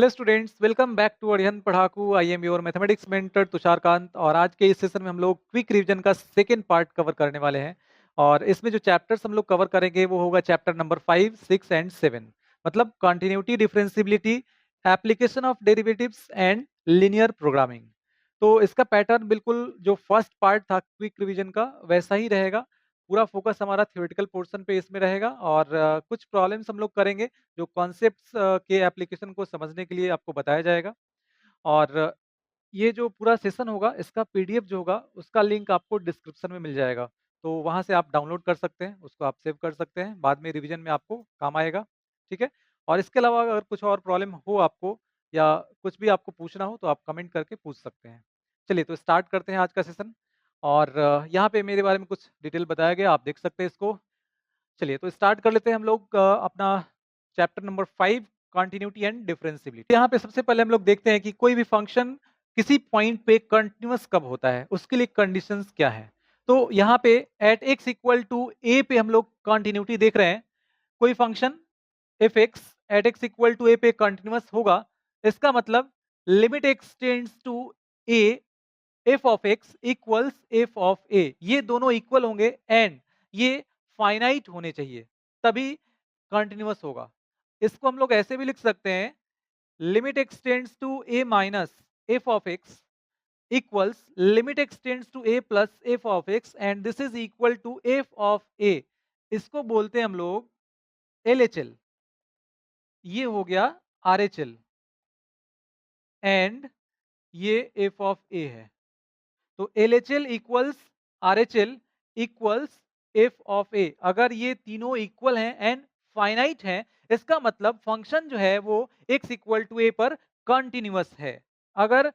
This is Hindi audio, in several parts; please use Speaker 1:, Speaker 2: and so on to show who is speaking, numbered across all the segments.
Speaker 1: Hello students, welcome back to Arihant Padhaku. I am your mathematics mentor Tusharkant. और आज के इस सेशन में हम लोग क्विक रिवीजन का सेकेंड पार्ट कवर करने वाले हैं। और इसमें जो चैप्टर्स हम लोग कवर करेंगे वो होगा चैप्टर नंबर 5, 6 एंड 7। मतलब continuity, differentiability, application of derivatives and linear programming. तो इसका पैटर्न बिल्कुल जो फर्स्ट पार्ट था क्विक रिवीजन का वैसा ही रहेगा। पूरा फोकस हमारा थ्योरेटिकल पोर्शन पे इसमें रहेगा और कुछ प्रॉब्लम्स हम लोग करेंगे जो कॉन्सेप्ट्स के एप्लीकेशन को समझने के लिए आपको बताया जाएगा। और ये जो पूरा सेशन होगा इसका पीडीएफ जो होगा उसका लिंक आपको डिस्क्रिप्शन में मिल जाएगा। तो वहाँ से आप डाउनलोड कर सकते हैं, उसको आप सेव कर सकते हैं, बाद में रिवीजन में आपको काम आएगा। ठीक है। और इसके अलावा अगर कुछ और प्रॉब्लम हो आपको या कुछ भी आपको पूछना हो तो आप कमेंट करके पूछ सकते हैं। चलिए तो स्टार्ट करते हैं आज का सेशन। और यहाँ पे मेरे बारे में कुछ डिटेल बताया गया, आप देख सकते हैं इसको। चलिए तो स्टार्ट कर लेते हैं हम लोग अपना chapter number 5, continuity and differentiability. यहाँ पे सबसे पहले हम लोग देखते हैं कि कोई भी फंक्शन किसी पॉइंट पे कंटिन्यूअस कब होता है, उसके लिए कंडीशंस क्या है। तो यहाँ पे at x equal to a पे हम लोग कंटिन्यूटी देख रहे हैं। कोई function f x at x equal to a पे कंटिन्यूअस होगा, इसका मतलब limit x tends to a, f of x equals f of a, ये दोनों इक्वल होंगे एंड ये फाइनाइट होने चाहिए, तभी कंटिन्यूअस होगा। इसको हम लोग ऐसे भी लिख सकते हैं, limit x tends to a minus f of x equals limit x tends to a plus f of x and this is equal to f of a. इसको बोलते हैं हम लोग एल एच एल। ये हो गया आर एच एल एंड ये एफ ऑफ ए है। तो L H L equals R H L equals f of a. अगर ये तीनों इक्वल हैं एंड फाइनाइट हैं, इसका मतलब फंक्शन जो है वो एक्स इक्वल टू ए पर कंटिन्यूअस है। अगर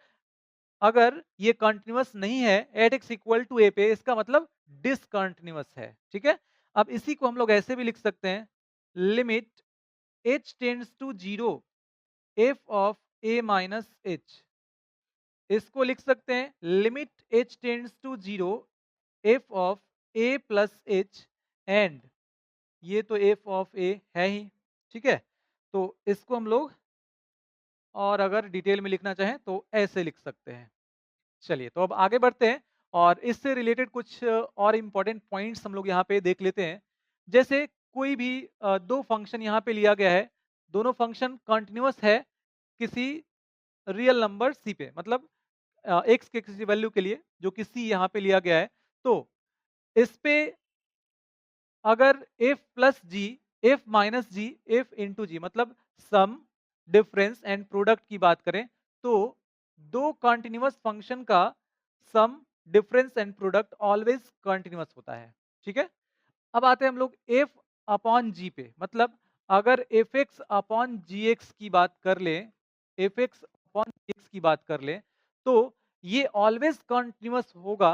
Speaker 1: अगर ये कंटिन्यूअस नहीं है at x equal to a पे, इसका मतलब डिसकंटिन्यूअस है। ठीक है। अब इसी को हम लोग ऐसे भी लिख सकते हैं, limit h tends to zero f of a minus h. इसको लिख सकते हैं limit h tends to zero f of a plus h and ये तो एफ ऑफ ए है ही। ठीक है। तो इसको हम लोग और अगर डिटेल में लिखना चाहें तो ऐसे लिख सकते हैं। चलिए तो अब आगे बढ़ते हैं और इससे रिलेटेड कुछ और इम्पोर्टेंट पॉइंट्स हम लोग यहाँ पे देख लेते हैं। जैसे कोई भी दो फंक्शन यहाँ पे लिया गया है, दोनों फंक्शन कंटिन्यूअस है किसी रियल नंबर सी पे, मतलब एक्स के किसी वैल्यू के लिए जो कि सी यहाँ पे लिया गया है। तो इस पे अगर एफ प्लस जी, एफ माइनस जी, एफ इंटू जी, मतलब सम, डिफरेंस एंड प्रोडक्ट की बात करें तो दो कॉन्टिन्यूअस फंक्शन का sum, difference and product always continuous होता है। ठीक है। अब आते हैं हम लोग एफ अपॉन जी पे, मतलब अगर एफ एक्स अपॉन जी एक्स की बात कर लें, एफ एक्स अपॉन जी एक्स की बात कर लें तो ये ऑलवेज कॉन्टिन्यूअस होगा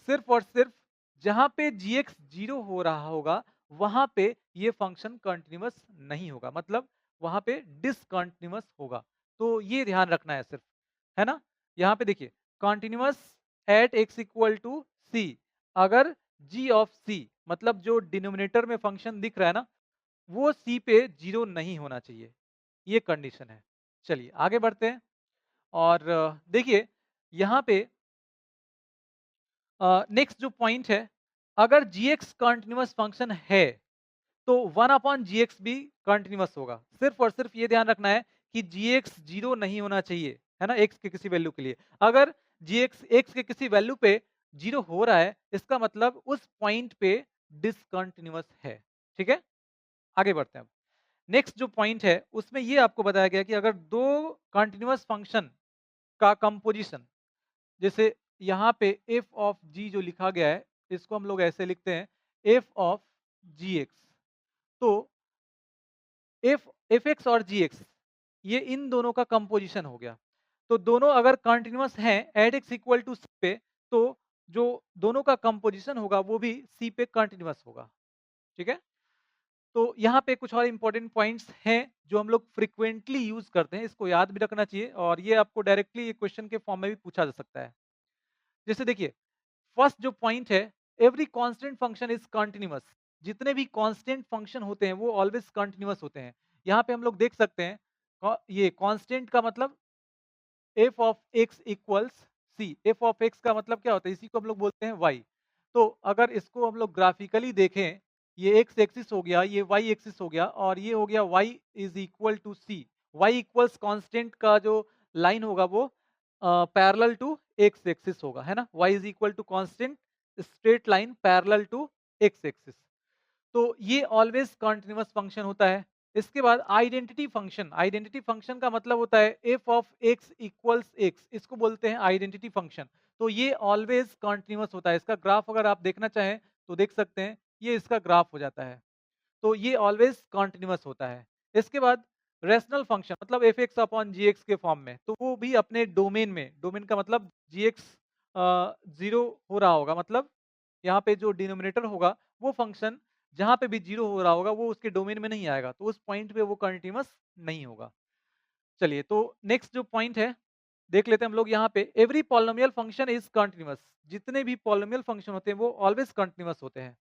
Speaker 1: सिर्फ और सिर्फ जहां पे gx जीरो हो रहा होगा वहां पे ये फंक्शन कंटिन्यूअस नहीं होगा, मतलब वहां पे डिसकंटिन्यूअस होगा। तो ये ध्यान रखना है सिर्फ, है ना। यहाँ पे देखिए continuous at x equal to c, अगर g ऑफ c, मतलब जो डिनोमिनेटर में फंक्शन दिख रहा है ना, वो c पे जीरो नहीं होना चाहिए, ये कंडीशन है। चलिए आगे बढ़ते हैं और देखिए यहाँ पे नेक्स्ट जो पॉइंट है, अगर gx कंटिन्यूअस फंक्शन है तो 1 अपॉन जी भी कंटिन्यूअस होगा। सिर्फ और सिर्फ ये ध्यान रखना है कि gx जीरो नहीं होना चाहिए, है ना, x के किसी वैल्यू के लिए। अगर gx x के किसी वैल्यू पे जीरो हो रहा है, इसका मतलब उस पॉइंट पे डिसकंटिन्यूअस है। ठीक है। आगे बढ़ते हैं। नेक्स्ट जो पॉइंट है उसमें ये आपको बताया गया कि अगर दो कंटिन्यूअस फंक्शन का कंपोजिशन, जैसे यहाँ पे एफ ऑफ जी जो लिखा गया है इसको हम लोग ऐसे लिखते हैं एफ ऑफ जी एक्स। तो एफ एफ एक्स और जी एक्स, ये इन दोनों का कंपोजिशन हो गया। तो दोनों अगर कंटिन्यूअस हैं एट एक्स इक्वल टू सी पे, तो जो दोनों का कंपोजिशन होगा वो भी सी पे कंटिन्यूअस होगा। ठीक है। तो यहाँ पे कुछ और इंपॉर्टेंट पॉइंट्स हैं जो हम लोग फ्रिक्वेंटली यूज करते हैं, इसको याद भी रखना चाहिए और ये आपको डायरेक्टली क्वेश्चन के फॉर्म में भी पूछा जा सकता है। जैसे देखिए फर्स्ट जो पॉइंट है, every constant function is continuous. जितने भी कांस्टेंट फंक्शन होते हैं वो ऑलवेज कंटिन्यूअस होते हैं। यहाँ पे हम लोग देख सकते हैं ये कांस्टेंट का मतलब f of x equals c. F of x का मतलब क्या होता है, इसी को हम लोग बोलते हैं वाई। तो अगर इसको हम लोग ग्राफिकली देखें, ये एक्स एक्सिस हो गया, ये वाई एक्सिस हो गया, और ये हो गया y is equal to c. Y equals constant का जो लाइन होगा वो पैरेलल टू एक्स एक्सिस होगा, है ना। Y is equal to constant straight line parallel to x axis. तो ये ऑलवेज कॉन्टिन्यूअस फंक्शन होता है। इसके बाद आइडेंटिटी फंक्शन। आइडेंटिटी फंक्शन का मतलब होता है F of x equals x, इसको बोलते हैं आइडेंटिटी फंक्शन। तो ये ऑलवेज कॉन्टिन्यूअस होता है। इसका ग्राफ अगर आप देखना चाहें तो देख सकते हैं, ये इसका ग्राफ हो जाता है। तो ये ऑलवेज कॉन्टिन्यूअस होता है। इसके बाद रेशनल फंक्शन मतलब एफ एक्स अपॉन जी एक्स के फॉर्म में, तो वो भी अपने डोमेन में, डोमेन का मतलब जी एक्स जीरो हो रहा होगा, मतलब यहाँ पे जो डिनोमिनेटर होगा वो फंक्शन जहां पे भी जीरो हो रहा होगा वो उसके डोमेन में नहीं आएगा, तो उस पॉइंट पे वो कंटिन्यूअस नहीं होगा। चलिए, तो नेक्स्ट जो पॉइंट है देख लेते हैं हम लोग यहाँ पे। Every polynomial function is continuous. जितने भी पॉलिनोमियल फंक्शन होते हैं वो ऑलवेज कंटिन्यूअस होते हैं।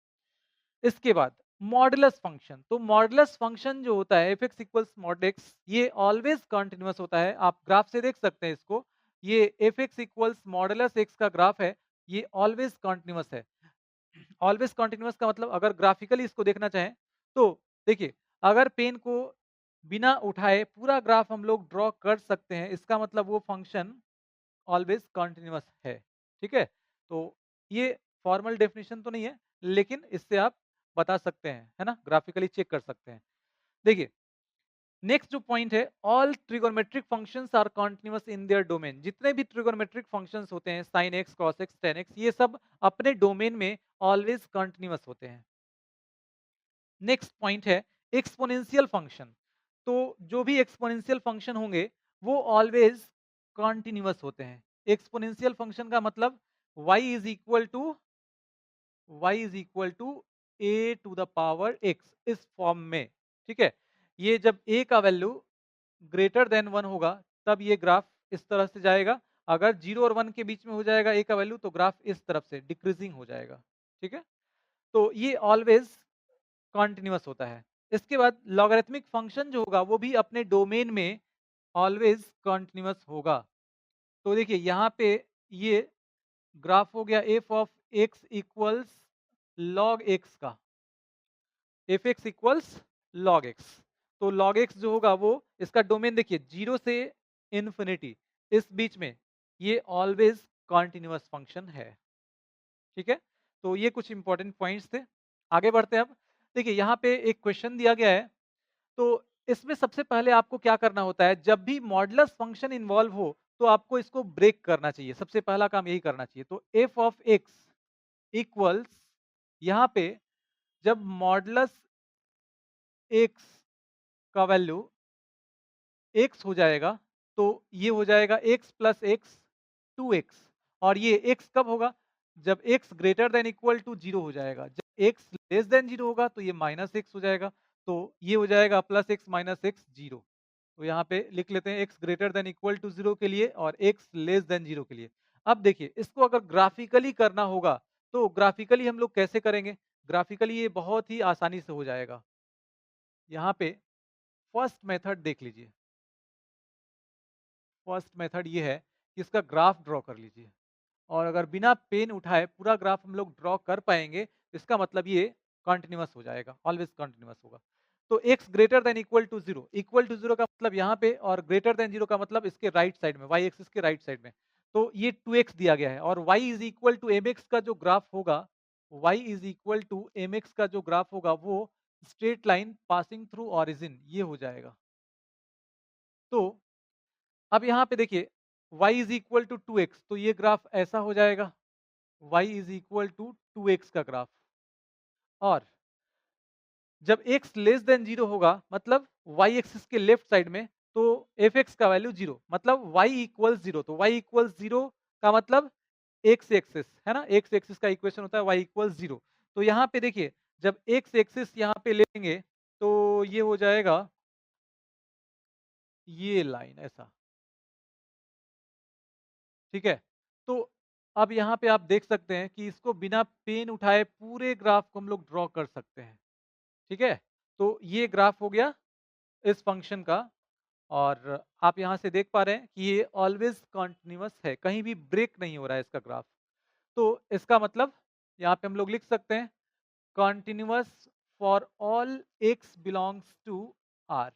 Speaker 1: इसके बाद मॉडुलस फंक्शन। तो मॉडुलस फंक्शन जो होता है F x equals mod x, ये ऑलवेज कंटिन्यूअस होता है। आप ग्राफ से देख सकते हैं इसको, ये F x equals modulus x का ग्राफ है, ये ऑलवेज कंटिन्यूअस है। ऑलवेज कंटिन्यूअस का मतलब अगर ग्राफिकली इसको देखना चाहें तो देखिए, अगर पेन को बिना उठाए पूरा ग्राफ हम लोग ड्रॉ कर सकते हैं, इसका मतलब वो फंक्शन ऑलवेज कंटिन्यूअस है। ठीक है, तो ये फॉर्मल डेफिनेशन तो नहीं है, लेकिन इससे आप बता सकते हैं, है ना, ग्राफिकली चेक कर सकते हैं। देखिए, नेक्स्ट जो पॉइंट है, all trigonometric functions are continuous in their domain. जितने भी ट्रिगोनोमेट्रिक फंक्शंस होते हैं, sine x, cos x, tan x, ये सब अपने डोमेन में ऑलवेज कंटीन्यूअस होते हैं। नेक्स्ट पॉइंट है एक्सपोनेंशियल फंक्शन। तो जो भी एक्सपोनेंशियल फंक्शन होंगे वो ऑलवेज कंटीन्यूअस होते हैं। एक्सपोनेंशियल फंक्शन का मतलब y is equal to a to the power x, इस फॉर्म में। ठीक है, ये जब a का वैल्यू ग्रेटर देन 1 होगा तब ये ग्राफ इस तरह से जाएगा। अगर 0 और 1 के बीच में हो जाएगा a का वैल्यू तो ग्राफ इस तरफ से डिक्रीजिंग हो जाएगा। ठीक है, तो ये ऑलवेज कंटीन्यूअस होता है। इसके बाद लॉगरिथमिक फंक्शन जो होगा वो भी अपने डोमेन में ऑलवेज कंटीन्यूअस होगा। तो देखिए यहाँ पे ये ग्राफ हो गया f of x equals log x का, f x equals log x. तो लॉग एक्स जो होगा वो इसका डोमेन देखिए 0 से इन्फिनिटी, इस बीच में ये ऑलवेज कंटीन्यूअस फंक्शन है। ठीक है, तो ये कुछ इंपॉर्टेंट पॉइंट्स थे। आगे बढ़ते हैं अब। देखिए यहाँ पे एक क्वेश्चन दिया गया है, तो इसमें सबसे पहले आपको क्या करना होता है, जब भी मॉडुलस फंक्शन इन्वॉल्व हो तो आपको इसको ब्रेक करना चाहिए। सबसे पहला काम यही करना चाहिए। तो एफ ऑफ एक्स इक्वल्स, यहाँ पे जब मॉडुलस एक्स का वैल्यू एक्स हो जाएगा तो ये हो जाएगा एक्स प्लस एक्स, 2x। और ये x कब होगा, जब x greater than equal to 0 हो जाएगा। जब x लेस देन 0 होगा तो ये माइनस एक्स हो जाएगा, तो ये हो जाएगा प्लस एक्स माइनस एक्स 0। तो यहाँ पे लिख लेते हैं x greater than equal to 0 के लिए और x लेस देन 0 के लिए। अब देखिए, इसको अगर ग्राफिकली करना होगा तो ग्राफिकली हम लोग कैसे करेंगे। ग्राफिकली ये बहुत ही आसानी से हो जाएगा। यहाँ पे फर्स्ट मेथड देख लीजिए। फर्स्ट मेथड ये है कि इसका ग्राफ ड्रॉ कर लीजिए, और अगर बिना पेन उठाए पूरा ग्राफ हम लोग ड्रॉ कर पाएंगे, इसका मतलब ये कंटिन्यूअस हो जाएगा, ऑलवेज कंटिन्यूअस होगा। तो x greater than equal to 0, equal to 0 का मतलब यहाँ पे, और ग्रेटर देन 0 का मतलब इसके राइट साइड में, y एक्सिस के राइट साइड में। तो ये 2x दिया गया है, और y is equal to m x का जो ग्राफ होगा, y is equal to m x का जो ग्राफ होगा वो straight line passing through origin, ये हो जाएगा। तो अब यहाँ पे देखिए y is equal to 2x, तो ये ग्राफ ऐसा हो जाएगा, y is equal to 2x का ग्राफ। और जब x लेस देन 0 होगा मतलब y एक्सिस के लेफ्ट साइड में, तो एफ एक्स का वैल्यू 0, मतलब y इक्वल्स 0। तो y इक्वल्स 0 का मतलब x एक्सिस, है ना, x एक्सिस का इक्वेशन होता है y इक्वल्स 0। तो यहाँ पे देखिए, जब x एक्सिस यहाँ पे लेंगे तो ये हो जाएगा ये लाइन ऐसा। ठीक है, तो अब यहाँ पे आप देख सकते हैं कि इसको बिना पेन उठाए पूरे ग्राफ को हम लोग ड्रॉ कर सकते हैं। ठीक है, तो ये ग्राफ हो गया इस फंक्शन का, और आप यहाँ से देख पा रहे हैं कि ये ऑलवेज कंटिन्यूअस है, कहीं भी ब्रेक नहीं हो रहा है इसका ग्राफ। तो इसका मतलब यहाँ पे हम लोग लिख सकते हैं continuous for all x belongs to R।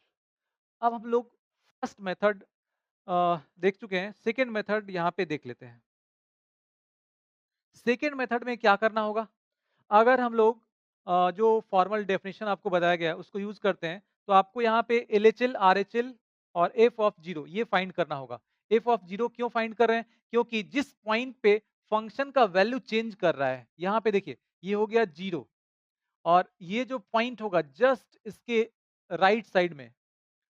Speaker 1: अब हम लोग फर्स्ट मेथड देख चुके हैं, सेकेंड मेथड यहाँ पे देख लेते हैं। सेकेंड मेथड में क्या करना होगा? अगर हम लोग जो फॉर्मल डेफिनेशन आपको बताया गया है उसको यूज करते हैं, तो आपको यहाँ पे LHL, RHL और एफ ऑफ जीरो ये फाइंड करना होगा। एफ ऑफ जीरो क्यों फाइंड कर रहे हैं? क्योंकि जिस पॉइंट पे फंक्शन का वैल्यू चेंज कर रहा है, यहाँ पे देखिए ये हो गया जीरो, और ये जो पॉइंट होगा जस्ट इसके राइट साइड में,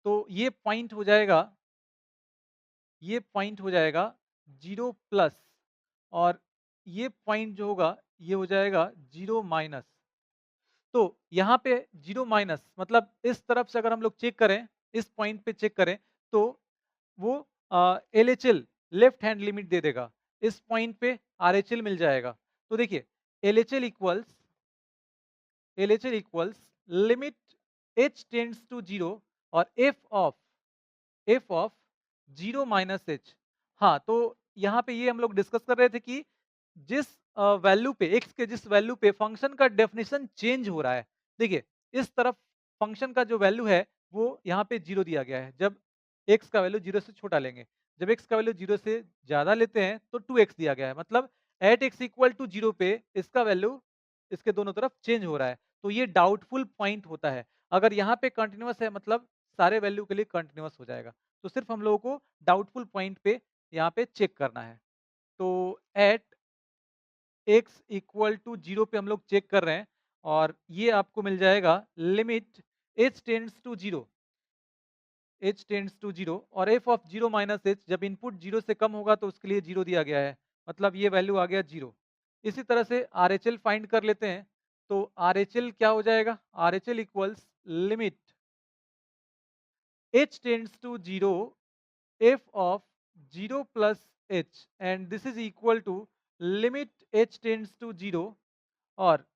Speaker 1: तो ये पॉइंट हो जाएगा जीरो प्लस, और ये पॉइंट जो होगा ये हो जाएगा जीरो माइनस। तो यहाँ पे जीरो माइनस मतलब इस तरफ से अगर हम लोग चेक करें, इस पॉइंट पे चेक करें, तो वो LHL लेफ्ट हैंड लिमिट दे देगा, इस पॉइंट पे RHL मिल जाएगा। तो देखिए LHL equals limit h tends to zero और f of zero minus h. हाँ, तो यहाँ पे ये हम लोग डिस्कस कर रहे थे कि जिस वैल्यू पे x के जिस वैल्यू पे फंक्शन का डेफिनेशन चेंज हो रहा है, देखिए इस तरफ फंक्शन का जो वैल्यू है वो यहाँ पे जीरो दिया गया है। जब x का वैल्यू जीरो से छोटा लेंगे, जब x का वैल्यू जीरो से ज्यादा लेते हैं तो 2x दिया गया है, मतलब at x equal to zero पे इसका वैल्यू इसके दोनों तरफ चेंज हो रहा है, तो ये डाउटफुल पॉइंट होता है। अगर यहाँ पे कंटिन्यूअस है मतलब सारे वैल्यू के लिए कंटिन्यूअस हो जाएगा। तो सिर्फ हम लोगों को डाउटफुल पॉइंट पे यहाँ पे चेक करना है। तो at x equal to zero पे हम लोग चेक कर रहे हैं, और ये आपको मिल जाएगा limit h tends to zero, और f of zero minus h, जब इनपुट जीरो से कम होगा तो उसके लिए जीरो दिया गया है, मतलब ये वैल्यू आ गया जीरो। इसी तरह से RHL फाइंड कर लेते हैं। तो RHL क्या हो जाएगा? RHL equals limit h tends to zero f of 0 plus h, and this is equal to limit h tends to 0। और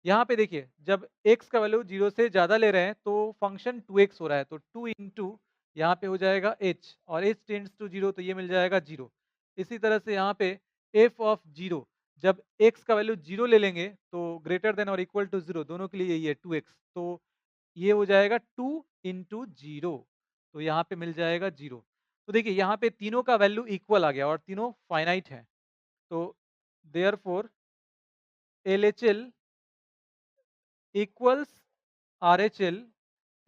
Speaker 1: यहाँ पे देखिए जब x का वैल्यू 0 से ज़्यादा ले रहे हैं तो फंक्शन 2x हो रहा है, तो 2 इंटू यहाँ पे हो जाएगा h, और h टेंड्स टू 0 तो ये मिल जाएगा 0। इसी तरह से यहाँ पे f ऑफ 0, जब x का वैल्यू 0 ले लेंगे तो ग्रेटर देन और इक्वल टू 0 दोनों के लिए यही है 2x, तो ये हो जाएगा 2 इंटू जीरो, तो यहाँ पे मिल जाएगा 0। तो देखिए यहाँ पे तीनों का वैल्यू इक्वल आ गया और तीनों फाइनाइट है। तो therefore LHL equals RHL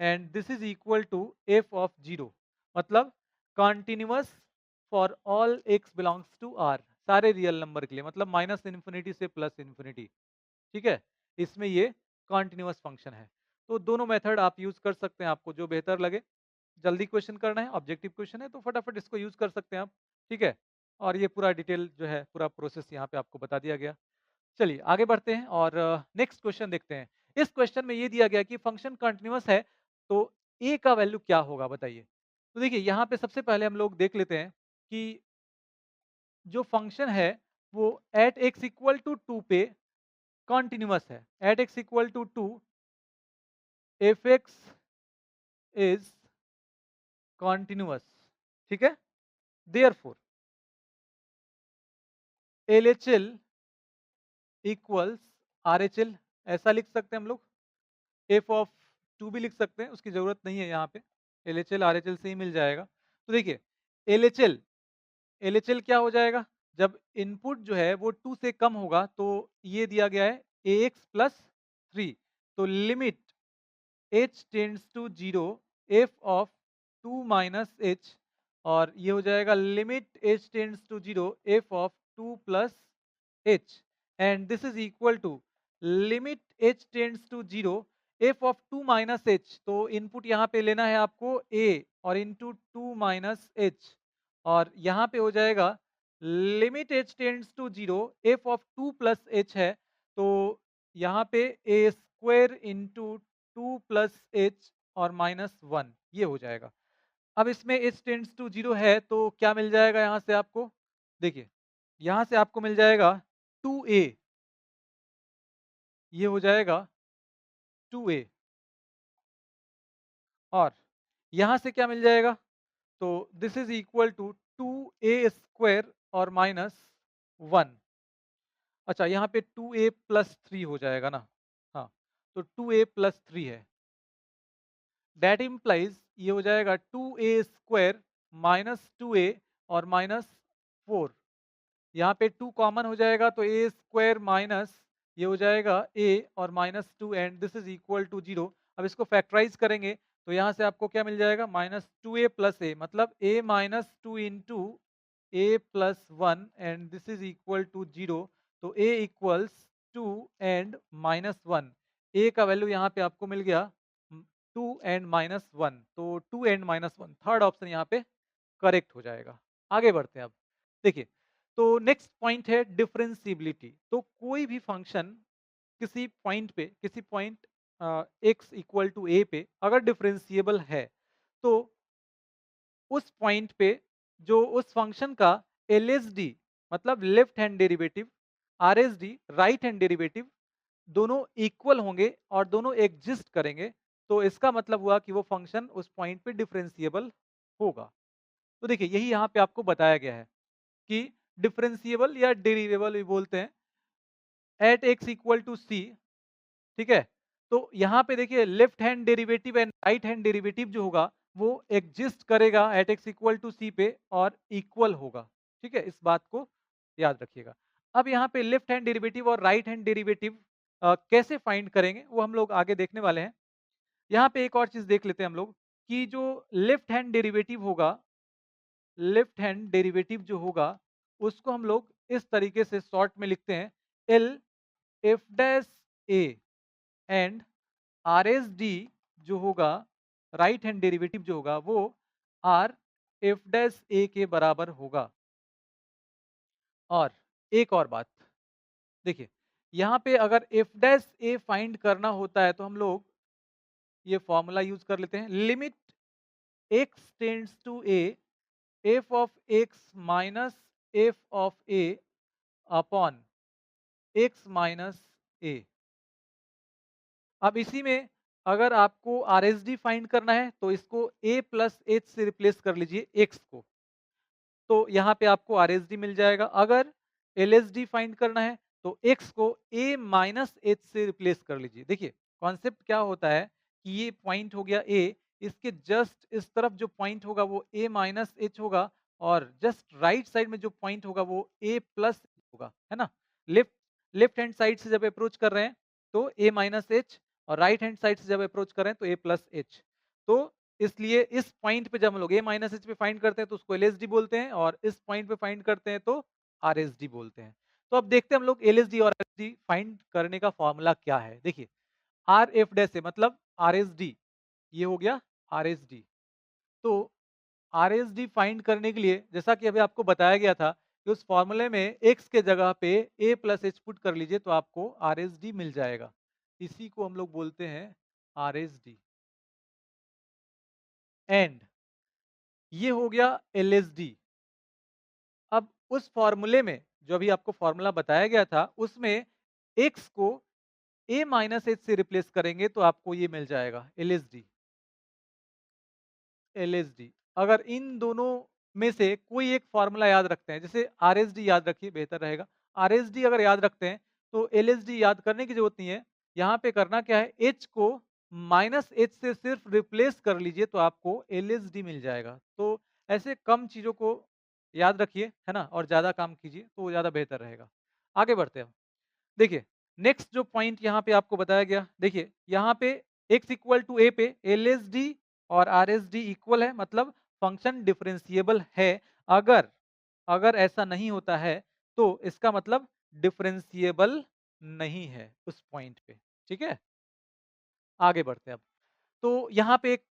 Speaker 1: and this is equal to f of 0, मतलब continuous for all x belongs to R, सारे रियल नंबर के लिए, मतलब माइनस इन्फिनिटी से प्लस इन्फिनिटी। ठीक है, इसमें ये कॉन्टिन्यूअस फंक्शन है। तो दोनों मेथड आप यूज कर सकते हैं, आपको जो बेहतर लगे। जल्दी क्वेश्चन करना है, ऑब्जेक्टिव क्वेश्चन है, तो फटाफट इसको यूज कर सकते हैं आप। ठीक है, और ये पूरा डिटेल जो है पूरा प्रोसेस यहाँ पे आपको बता दिया गया। चलिए आगे बढ़ते हैं और नेक्स्ट क्वेश्चन देखते हैं। इस क्वेश्चन में ये दिया गया कि फंक्शन कंटिन्यूअस है तो ए का वैल्यू क्या होगा बताइए। तो देखिए यहाँ पे सबसे पहले हम लोग देख लेते हैं कि जो फंक्शन है वो at x equal to two पे कॉन्टिन्यूअस है। At x equal to two f x is continuous. ठीक है, देयरफॉर LHL इक्वल्स RHL, ऐसा लिख सकते हैं हम लोग। एफ ऑफ टू भी लिख सकते हैं, उसकी जरूरत नहीं है यहाँ पे, LHL RHL से ही मिल जाएगा। तो देखिए LHL LHL क्या हो जाएगा? जब इनपुट जो है वो 2 से कम होगा तो ये दिया गया है AX प्लस 3, तो limit h tends to zero f of 2 minus h, और ये हो जाएगा limit h tends to zero f of 2 plus h, and this is equal to limit h tends to zero f of 2 minus h। तो इनपुट यहाँ पे लेना है आपको a और इंटू 2 माइनस h, और यहाँ पे हो जाएगा limit h tends to zero f of 2 plus h है, तो यहाँ पे a square into 2 plus h और माइनस वन ये हो जाएगा। अब इसमें h टेंड्स टू जीरो है तो क्या मिल जाएगा यहाँ से आपको? देखिए यहाँ से आपको मिल जाएगा 2a, ये हो जाएगा 2a, और यहाँ से क्या मिल जाएगा? तो this is equal to 2a² और माइनस 1। अच्छा, यहाँ पे 2a+3 हो जाएगा ना। हाँ, तो 2a+3 है। दैट इम्प्लाइज ये हो जाएगा 2a² माइनस 2a और माइनस 4। यहाँ पे 2 कॉमन हो जाएगा तो a² माइनस ये हो जाएगा a और minus 2 and this is equal to 0। अब इसको फैक्टराइज करेंगे तो यहाँ से आपको क्या मिल जाएगा, -2a प्लस a, मतलब a minus 2 into a plus 1 and this is equal to 0। तो a इक्वल्स 2 एंड -1। a का वैल्यू यहाँ पे आपको मिल गया 2 एंड -1, तो 2 एंड -1 थर्ड ऑप्शन यहाँ पे करेक्ट हो जाएगा। आगे बढ़ते हैं अब। देखिए, तो नेक्स्ट पॉइंट है डिफरेंशिएबिलिटी। तो कोई भी फंक्शन किसी पॉइंट पे, किसी point x equal to a पे अगर डिफरेंशिएबल है तो उस पॉइंट पे जो उस फंक्शन का LSD मतलब left hand derivative, RSD right hand derivative दोनों इक्वल होंगे और दोनों एग्जिस्ट करेंगे, तो इसका मतलब हुआ कि वो फंक्शन उस पॉइंट पे डिफरेंशिएबल होगा। तो देखिए, यही यहाँ पे आपको बताया गया है कि डिफरेंशिएबल या डेरिवेबल भी बोलते हैं at x equal to c। ठीक है, तो यहाँ पे देखिए left hand derivative and right hand derivative जो होगा वो एग्जिस्ट करेगा at x equal to c पे और इक्वल होगा। ठीक है, इस बात को याद रखिएगा। अब यहाँ पे लेफ्ट हैंड डेरिवेटिव और राइट हैंड डेरिवेटिव कैसे फाइंड करेंगे वो हम लोग आगे देखने वाले हैं। यहाँ पे एक और चीज देख लेते हैं हम लोग कि जो लेफ्ट हैंड डेरिवेटिव होगा, लेफ्ट हैंड डेरिवेटिव जो होगा उसको हम लोग इस तरीके से शॉर्ट में लिखते हैं L F dash A and R S D जो होगा राइट हैंड डेरिवेटिव जो होगा वो आर एफ डैश ए के बराबर होगा। और एक और बात, देखिए यहाँ पे अगर एफ डैश ए फाइंड करना होता है तो हम लोग ये फॉर्मूला यूज कर लेते हैं, limit x tends to a f of x minus f of a upon x minus a. अब इसी में अगर आपको आर एस डी फाइंड करना है तो इसको ए प्लस एच से रिप्लेस कर लीजिए एक्स को, तो यहाँ पे आपको आर एस डी मिल जाएगा। अगर एल एस डी फाइंड करना है तो एक्स को ए माइनस एच से रिप्लेस कर लीजिए। देखिए कॉन्सेप्ट क्या होता है कि ये पॉइंट हो गया ए, इसके जस्ट इस तरफ जो पॉइंट होगा वो ए माइनस एच होगा और जस्ट राइट साइड में जो पॉइंट होगा वो ए प्लस होगा, है ना। लेफ्ट लेफ्ट हैंड साइड से जब अप्रोच कर रहे हैं तो ए माइनस एच और राइट हैंड साइड से जब अप्रोच कर रहे हैं तो ए प्लस एच। तो इसलिए इस पॉइंट पे जब हम लोग ए माइनस एच पे फाइंड करते हैं तो उसको एल बोलते हैं और इस पॉइंट पे फाइंड करते हैं तो आर बोलते हैं। तो अब देखते हैं हम लोग एल और आर फाइंड करने का फॉर्मूला क्या है। देखिए आर एफ डैश से मतलब आर ये हो गया आर तो आर फाइंड करने के लिए जैसा कि अभी आपको बताया गया था कि उस फॉर्मूले में एक्स के जगह पे ए प्लस एच पुट कर लीजिए तो आपको आर मिल जाएगा। इसी को हम लोग बोलते हैं आर एंड ये हो गया एल। अब उस फॉर्मूले में जो अभी आपको फॉर्मूला बताया गया था उसमें एक्स को ए माइनस एच से रिप्लेस करेंगे तो आपको ये मिल जाएगा एल। अगर इन दोनों में से कोई एक फॉर्मूला याद रखते हैं, जैसे आर याद रखिए बेहतर रहेगा। आर अगर याद रखते हैं तो एल याद करने की जरूरत नहीं है। यहाँ पे करना क्या है, एच को माइनस एच से सिर्फ रिप्लेस कर लीजिए तो आपको एल मिल जाएगा। तो ऐसे कम चीजों को याद रखिए, है ना, और ज्यादा काम कीजिए तो वो ज्यादा बेहतर रहेगा। आगे बढ़ते हैं। देखिए नेक्स्ट जो पॉइंट यहाँ पे आपको बताया गया, देखिए यहाँ पे x इक्वल टू ए पे एल और आर इक्वल है, मतलब फंक्शन डिफरेंशिएबल है। अगर अगर ऐसा नहीं होता है तो इसका मतलब डिफरेंशिएबल नहीं है उस पॉइंट पे। ठीक है, आगे बढ़ते हैं अब। तो यहाँ पे एक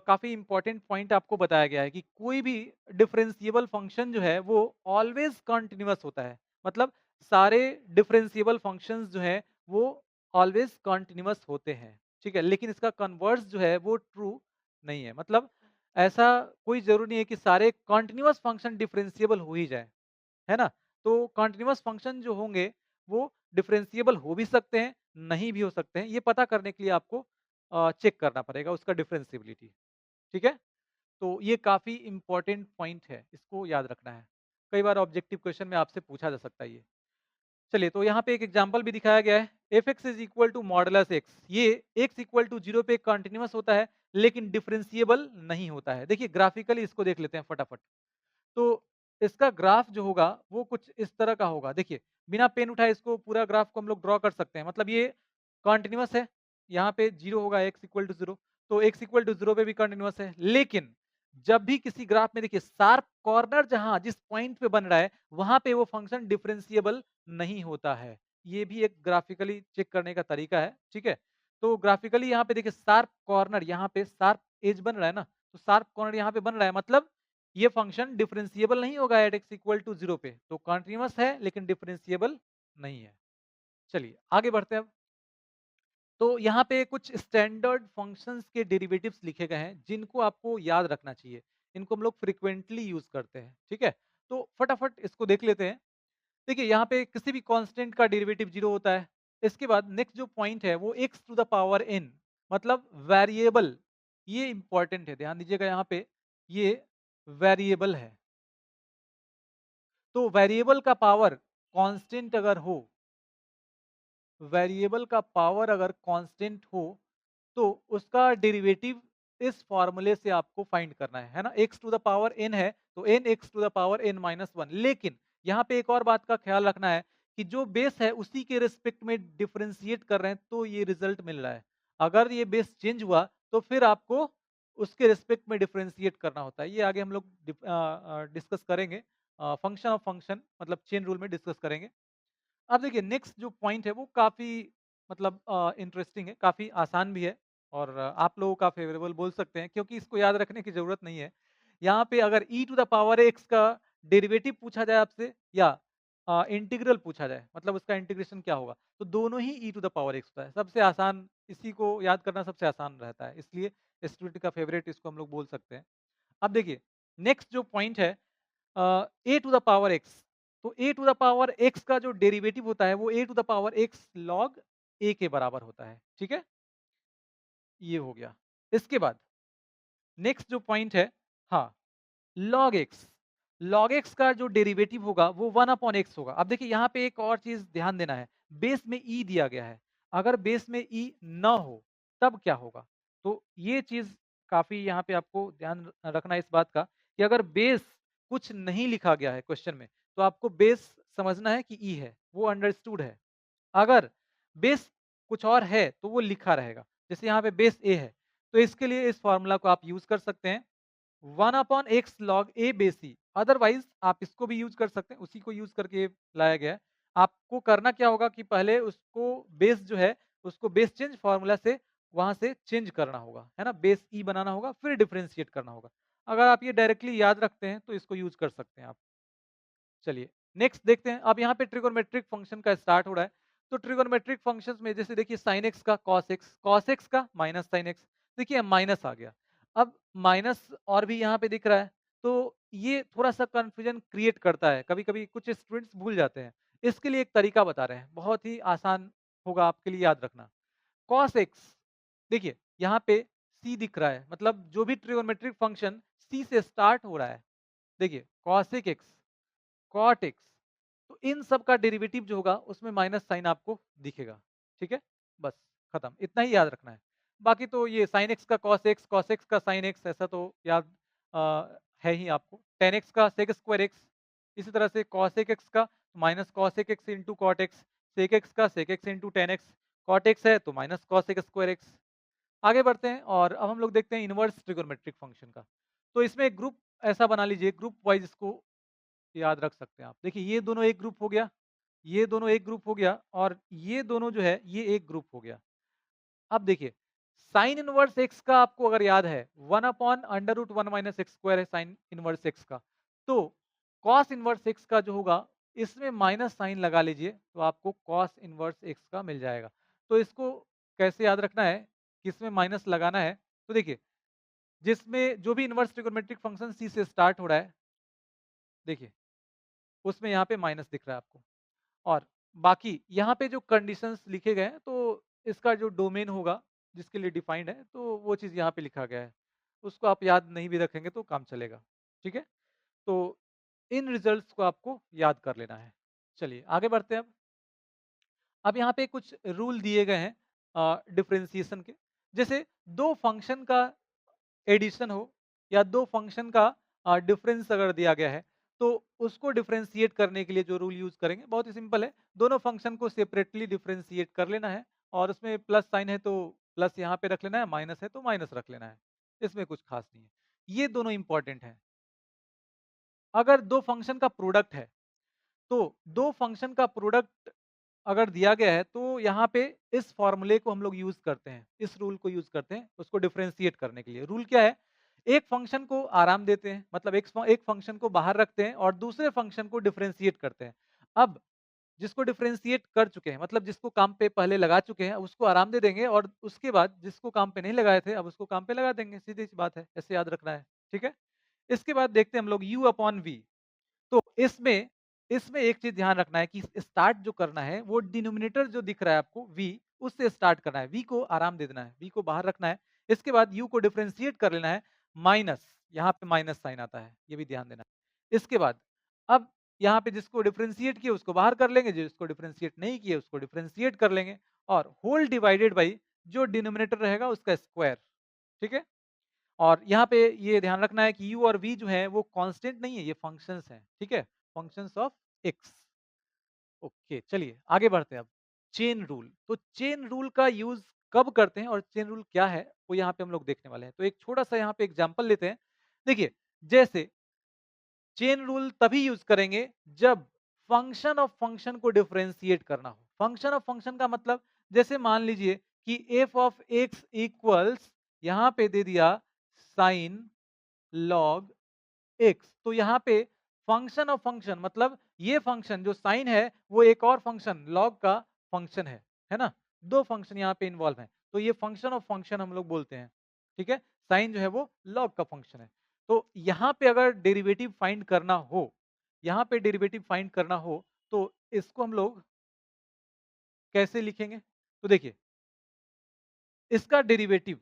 Speaker 1: काफी इंपॉर्टेंट पॉइंट आपको बताया गया है कि कोई भी डिफरेंशिएबल फंक्शन जो है वो ऑलवेज कॉन्टिन्यूअस होता है। मतलब सारे डिफरेंशिएबल फंक्शंस जो है वो ऑलवेज कॉन्टिन्यूअस होते हैं। ठीक है, लेकिन इसका कन्वर्स जो है वो ट्रू नहीं है। मतलब ऐसा कोई जरूरी नहीं है कि सारे कॉन्टिन्यूअस फंक्शन डिफरेंशिएबल हो ही जाए, है ना। तो कॉन्टिन्यूअस फंक्शन जो होंगे वो डिफरेंशिएबल हो भी सकते हैं, नहीं भी हो सकते हैं। ये पता करने के लिए आपको चेक करना पड़ेगा उसका डिफरेंशिएबिलिटी। ठीक है, तो ये काफ़ी इम्पोर्टेंट पॉइंट है, इसको याद रखना है। कई बार ऑब्जेक्टिव क्वेश्चन में आपसे पूछा जा सकता है ये। चलिए, तो यहाँ पे एक एग्जांपल भी दिखाया गया है, fx is equal to modulus x। ये x इक्वल टू 0 पे कंटीन्यूअस होता है, लेकिन डिफरेंशिएबल नहीं होता है। देखिए ग्राफिकली इसको देख लेते हैं फटाफट। तो इसका ग्राफ जो होगा वो कुछ इस तरह का होगा। देखिए, बिना पेन उठाए इसको पूरा ग्राफ को हम लोग ड्रॉ कर सकते हैं। मतलब ये कंटीन्यूअस है, यहाँ पे 0 होगा x इक्वल टू 0, तो x इक्वल टू 0 पे भी कंटीन्यूअस है। लेकिन जब भी किसी ग्राफ में देखिए शार्प कॉर्नर जहाँ जिस पॉइंट पे बन रहा है, वहाँ पे वो फंक्शन डिफरेंशिएबल नहीं होता है। ये भी एक ग्राफिकली चेक करने का तरीका है, ठीक है? तो ग्राफिकली यहाँ पे देखिए शार्प कॉर्नर, यहाँ पे शार्प एज बन रहा है ना, तो शार्प कॉर्नर यहाँ पे बन रहा है, मतलब ये फंक्शन डिफरेंशिएबल नहीं होगा एट एक्स इक्वल टू 0 पे। तो कंटीन्यूअस है लेकिन डिफरेंशिएबल नहीं है। चलिए आगे बढ़ते हैं अब। तो यहाँ पे कुछ स्टैंडर्ड फंक्शंस के डेरिवेटिव्स लिखे गए हैं जिनको आपको याद रखना चाहिए। इनको हम लोग फ्रीक्वेंटली यूज करते हैं, ठीक है? तो फटाफट इसको देख लेते हैं। देखिए यहाँ पे किसी भी कांस्टेंट का डेरिवेटिव 0 होता है। इसके बाद नेक्स्ट जो पॉइंट है वो x to the power n, मतलब वेरिएबल। ये इंपॉर्टेंट है, ध्यान दीजिएगा यहाँ पे, ये वेरिएबल है। तो वेरिएबल का पावर कांस्टेंट अगर हो, वेरिएबल का पावर अगर कांस्टेंट हो, तो उसका डेरिवेटिव इस फॉर्मूले से आपको फाइंड करना है ना? x to the power n है, तो n x to the power n minus one. लेकिन यहाँ पे एक और बात का ख्याल रखना है कि जो बेस है उसी के रिस्पेक्ट में डिफरेंशिएट कर रहे हैं, तो ये रिजल्ट मिल रहा है। अगर ये बेस चेंज हुआ तो फिर आपको उसके रिस्पेक्ट में डिफरेंशिएट करना होता है। ये आगे हम लोग डिस्कस करेंगे, फंक्शन ऑफ फंक्शन मतलब चेन रूल में डिस्कस करेंगे। अब देखिए नेक्स्ट जो पॉइंट है वो काफ़ी मतलब इंटरेस्टिंग है, काफ़ी आसान भी है, और आप लोगों का फेवरेबल बोल सकते हैं क्योंकि इसको याद रखने की ज़रूरत नहीं है। यहाँ पे अगर e to the power x का डेरिवेटिव पूछा जाए आपसे, या इंटीग्रल पूछा जाए, मतलब उसका इंटीग्रेशन क्या होगा, तो दोनों ही e to the power x होता है। सबसे आसान, इसी को याद करना सबसे आसान रहता है, इसलिए स्टूडेंट का फेवरेट इसको हम लोग बोल सकते हैं। अब देखिए नेक्स्ट जो पॉइंट है, a to the power x. तो a to the power x का जो डेरिवेटिव होता है वो a to the power x log a के बराबर होता है, ठीक है? ये हो गया। इसके बाद नेक्स्ट जो पॉइंट है, हाँ, लॉग एक्स। लॉग एक्स का जो डेरिवेटिव होगा वो 1/x होगा। अब देखिए यहाँ पे एक और चीज ध्यान देना है, बेस में ई दिया गया है। अगर बेस में ई ना हो तब क्या होगा? तो ये चीज काफी यहाँ पे आपको ध्यान रखना है इस बात का, कि अगर बेस कुछ नहीं लिखा गया है क्वेश्चन में, तो आपको बेस समझना है कि ई है, वो अंडरस्टूड है। अगर बेस कुछ और है तो वो लिखा रहेगा। जैसे यहाँ पे बेस ए है, तो इसके लिए इस फॉर्मूला को आप यूज कर सकते हैं, 1/x लॉग ए बेस ई। अदरवाइज आप इसको भी यूज कर सकते हैं, उसी को यूज करके लाया गया है। आपको करना क्या होगा कि पहले उसको बेस जो है उसको बेस चेंज फॉर्मूला से वहां से चेंज करना होगा, है ना? बेस ई बनाना होगा, फिर डिफरेंशिएट करना होगा। अगर आप ये डायरेक्टली याद रखते हैं तो इसको यूज कर सकते हैं आप। चलिए नेक्स्ट देखते हैं। अब यहाँ पे ट्रिगोनोमेट्रिक फंक्शन का स्टार्ट हो रहा है। तो ट्रिगोनोमेट्रिक फंक्शंस में जैसे देखिए साइन एक्स का कॉस एक्स का माइनस साइन एक्स। देखिए माइनस आ गया, अब माइनस और भी यहाँ पे दिख रहा है, तो ये थोड़ा सा कंफ्यूजन क्रिएट करता है, कभी कभी कुछ स्टूडेंट्स भूल जाते हैं। इसके लिए एक तरीका बता रहे हैं, बहुत ही आसान होगा आपके लिए याद रखना। कॉस एक्स, देखिए यहाँ पे सी दिख रहा है, मतलब जो भी ट्रिगोनोमेट्रिक फंक्शन सी से स्टार्ट हो रहा है, देखिए कॉसेक एक्स, कॉट एक्स, तो इन सब का डेरिवेटिव जो होगा उसमें माइनस साइन आपको दिखेगा, ठीक है? बस खत्म, इतना ही याद रखना है। बाकी तो ये साइन एक्स का कॉस एक्स का साइन एक्स, ऐसा तो याद है ही आपको। टेन एक्स का सेक स्क्वायर एक्स, इसी तरह से कॉसेक एक्स का minus cosec x into cot x, sec x का sec x into tan x, cot x है तो माइनस कॉसेक स्क्वायर एक्स। आगे बढ़ते हैं और अब हम लोग देखते हैं इनवर्स ट्रिगोनोमेट्रिक फंक्शन का। तो इसमें एक ग्रुप ऐसा बना लीजिए, ग्रुप वाइज इसको याद रख सकते हैं आप। देखिए ये दोनों एक ग्रुप हो गया, ये दोनों एक ग्रुप हो गया, और ये दोनों जो है ये एक ग्रुप हो गया। अब देखिए साइन इनवर्स एक्स का आपको अगर याद है, 1/√1 माइनस एक्स स्क्वायर है साइन इनवर्स एक्स का। तो कॉस इनवर्स एक्स का जो होगा, इसमें माइनस साइन लगा लीजिए तो आपको कॉस इनवर्स एक्स का मिल जाएगा। तो इसको कैसे याद रखना है, किसमें माइनस लगाना है? तो देखिए जिसमें जो भी इनवर्स ट्रिगोनोमेट्रिक फंक्शन सी से स्टार्ट हो रहा है, देखिए उसमें यहाँ पे माइनस दिख रहा है आपको। और बाकी यहाँ पे जो कंडीशंस लिखे गए हैं, तो इसका जो डोमेन होगा जिसके लिए डिफाइंड है, तो वो चीज़ यहाँ पे लिखा गया है। उसको आप याद नहीं भी रखेंगे तो काम चलेगा, ठीक है? तो इन रिजल्ट्स को आपको याद कर लेना है। चलिए आगे बढ़ते हैं अब यहाँ पे कुछ रूल दिए गए हैं डिफरेंशिएशन के। जैसे 2 फंक्शन का एडिशन हो या 2 फंक्शन का डिफरेंस अगर दिया गया है, तो उसको डिफरेंशिएट करने के लिए जो रूल यूज़ करेंगे बहुत ही सिंपल है। दोनों फंक्शन को सेपरेटली डिफरेंशिएट कर लेना है और उसमें प्लस साइन है तो प्लस यहाँ पे रख लेना है, माइनस है तो माइनस रख लेना है। इसमें कुछ खास नहीं है। ये दोनों इंपॉर्टेंट हैं। अगर 2 फंक्शन का प्रोडक्ट है, तो 2 फंक्शन का प्रोडक्ट अगर दिया गया है तो यहाँ पे इस फॉर्मूले को हम लोग यूज करते हैं, इस रूल को यूज करते हैं उसको डिफरेंशिएट करने के लिए। रूल क्या है? एक फंक्शन को आराम देते हैं, मतलब एक फंक्शन को बाहर रखते हैं और दूसरे फंक्शन को डिफरेंशिएट करते हैं। अब जिसको डिफरेंशिएट कर चुके हैं, मतलब जिसको काम पे पहले लगा चुके हैं, उसको आराम दे देंगे और उसके बाद जिसको काम पे नहीं लगाए थे, अब उसको काम पे लगा देंगे। सीधी सी बात है, ऐसे याद रखना है, ठीक है? इसके बाद देखते हैं हम लोग u अपॉन वी। तो इसमें इसमें एक चीज ध्यान रखना है कि स्टार्ट जो करना है वो डिनोमिनेटर जो दिख रहा है आपको v, उससे स्टार्ट करना है। v को आराम दे देना है, v को बाहर रखना है। इसके बाद u को डिफरेंशिएट कर लेना है, माइनस, यहाँ पे माइनस साइन आता है, ये भी ध्यान देना है। इसके बाद अब यहाँ पे जिसको डिफरेंशिएट किया उसको बाहर कर लेंगे, जिसको डिफरेंशिएट नहीं किया उसको डिफरेंशिएट कर लेंगे और होल डिवाइडेड बाई जो डिनोमिनेटर रहेगा उसका स्क्वायर, ठीक है? और यहाँ पे ये ध्यान रखना है कि u और v जो है वो कांस्टेंट नहीं है, ये फंक्शंस हैं, ठीक है? Functions of x। ओके, चलिए आगे बढ़ते हैं अब। चेन रूल, तो चेन रूल का यूज कब करते हैं और चेन रूल क्या है वो यहाँ पे हम लोग देखने वाले हैं। तो एक छोटा सा यहाँ पे एग्जांपल लेते हैं। देखिए, जैसे चेन रूल तभी यूज करेंगे जब फंक्शन ऑफ फंक्शन को डिफरेंशिएट करना हो। फंक्शन ऑफ फंक्शन का मतलब, जैसे मान लीजिए कि f ऑफ x इक्वल्स, यहाँ पे दे दिया साइन लॉग एक्स, तो यहाँ पे फंक्शन ऑफ फंक्शन मतलब ये फंक्शन जो साइन है वो एक और फंक्शन लॉग का फंक्शन है ना? दो फंक्शन यहाँ पे इन्वॉल्व हैं, तो ये फंक्शन ऑफ फंक्शन हम लोग बोलते हैं, ठीक है? साइन जो है वो लॉग का फंक्शन है। तो यहाँ पे अगर डेरिवेटिव फाइंड करना हो, यहाँ पे डेरिवेटिव फाइंड करना हो तो इसको हम लोग कैसे लिखेंगे? तो देखिए, इसका डेरिवेटिव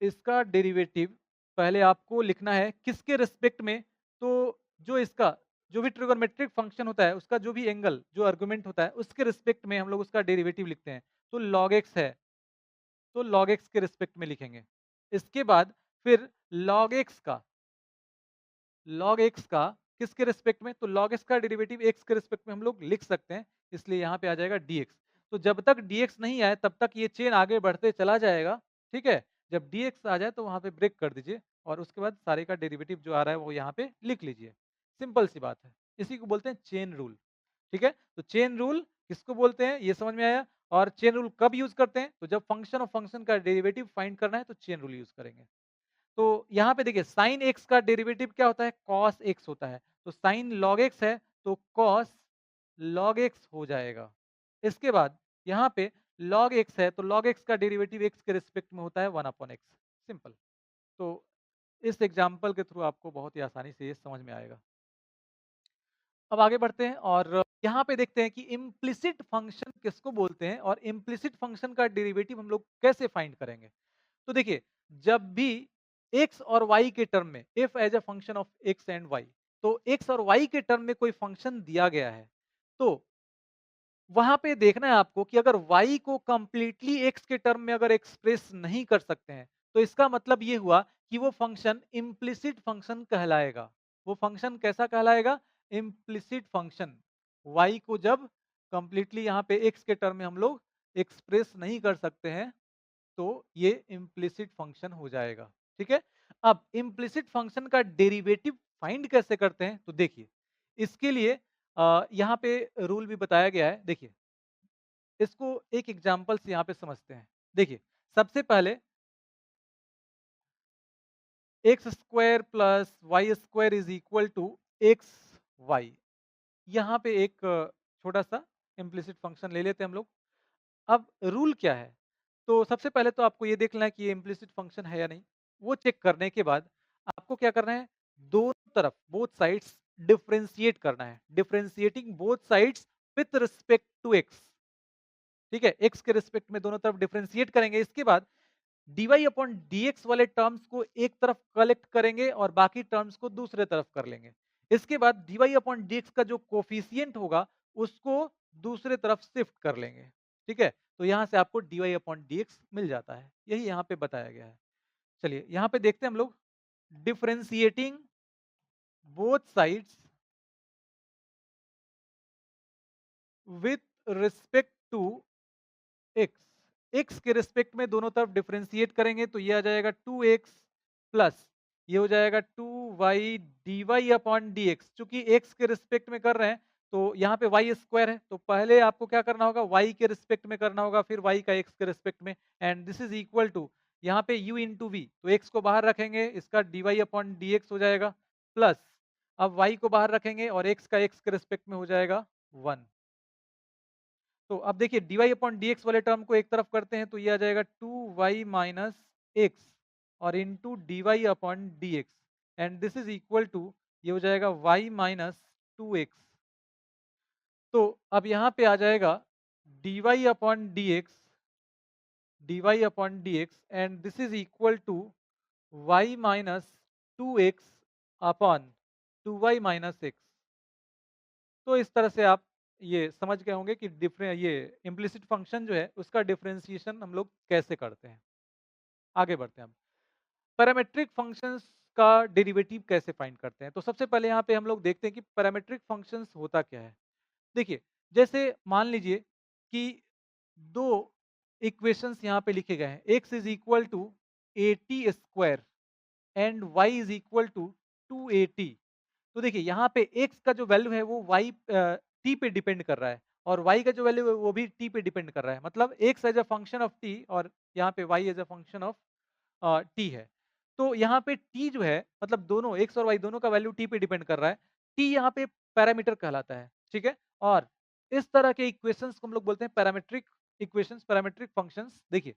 Speaker 1: इसका डेरिवेटिव पहले आपको लिखना है किसके रिस्पेक्ट में? तो जो इसका जो भी ट्रिगोनोमेट्रिक फंक्शन होता है उसका जो भी एंगल जो आर्गुमेंट होता है उसके रिस्पेक्ट में हम लोग उसका डेरिवेटिव लिखते हैं। तो log x है तो log x के रिस्पेक्ट में लिखेंगे। इसके बाद फिर log x का log x का किसके रिस्पेक्ट में? तो log x का डेरिवेटिव x के रिस्पेक्ट में हम लोग लिख सकते हैं, इसलिए यहाँ पे आ जाएगा dx। तो जब तक dx नहीं आए तब तक ये चेन आगे बढ़ते चला जाएगा, ठीक है? जब dx आ जाए तो वहाँ पे ब्रेक कर दीजिए और उसके बाद सारे का डेरिवेटिव जो आ रहा है वो यहाँ पे लिख लीजिए। सिंपल सी बात है, इसी को बोलते हैं चेन रूल, ठीक है? तो चेन रूल किसको बोलते हैं ये समझ में आया। और चेन रूल कब यूज करते हैं? तो जब फंक्शन ऑफ फंक्शन का डेरिवेटिव फाइंड करना है तो चेन रूल यूज करेंगे। तो यहाँ पे देखिए साइन एक्स का डेरिवेटिव क्या होता है? कॉस एक्स होता है। तो साइन लॉग एक्स है तो कॉस लॉग एक्स हो जाएगा। इसके बाद यहाँ पे लॉग एक्स है तो लॉग एक्स का डेरिवेटिव एक्स के रिस्पेक्ट में होता है 1/x। सिंपल। तो इस एग्जाम्पल के थ्रू आपको बहुत ही आसानी से ये समझ में आएगा। अब आगे बढ़ते हैं और यहाँ पे देखते हैं कि इम्प्लिसिट फंक्शन किसको बोलते हैं और इम्प्लिसिट फंक्शन का डेरिवेटिव हम लोग कैसे फाइंड करेंगे। तो देखिए, जब भी x और y के टर्म में, if as a function of x and y, तो x और y के टर्म में कोई फंक्शन दिया गया है तो वहां पे देखना है आपको कि अगर y को कंप्लीटली x के टर्म में अगर एक्सप्रेस नहीं कर सकते हैं तो इसका मतलब ये हुआ कि वो फंक्शन इम्प्लिसिट फंक्शन कहलाएगा। वो फंक्शन कैसा कहलाएगा? Implicit function. y को जब कंप्लीटली यहाँ पे x के टर्म में हम लोग एक्सप्रेस नहीं कर सकते हैं तो ये इम्प्लिसिट फंक्शन हो जाएगा, ठीक है? अब इम्प्लिसिट फंक्शन का डेरिवेटिव फाइंड कैसे करते हैं? तो देखिए, इसके लिए यहाँ पे रूल भी बताया गया है। देखिए, इसको एक एग्जांपल से यहाँ पे समझते हैं। देखिए, सबसे पहले x square plus y square is equal to x y. यहाँ पे एक छोटा सा इम्प्लिसिट फंक्शन ले लेते हैं हम लोग। अब रूल क्या है? तो सबसे पहले तो आपको ये देखना है कि ये इम्प्लिसिट फंक्शन है या नहीं। वो चेक करने के बाद आपको क्या करना है? दोनों तरफ बोथ साइड्स डिफरेंशिएट करना है। Differentiating both sides with respect to x, ठीक है? एक्स के रिस्पेक्ट में दोनों तरफ डिफरेंशिएट करेंगे। इसके बाद dy अपॉन dx वाले टर्म्स को एक तरफ कलेक्ट करेंगे और बाकी टर्म्स को दूसरे तरफ कर लेंगे। इसके बाद dy अपॉन dx का जो कोफिशिएंट होगा उसको दूसरे तरफ शिफ्ट कर लेंगे। ठीक है, तो यहां से आपको dy अपॉन dx मिल जाता है, यही यहां पे बताया गया है। चलिए यहां पे देखते हैं हम लोग, differentiating both sides with respect to x. X के रिस्पेक्ट में दोनों तरफ डिफरेंशिएट करेंगे तो ये आ जाएगा 2x प्लस ये हो जाएगा 2y dy अपॉन dx। चूंकि x के रिस्पेक्ट में कर रहे हैं तो यहाँ पे y स्क्वायर है, तो पहले आपको क्या करना होगा, y के रिस्पेक्ट में करना होगा, फिर y का x के रिस्पेक्ट में, and this is equal to यहाँ पे u इंटू वी, तो x को बाहर रखेंगे, इसका dy अपॉन dx हो जाएगा, प्लस अब y को बाहर रखेंगे और x का x के रिस्पेक्ट में हो जाएगा 1। तो अब देखिए dy अपॉन dx वाले टर्म को एक तरफ करते हैं तो ये आ जाएगा 2y माइनस एक्स और into d y upon d x, and this is equal to ये हो जाएगा y माइनस 2x। तो अब यहाँ पे आ जाएगा dy upon dy upon dx and this is equal to y minus 2x upon 2y minus x. तो इस तरह से आप ये समझ गए होंगे कि डिफरेंट ये इम्प्लिसिट फंक्शन जो है उसका डिफरेंशिएशन हम लोग कैसे करते हैं। आगे बढ़ते हैं हम, पैरामेट्रिक फंक्शंस का डेरिवेटिव कैसे फाइंड करते हैं। तो सबसे पहले यहाँ पे हम लोग देखते हैं कि पैरामेट्रिक फंक्शंस होता क्या है। देखिए जैसे मान लीजिए कि दो इक्वेशंस यहाँ पे लिखे गए हैं, x is equal to a t square and y is equal to 2at। तो देखिए यहाँ पे x का जो वैल्यू है वो y t पे डिपेंड कर रहा है और y का जो वैल्यू है वो भी t पे डिपेंड कर रहा है, मतलब x as a function of t और यहाँ पे y as a function of t है। तो यहाँ पे t जो है मतलब दोनों x और y दोनों का वैल्यू t पे डिपेंड कर रहा है, t यहाँ पे पैरामीटर कहलाता है। ठीक है, और इस तरह के इक्वेशंस को हम लोग बोलते हैं पैरामेट्रिक इक्वेशंस, पैरामेट्रिक फंक्शंस। देखिए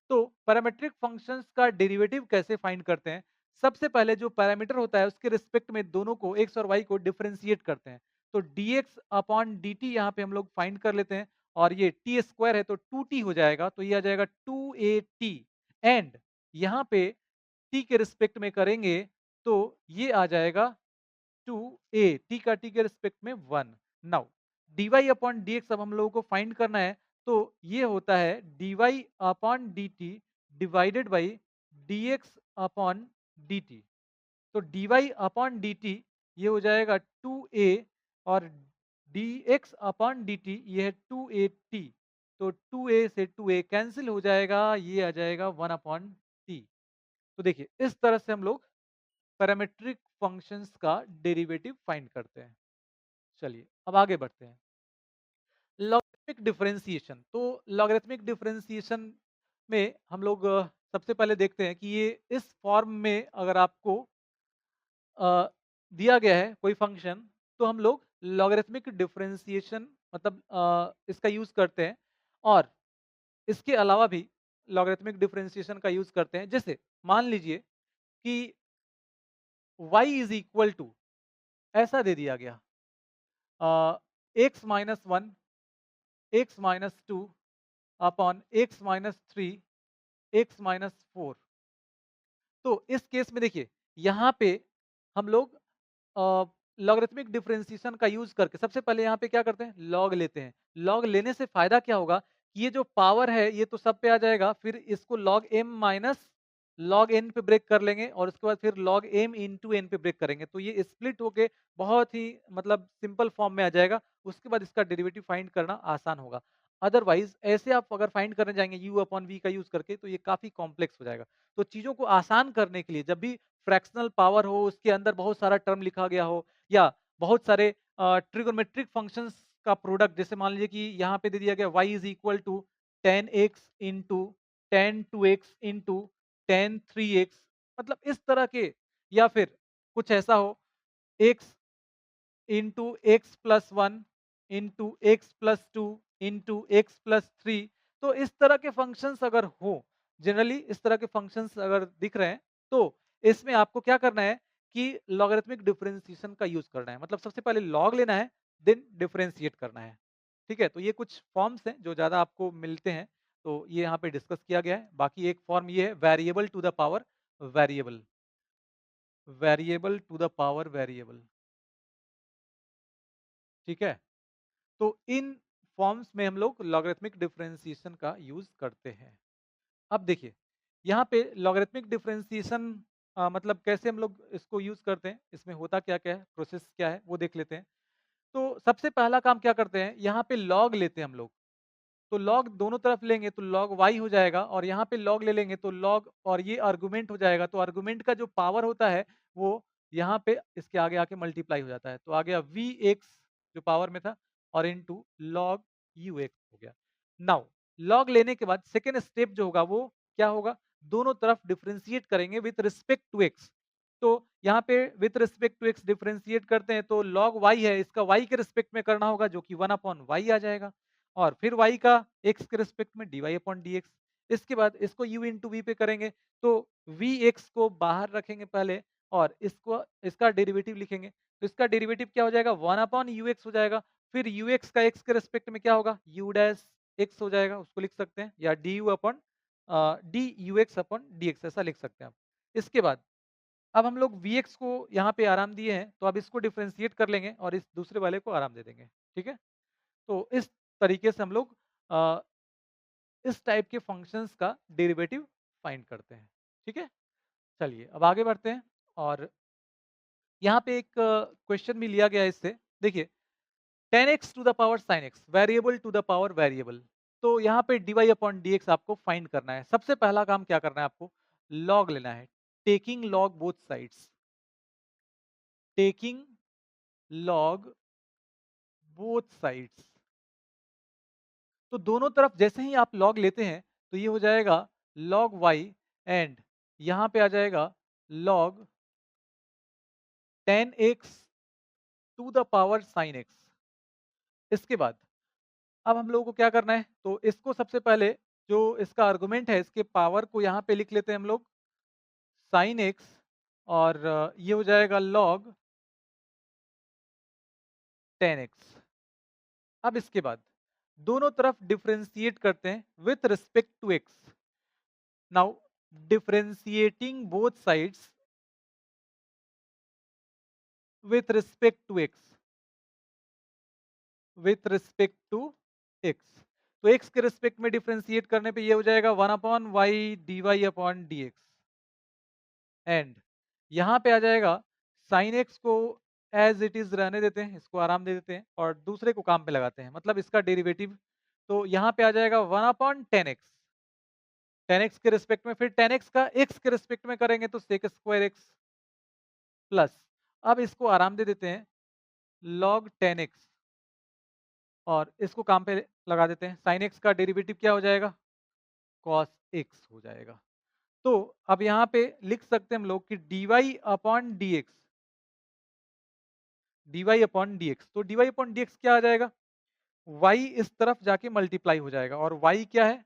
Speaker 1: तो पैरामेट्रिक फंक्शंस का डेरिवेटिव कैसे फाइंड करते हैं, सबसे पहले जो पैरामीटर होता है उसके रिस्पेक्ट में दोनों को x और y को डिफरेंशिएट करते हैं। तो dx अपॉन dt यहाँ पे हम लोग फाइंड कर लेते हैं और ये t स्क्वायर है तो 2t हो जाएगा, तो ये आ जाएगा 2at एंड यहाँ पे t के रिस्पेक्ट में करेंगे तो ये आ जाएगा 2a, t का t के रिस्पेक्ट में 1। नाउ dy अपॉन dx अब हम लोगों को फाइंड करना है, तो ये होता है dy upon dt divided by dx upon dt। तो dy अपॉन dt ये हो जाएगा 2a और dx अपॉन dt ये है 2at। तो 2a से 2a कैंसिल हो जाएगा, ये आ जाएगा 1 अपॉन t। तो देखिए इस तरह से हम लोग पैरामेट्रिक फंक्शंस का डेरिवेटिव फाइंड करते हैं। चलिए अब आगे बढ़ते हैं, लॉगरिथमिक डिफरेंशिएशन। तो लॉगरिथमिक डिफरेंशिएशन में हम लोग सबसे पहले देखते हैं कि ये इस फॉर्म में अगर आपको अ, दिया गया है कोई फंक्शन तो हम लोग लॉगरिथमिक डिफरेंशिएशन मतलब इसका यूज करते हैं, और इसके अलावा भी लॉगरिथमिक डिफरेंशिएशन का यूज करते हैं। जैसे मान लीजिए कि y इज इक्वल टू ऐसा दे दिया गया x minus one, x minus two upon x minus three, x minus four. तो इस केस में देखिए यहाँ पे हम लोग लॉगरिथमिक डिफरेंशिएशन का यूज करके सबसे पहले यहाँ पे क्या करते हैं, लॉग लेते हैं। लॉग लेने से फायदा क्या होगा कि ये जो पावर है ये तो सब पे आ जाएगा, फिर इसको log m minus log n पे ब्रेक कर लेंगे और उसके बाद फिर लॉग m इंटू n पे ब्रेक करेंगे, तो ये स्प्लिट होके बहुत ही मतलब सिंपल फॉर्म में आ जाएगा। उसके बाद इसका डेरिवेटिव फाइंड करना आसान होगा। अदरवाइज ऐसे आप अगर फाइंड करने जाएंगे u अपॉन v का यूज करके तो ये काफी कॉम्प्लेक्स हो जाएगा। तो चीजों को आसान करने के लिए जब भी फ्रैक्शनल पावर हो, उसके अंदर बहुत सारा टर्म लिखा गया हो, या बहुत सारे ट्रिगोनोमेट्रिक फंक्शंस का प्रोडक्ट, जैसे मान लीजिए कि यहाँ पे दे दिया गया y is equal to 10x into 10 2x into 10 3x, मतलब इस तरह के, या फिर कुछ ऐसा हो x into x plus one into x plus two into x plus three. तो इस तरह के फंक्शंस अगर हो, जनरली इस तरह के फंक्शंस अगर दिख रहे हैं तो इसमें आपको क्या करना है कि लॉगरिथमिक डिफरेंशिएशन का यूज करना है, मतलब सबसे पहले लॉग लेना है देन डिफरेंशिएट करना है। ठीक है, तो ये कुछ फॉर्म्स हैं जो ज्यादा आपको मिलते हैं तो ये यहाँ पे डिस्कस किया गया है। बाकी एक फॉर्म ये है variable to the power variable, variable to the power variable, ठीक है। तो इन फॉर्म्स में हम लोग लॉगरिथमिक डिफरेंशिएशन का यूज करते हैं। अब देखिए यहाँ पे लॉगरिथमिक डिफरेंशिएशन मतलब कैसे हम लोग इसको यूज करते हैं, इसमें होता क्या क्या है, प्रोसेस क्या है, वो देख लेते हैं। तो सबसे पहला काम क्या करते हैं, यहाँ पे लॉग लेते हैं हम लोग। तो लॉग दोनों तरफ लेंगे तो लॉग वाई हो जाएगा, और यहाँ पे लॉग ले लेंगे तो लॉग, और ये आर्गुमेंट हो जाएगा। तो आर्गुमेंट का जो पावर होता है वो यहाँ पे इसके आगे आके मल्टीप्लाई हो जाता है। तो आ गया वी एक्स जो पावर में था, और इनटू लॉग यू एक्स हो गया। नाउ लॉग लेने के बाद सेकेंड स्टेप जो होगा वो क्या होगा, दोनों तरफ डिफरेंशिएट करेंगे विथ रिस्पेक्ट टू एक्स। तो यहाँ पे with respect to x differentiate करते हैं, तो लॉग वाई है, इसका वाई के रिस्पेक्ट में करना होगा, जो कि 1/y आ जाएगा। और फिर y का x के रिस्पेक्ट में dy/dx। इसके बाद इसको u इंटू वी पे करेंगे, तो vx को बाहर रखेंगे पहले, और इसको इसका डेरिवेटिव लिखेंगे। तो इसका डेरिवेटिव क्या हो जाएगा, 1/ux हो जाएगा। फिर ux का x के रिस्पेक्ट में क्या होगा, u डैश x हो जाएगा, उसको लिख सकते हैं, या dux/dx ऐसा लिख सकते हैं आप। इसके बाद अब हम लोग vx को यहाँ पे आराम दिए हैं, तो अब इसको डिफरेंशिएट कर लेंगे और इस दूसरे वाले को आराम दे देंगे, ठीक है। तो इस तरीके से हम लोग अ, इस टाइप के फंक्शंस का डेरिवेटिव फाइंड करते हैं, ठीक है। चलिए अब आगे बढ़ते हैं, और यहाँ पे एक क्वेश्चन भी लिया गया है इससे। देखिए 10x to the power sin x variable to the power variable. तो यहाँ पे dy/dx आपको फाइंड करना है। सबसे पहला काम क्या करना है आपको, लॉग लेना है, taking log both sides, taking log both sides. तो दोनों तरफ जैसे ही आप लॉग लेते हैं तो ये हो जाएगा log y, एंड यहाँ पे आ जाएगा log 10x to the power sin x। इसके बाद अब हम लोगों को क्या करना है, तो इसको सबसे पहले जो इसका आर्गुमेंट है इसके पावर को यहाँ पे लिख लेते हैं हम लोग sin x, और ये हो जाएगा log 10x। अब इसके बाद दोनों तरफ डिफरेंशिएट करते हैं with respect to x। Now differentiating both sides with respect to x, with respect to x। तो x के रिस्पेक्ट में डिफरेंशिएट करने पे ये हो जाएगा 1/y dy/dx, एंड यहाँ पे आ जाएगा sin x को एज इट इज रहने देते हैं, इसको आराम दे देते हैं, और दूसरे को काम पे लगाते हैं, मतलब इसका डेरिवेटिव। तो यहाँ पे आ जाएगा 1/10x, 10x के रिस्पेक्ट में, फिर 10x का x के रिस्पेक्ट में करेंगे तो sec² x प्लस, अब इसको आराम दे देते हैं log 10x, और इसको काम पे लगा देते हैं। sin x का डेरिवेटिव क्या हो जाएगा, cos x हो जाएगा। तो अब यहाँ पे लिख सकते हैं हम लोग कि dy/dx, तो dy/dx क्या आ जाएगा, y इस तरफ जाके मल्टीप्लाई हो जाएगा, और y क्या है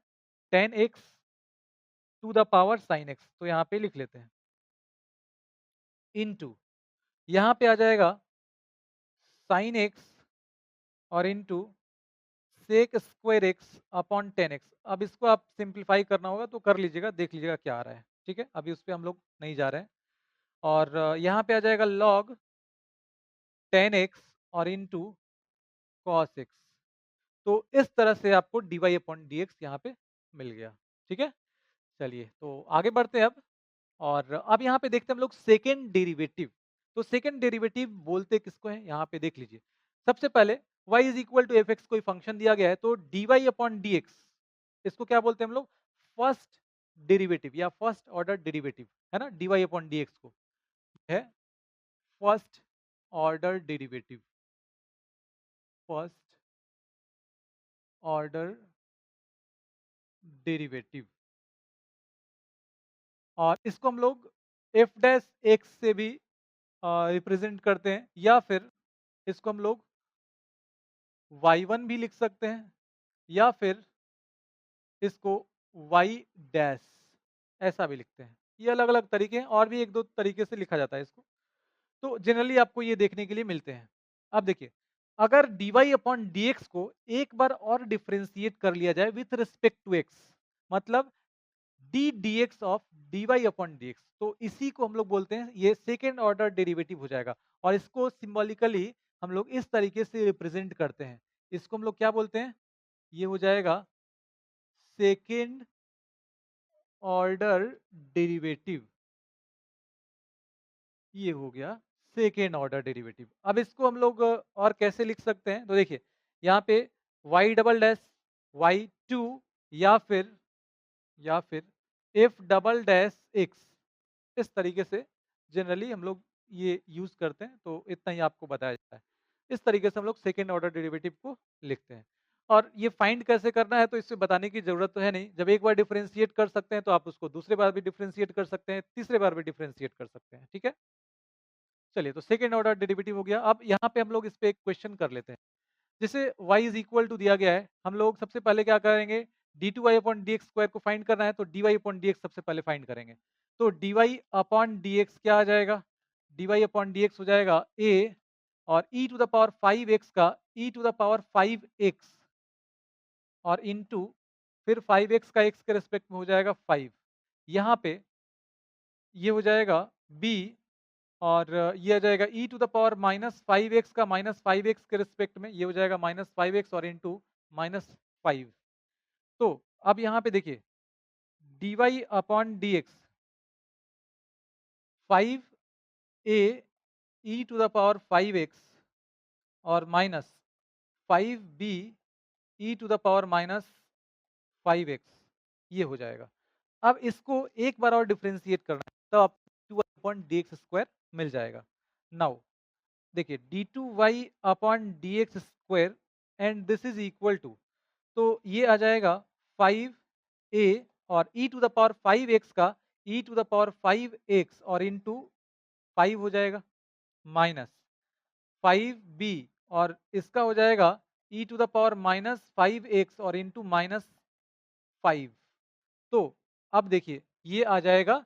Speaker 1: 10x to the power sin x, तो यहाँ पे लिख लेते हैं इनटू, यहाँ पे आ जाएगा sin x, और इनटू sec²x/10x। अब इसको आप सिंप्लीफाई करना होगा तो कर लीजिएगा, देख लीजिएगा क्या आ रहा है, ठीक है। अभी उस पे हम लोग नहीं जा रहे हैं, और यहाँ पे आ जाएगा log 10x और इनटू cos x। तो इस तरह से आपको dy/dx यहाँ पे मिल गया, ठीक है। चलिए तो आगे बढ़ते हैं अब, और अब यहाँ पे देखते हैं हम लोग सेकेंड डेरिवेटिव। तो सेकेंड डेरिवेटिव बोलते किसको है, यहाँ पे देख लीजिए। सबसे पहले y is equal to f x कोई फंक्शन दिया गया है, तो dy/dx इसको क्या बोलते हैं हम लोग, फर्स्ट डेरिवेटिव या फर्स्ट ऑर्डर डेरिवेटिव, है ना। dy/dx को है first order derivative, first order derivative, और इसको हम लोग f' से भी रिप्रेजेंट करते हैं, या फिर इसको हम लोग y1 भी लिख सकते हैं, या फिर इसको y डैश ऐसा भी लिखते हैं। ये अलग अलग तरीके हैं, और भी एक दो तरीके से लिखा जाता है इसको, तो जनरली आपको ये देखने के लिए मिलते हैं। अब देखिए अगर dy अपॉन dx को एक बार और डिफरेंशिएट कर लिया जाए विथ रिस्पेक्ट टू x, मतलब d dx of dy upon dx, तो इसी को हम लोग बोलते हैं, ये सेकेंड ऑर्डर डेरिवेटिव हो जाएगा। और इसको सिंबॉलिकली हम लोग इस तरीके से रिप्रेजेंट करते हैं, इसको हम लोग क्या बोलते हैं, ये हो जाएगा सेकेंड ऑर्डर डेरिवेटिव, ये हो गया सेकेंड ऑर्डर डेरिवेटिव। अब इसको हम लोग और कैसे लिख सकते हैं, तो देखिए यहाँ पे y डबल डैश y2 या फिर f डबल डैश x, इस तरीके से जनरली हम लोग ये यूज करते हैं, तो इतना ही आपको बताया जाता है। इस तरीके से हम लोग सेकेंड ऑर्डर डेरिवेटिव को लिखते हैं। और ये फाइंड कैसे करना है तो इससे बताने की जरूरत तो है नहीं, जब एक बार डिफरेंशिएट कर सकते हैं तो आप उसको दूसरे बार भी डिफरेंशिएट कर सकते हैं, तीसरे बार भी डिफरेंशिएट कर सकते हैं, ठीक है। चलिए, तो सेकेंड ऑर्डर डेरिवेटिव हो गया। अब यहाँ पे हम लोग इस पे एक क्वेश्चन कर लेते हैं। जैसे y इज इक्वल टू दिया गया है, हम लोग सबसे पहले क्या करेंगे, d2y upon d x square को फाइंड करना है, तो dy अपॉन डी एक्स सबसे पहले फाइंड करेंगे। तो dy अपॉन डी एक्स क्या आ जाएगा, dy अपॉन डी एक्स हो जाएगा a, और e to the power 5x का e to the power 5x, और इनटू फिर 5x का x के रेस्पेक्ट में हो जाएगा 5। यहाँ पे ये हो जाएगा b, और ये आ जाएगा e to the power -5x का -5x के रिस्पेक्ट में, ये हो जाएगा -5x और इंटू -5। तो अब यहाँ पे देखिए dy upon d x 5a e to the power 5x और minus 5b e to the power -5x, ये हो जाएगा। अब इसको एक बार और डिफरेंशिएट करना है, तो आप 2 अपॉन डी एक्स स्क्वायर मिल जाएगा। नाउ देखिए d2y upon d x square and this is equal to, तो ये आ जाएगा 5a और e to the power 5x का e to the power 5x और इंटू 5 हो जाएगा, माइनस 5b और इसका हो जाएगा e to the power -5x और इंटू -5। तो अब देखिए ये आ जाएगा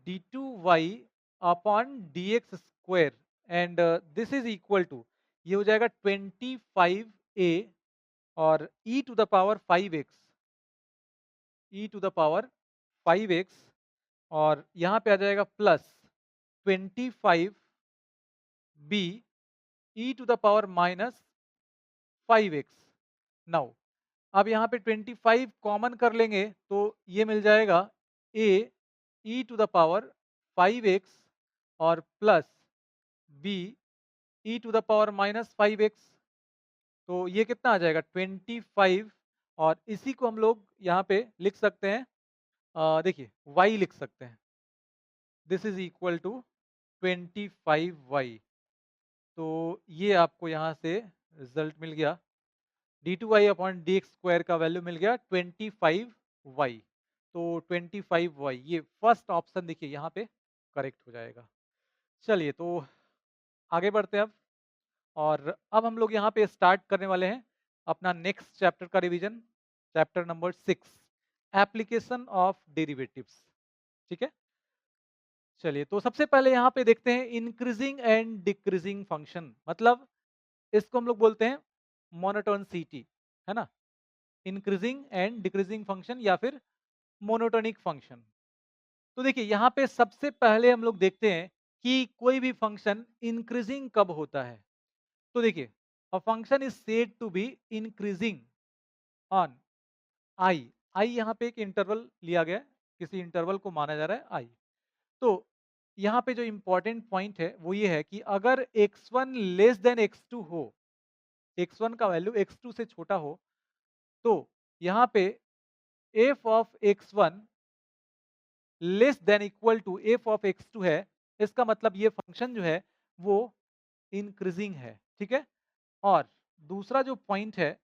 Speaker 1: d2y upon d x square and this is equal to, ये हो जाएगा 25a और e to the power 5x, e to the power 5x, और यहाँ पे आ जाएगा plus 25b e to the power -5x। Now अब यहाँ पे 25 कॉमन कर लेंगे तो ये मिल जाएगा a e to the power 5x और plus b e to the power -5x, तो ये कितना आ जाएगा 25, और इसी को हम लोग यहाँ पे लिख सकते हैं, देखिए y लिख सकते हैं, this is equal to 25y। तो ये आपको यहाँ से रिजल्ट मिल गया, d2y upon d x square का वैल्यू मिल गया 25y। तो 25y ये फर्स्ट ऑप्शन देखिए यहाँ पे करेक्ट हो जाएगा। चलिए, तो आगे बढ़ते हैं अब, और अब हम लोग यहाँ पे स्टार्ट करने वाले हैं अपना नेक्स्ट चैप्टर का revision, chapter number 6, application of derivatives, ठीक है। चलिए, तो सबसे पहले यहाँ पे देखते हैं इंक्रीजिंग एंड डिक्रीजिंग फंक्शन, मतलब इसको हम लोग बोलते हैं मोनोटोनिसिटी, है ना, इंक्रीजिंग एंड डिक्रीजिंग फंक्शन या फिर मोनोटोनिक फंक्शन। तो देखिए यहाँ पे सबसे पहले हम लोग देखते हैं कि कोई भी फंक्शन इंक्रीजिंग कब होता है। तो देखिए a function is said to be increasing on I, I यहाँ पे एक इंटरवल लिया गया है, किसी इंटरवल को माना जा रहा है आई। तो यहाँ पे जो इंपॉर्टेंट पॉइंट है वो ये है कि अगर x1 लेस देन x2 हो, x1 का वैल्यू x2 से छोटा हो, तो यहाँ पे f of x1 less than equal to f of x2 है, इसका मतलब ये फंक्शन जो है वो इंक्रीजिंग है, ठीक है। और दूसरा जो पॉइंट है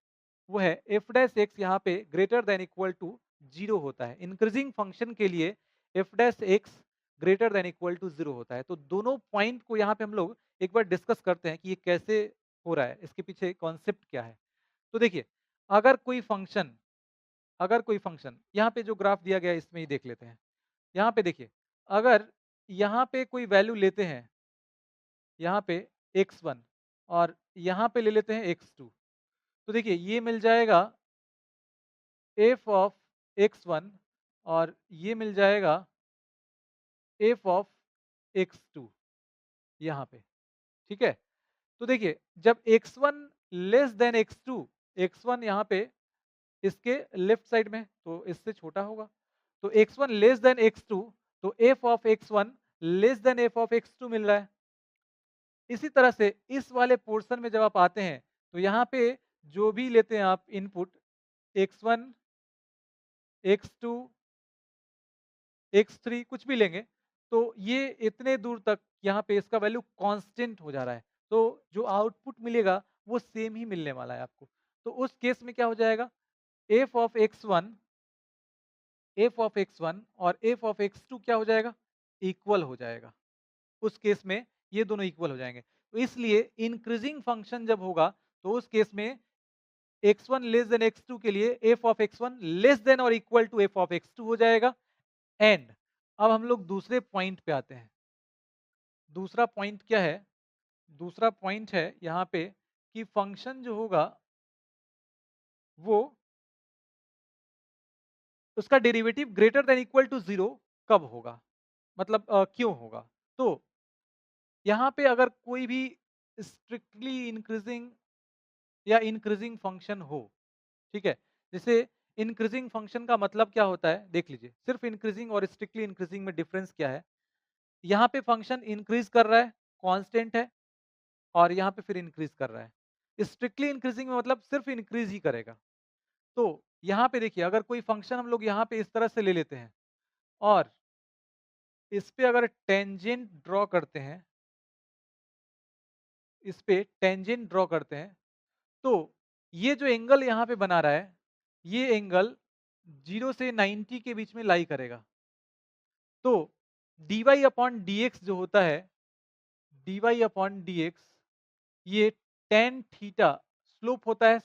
Speaker 1: वो है एफ डैश एक्स यहाँ पे ग्रेटर देन इक्वल टू 0 होता है, इंक्रीजिंग फंक्शन के लिए f dash x greater than equal to 0 होता है। तो दोनों पॉइंट को यहाँ पे हम लोग एक बार डिस्कस करते हैं कि ये कैसे हो रहा है, इसके पीछे कॉन्सेप्ट क्या है। तो देखिए अगर कोई फंक्शन, यहाँ पे जो ग्राफ दिया गया है इसमें ही देख लेते हैं। यहाँ पे देखिए अगर यहाँ पे कोई वैल्यू लेते हैं, यहाँ पे x1 और यहाँ पे ले लेते हैं x2। तो देखिए ये मिल जाएगा f ऑफ x1 और ये मिल जाएगा f ऑफ x2 यहाँ पे, ठीक है? तो देखिए जब x1 less than x2, x1 यहाँ पे इसके लेफ्ट साइड में तो इससे छोटा होगा, तो x1 लेस देन x2, तो f of x1 less then f of x2 मिल रहा है। इसी तरह से इस वाले पोर्शन में जब आप आते हैं तो यहाँ पे जो भी लेते हैं आप इनपुट x1, x2, x3 कुछ भी लेंगे, तो ये इतने दूर तक यहाँ पे इसका वैल्यू कांस्टेंट हो जा रहा है। तो जो आउटपुट मिलेगा वो सेम ही मिलने वाला है आपको। तो उस केस में क्या हो जाएगा, f of x1, f of x1 और f ऑफ x2 क्या हो जाएगा, इक्वल हो जाएगा। उस केस में ये दोनों इक्वल हो जाएंगे। तो इसलिए इंक्रीजिंग फंक्शन जब होगा तो उस केस में x1 लेस देन x2 के लिए f of x1 less than और equal to f of x2 हो जाएगा। एंड अब हम लोग दूसरे पॉइंट पे आते हैं। दूसरा पॉइंट क्या है? दूसरा पॉइंट है यहाँ पे कि फंक्शन जो होगा वो उसका derivative greater than equal to 0 कब होगा? मतलब क्यों होगा? तो यहाँ पे अगर कोई भी स्ट्रिक्टली इंक्रीजिंग या इंक्रीजिंग फंक्शन हो, ठीक है? जैसे इंक्रीजिंग फंक्शन का मतलब क्या होता है? देख लीजिए, सिर्फ इंक्रीजिंग और स्ट्रिक्टली इंक्रीजिंग में डिफरेंस क्या है? यहाँ पे फंक्शन इंक्रीज कर रहा है, कांस्टेंट है, और यहाँ पे फिर इंक्रीज कर रहा है। स्ट्रिक्टली इंक्रीजिंग में मतलब सिर्फ इंक्रीज ही करेगा। तो यहाँ पे देखिए अगर कोई फंक्शन हम लोग यहाँ पे इस तरह से ले लेते हैं और इस पे अगर टेंजेंट ड्रॉ करते हैं, इस पे टेंजेंट ड्रॉ करते हैं, तो ये जो एंगल यहाँ पे बना रहा है, ये एंगल 0 से 90 के बीच में लाई करेगा। तो dy अपॉन dx जो होता है, dy अपॉन dx, ये tan थीटा स्लोप होता है।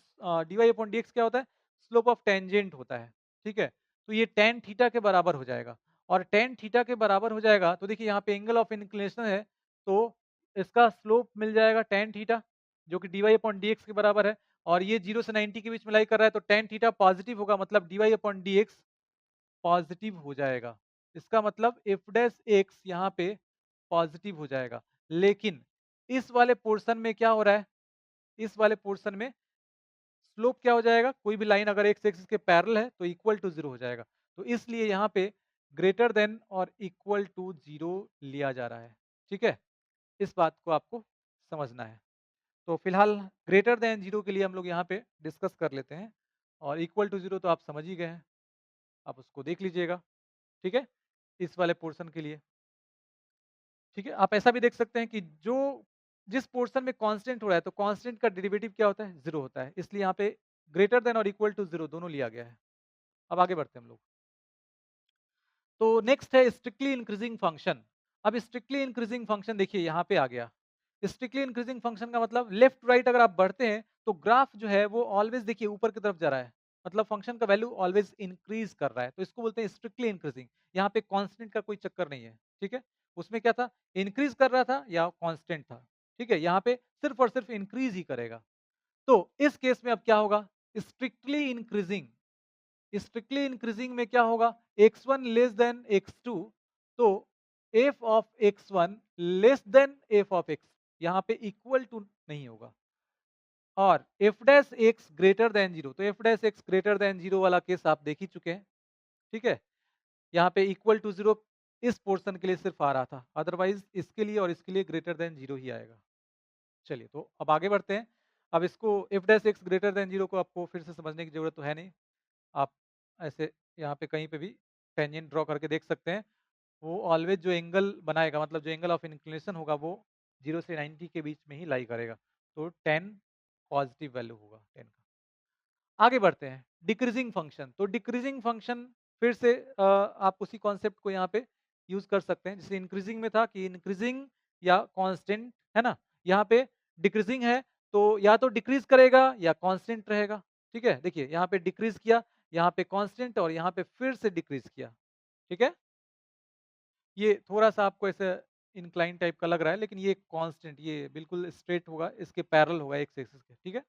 Speaker 1: dy अपॉन dx क्या होता है? स्लोप ऑफ टेंजेंट होता है, ठीक है? तो ये tan थीटा के बराबर हो जाएगा, और tan थीटा के बराबर हो जाएगा तो देखिए यहाँ पे एंगल ऑफ इंक्लिनेशन है, तो इसका स्लोप मिल जाएगा tan थीटा जो कि dy अपॉन dx के बराबर है, और ये 0 से 90 के बीच में लाई कर रहा है, तो tan थीटा पॉजिटिव होगा, मतलब dy अपॉन dx पॉजिटिव हो जाएगा। इसका मतलब f डैश x यहाँ पे पॉजिटिव हो जाएगा। लेकिन इस वाले पोर्शन में क्या हो रहा है? इस वाले पोर्शन में स्लोप क्या हो जाएगा? कोई भी लाइन अगर x एक्सिस के पैरेलल है तो इक्वल टू 0 हो जाएगा। तो इसलिए यहाँ पे ग्रेटर देन और इक्वल टू 0 लिया जा रहा है। ठीक है? इस बात को आपको समझना है। तो फिलहाल ग्रेटर देन 0 के लिए हम लोग यहाँ पे डिस्कस कर लेते हैं, और इक्वल टू 0 तो आप समझ ही गए हैं। आप उसको देख लीजिएगा। ठीक है? इस वाले पोर्शन के लिए। ठीक है? आप ऐसा भी देख सकते हैं कि जो जिस पोर्शन में कांस्टेंट हो रहा है तो कांस्टेंट का डेरिवेटिव क्या होता है? 0 होता है। इसलिए यहाँ पे ग्रेटर देन और इक्वल टू 0 दोनों लिया गया है। अब आगे बढ़ते हैं हम लोग। तो नेक्स्ट है स्ट्रिक्टली इंक्रीजिंग फंक्शन। अब स्ट्रिक्टली इंक्रीजिंग फंक्शन देखिए यहाँ पे आ गया। स्ट्रिक्टली इंक्रीजिंग फंक्शन का मतलब लेफ्ट राइट अगर आप बढ़ते हैं तो ग्राफ जो है वो ऑलवेज देखिए ऊपर की तरफ जा रहा है, मतलब फंक्शन का वैल्यू ऑलवेज इंक्रीज कर रहा है, तो इसको बोलते हैं स्ट्रिक्टली इंक्रीजिंग। यहाँ पे कांस्टेंट का कोई चक्कर नहीं है, ठीक है? उसमें क्या था, इंक्रीज कर रहा था या कांस्टेंट था, ठीक है? यहाँ पे सिर्फ और सिर्फ इंक्रीज ही करेगा। तो इस केस में अब क्या होगा, स्ट्रिक्टली इंक्रीजिंग। स्ट्रिक्टली इंक्रीजिंग में क्या होगा, x1 लेस देन x2, तो f of x1 less then f of x, यहाँ पे इक्वल टू नहीं होगा, और f dash x greater then 0, तो f dash x greater then 0 वाला केस आप देख ही चुके हैं। ठीक है? यहाँ पे इक्वल टू 0 इस पोर्शन के लिए सिर्फ आ रहा था, अदरवाइज इसके लिए और इसके लिए ग्रेटर देन 0 ही आएगा। चलिए तो अब आगे बढ़ते हैं। अब इसको f dash x greater then 0 को आपको फिर से समझने की जरूरत तो है नहीं। आप ऐसे यहाँ पे कहीं पे भी टेंजेंट ड्रॉ करके देख सकते हैं। वो ऑलवेज जो एंगल बनाएगा, मतलब जो एंगल ऑफ इंक्लिनेशन होगा वो 0 से 90 के बीच में ही लाई करेगा। तो 10 पॉजिटिव वैल्यू होगा 10 का। आगे बढ़ते हैं, डिक्रीजिंग फंक्शन। तो डिक्रीजिंग फंक्शन फिर से आप उसी कॉन्सेप्ट को यहाँ पे यूज कर सकते हैं, जैसे इंक्रीजिंग में था कि इंक्रीजिंग या कांस्टेंट, है ना? यहाँ पे डिक्रीजिंग है तो या तो डिक्रीज करेगा या कांस्टेंट रहेगा। ठीक है? देखिए यहाँ पे डिक्रीज किया, यहाँ पे कांस्टेंट, और यहाँ पे फिर से डिक्रीज किया। ठीक है? ये थोड़ा सा आपको ऐसे इंक्लाइन टाइप का लग रहा है, लेकिन ये कांस्टेंट, ये बिल्कुल स्ट्रेट होगा, इसके पैरेलल होगा एक्स एक्सिस के, ठीक है।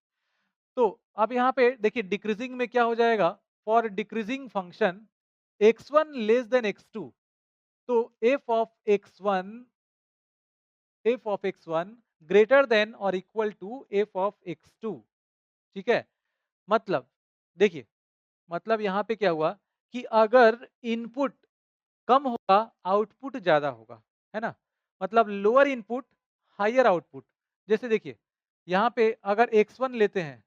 Speaker 1: तो अब यहाँ पे देखिए डिक्रीजिंग में क्या हो जाएगा, for decreasing function x1 less than x2, तो f of x1 greater than और equal to f of x2, ठीक है। मतलब देखिए, मतलब यहाँ पे क्या हुआ कि अगर इनपुट कम होगा आउटपुट ज्यादा होगा, है ना। मतलब लोअर इनपुट हायर आउटपुट। जैसे देखिए यहाँ पे अगर x1 लेते हैं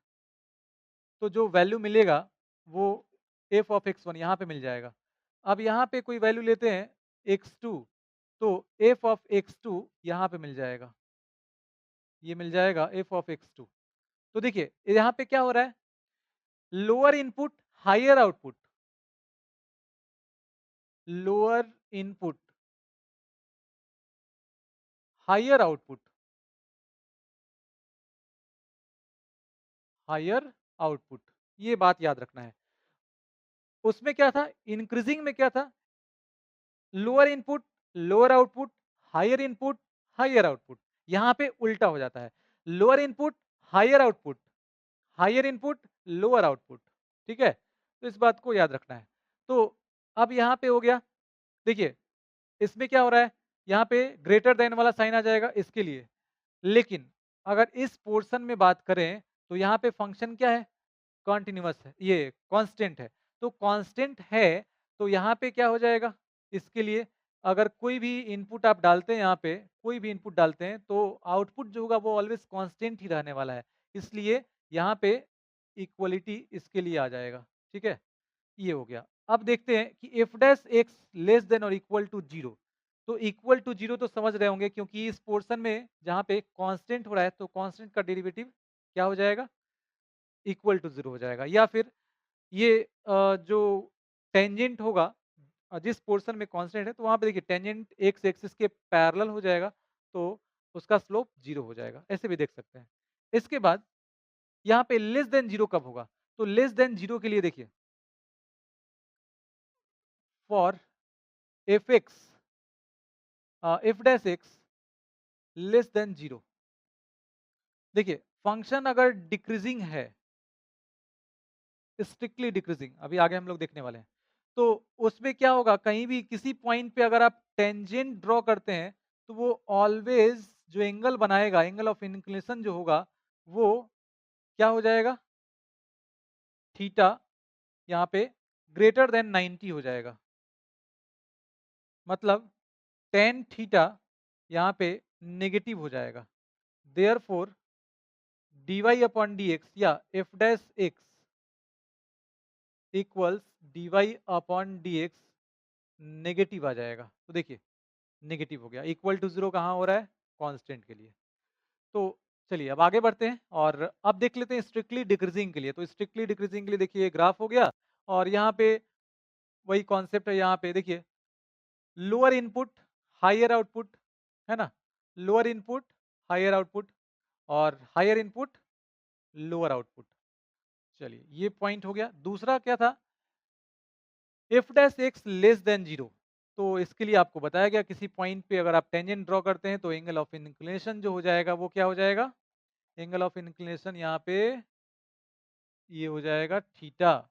Speaker 1: तो जो वैल्यू मिलेगा वो f ऑफ x1 यहाँ पे मिल जाएगा। अब यहाँ पे कोई वैल्यू लेते हैं x2, तो f ऑफ x2 यहाँ पे मिल जाएगा, ये मिल जाएगा f ऑफ x2। तो देखिए यहाँ पे क्या हो रहा है, lower input higher output, lower input higher output, higher output, ये बात याद रखना है। उसमें क्या था, इंक्रीजिंग में क्या था, lower input lower output, higher input higher output. यहां पे उल्टा हो जाता है, lower input higher output, higher input lower output, ठीक है। तो इस बात को याद रखना है। तो अब यहां पे हो गया, देखिए इसमें क्या हो रहा है, यहाँ पे ग्रेटर देन वाला साइन आ जाएगा इसके लिए। लेकिन अगर इस पोर्शन में बात करें तो यहाँ पे फंक्शन क्या है, कॉन्टिन्यूअस है, ये कांस्टेंट है। तो कांस्टेंट है तो यहाँ पे क्या हो जाएगा, इसके लिए अगर कोई भी इनपुट आप डालते हैं, यहाँ पे कोई भी इनपुट डालते हैं तो आउटपुट जो होगा वो ऑलवेज कांस्टेंट ही रहने वाला है। इसलिए यहाँ पे इक्वलिटी इसके लिए आ जाएगा, ठीक है। ये हो गया। अब देखते हैं कि F dash x less than और इक्वल टू जीरो। तो इक्वल टू जीरो तो समझ रहे होंगे, क्योंकि इस पोर्शन में जहाँ पे कांस्टेंट हो रहा है तो कांस्टेंट का डेरिवेटिव क्या हो जाएगा, इक्वल टू जीरो हो जाएगा। या फिर ये जो टेंजेंट होगा, जिस पोर्शन में कांस्टेंट है तो वहां पे देखिए टेंजेंट एक्स एक्सिस के पैरेलल हो जाएगा, तो उसका स्लोप जीरो हो जाएगा, ऐसे भी देख सकते हैं। इसके बाद यहाँ पे लेस देन जीरो कब होगा, तो लेस देन जीरो के लिए देखिए, for F x F dash x less than zero. देखिए फंक्शन अगर डिक्रीजिंग है, स्ट्रिक्टली डिक्रीजिंग, अभी आगे हम लोग देखने वाले हैं, तो उसमें क्या होगा, कहीं भी किसी पॉइंट पे अगर आप टेंजेंट ड्रॉ करते हैं तो वो ऑलवेज जो एंगल बनाएगा, एंगल ऑफ इंक्लिनेशन जो होगा वो क्या हो जाएगा, थीटा, यहाँ पे ग्रेटर देन 90 हो जाएगा। मतलब टेन थीटा यहाँ पे नेगेटिव हो जाएगा। Therefore d y upon d x या f dash x equals d y upon d x negative आ जाएगा। तो देखिए नेगेटिव हो गया, इक्वल टू जीरो कहाँ हो रहा है, कांस्टेंट के लिए। तो चलिए अब आगे बढ़ते हैं और अब देख लेते हैं स्ट्रिक्टली डिक्रीजिंग के लिए। तो स्ट्रिक्टली डिक्रीजिंग के लिए देखिए ग्राफ हो गया, और यहाँ पे वही कॉन्सेप्ट है, यहाँ पे देखिए लोअर इनपुट हायर आउटपुट, है ना, लोअर इनपुट हायर आउटपुट और हायर इनपुट लोअर आउटपुट। चलिए ये पॉइंट हो गया। दूसरा क्या था, F dash x less than zero. तो इसके लिए आपको बताया गया किसी पॉइंट पे अगर आप टेंजेंट ड्रॉ करते हैं तो एंगल ऑफ इंक्लिनेशन जो हो जाएगा वो क्या हो जाएगा, एंगल ऑफ इंक्लिनेशन यहाँ पे ये हो जाएगा थीटा,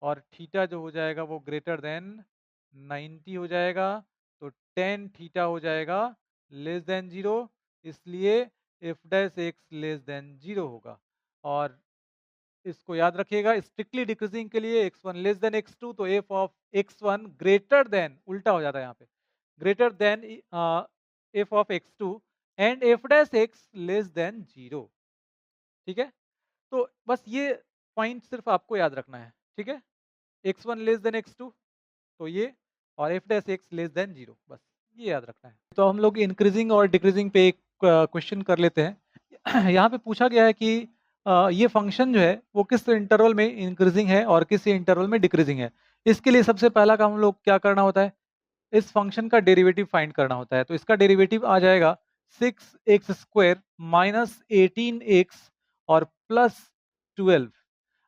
Speaker 1: और थीटा जो हो जाएगा वो ग्रेटर देन 90 हो जाएगा। तो टेन थीटा हो जाएगा लेस देन जीरो, इसलिए F dash x less than zero होगा। और इसको याद रखिएगा, स्ट्रिक्टली डिक्रीजिंग के लिए x1 लेस देन x2, तो F of x1 greater then, उल्टा हो जाता है यहाँ पे, greater than F of x2 and F dash x less than zero, ठीक है। तो बस ये पॉइंट सिर्फ आपको याद रखना है, ठीक है। x1 लेस देन x2 तो ये, और F dash x less than zero, बस ये याद रखना है। तो हम लोग इंक्रीजिंग और डिक्रीजिंग पे एक क्वेश्चन कर लेते हैं। यहाँ पे पूछा गया है कि ये फंक्शन जो है वो किस इंटरवल में इंक्रीजिंग है और किस इंटरवल में डिक्रीजिंग है। इसके लिए सबसे पहला काम हम लोग क्या करना होता है, इस फंक्शन का डेरिवेटिव फाइंड करना होता है। तो इसका डेरिवेटिव आ जाएगा 6x² माइनस 18x और प्लस 12।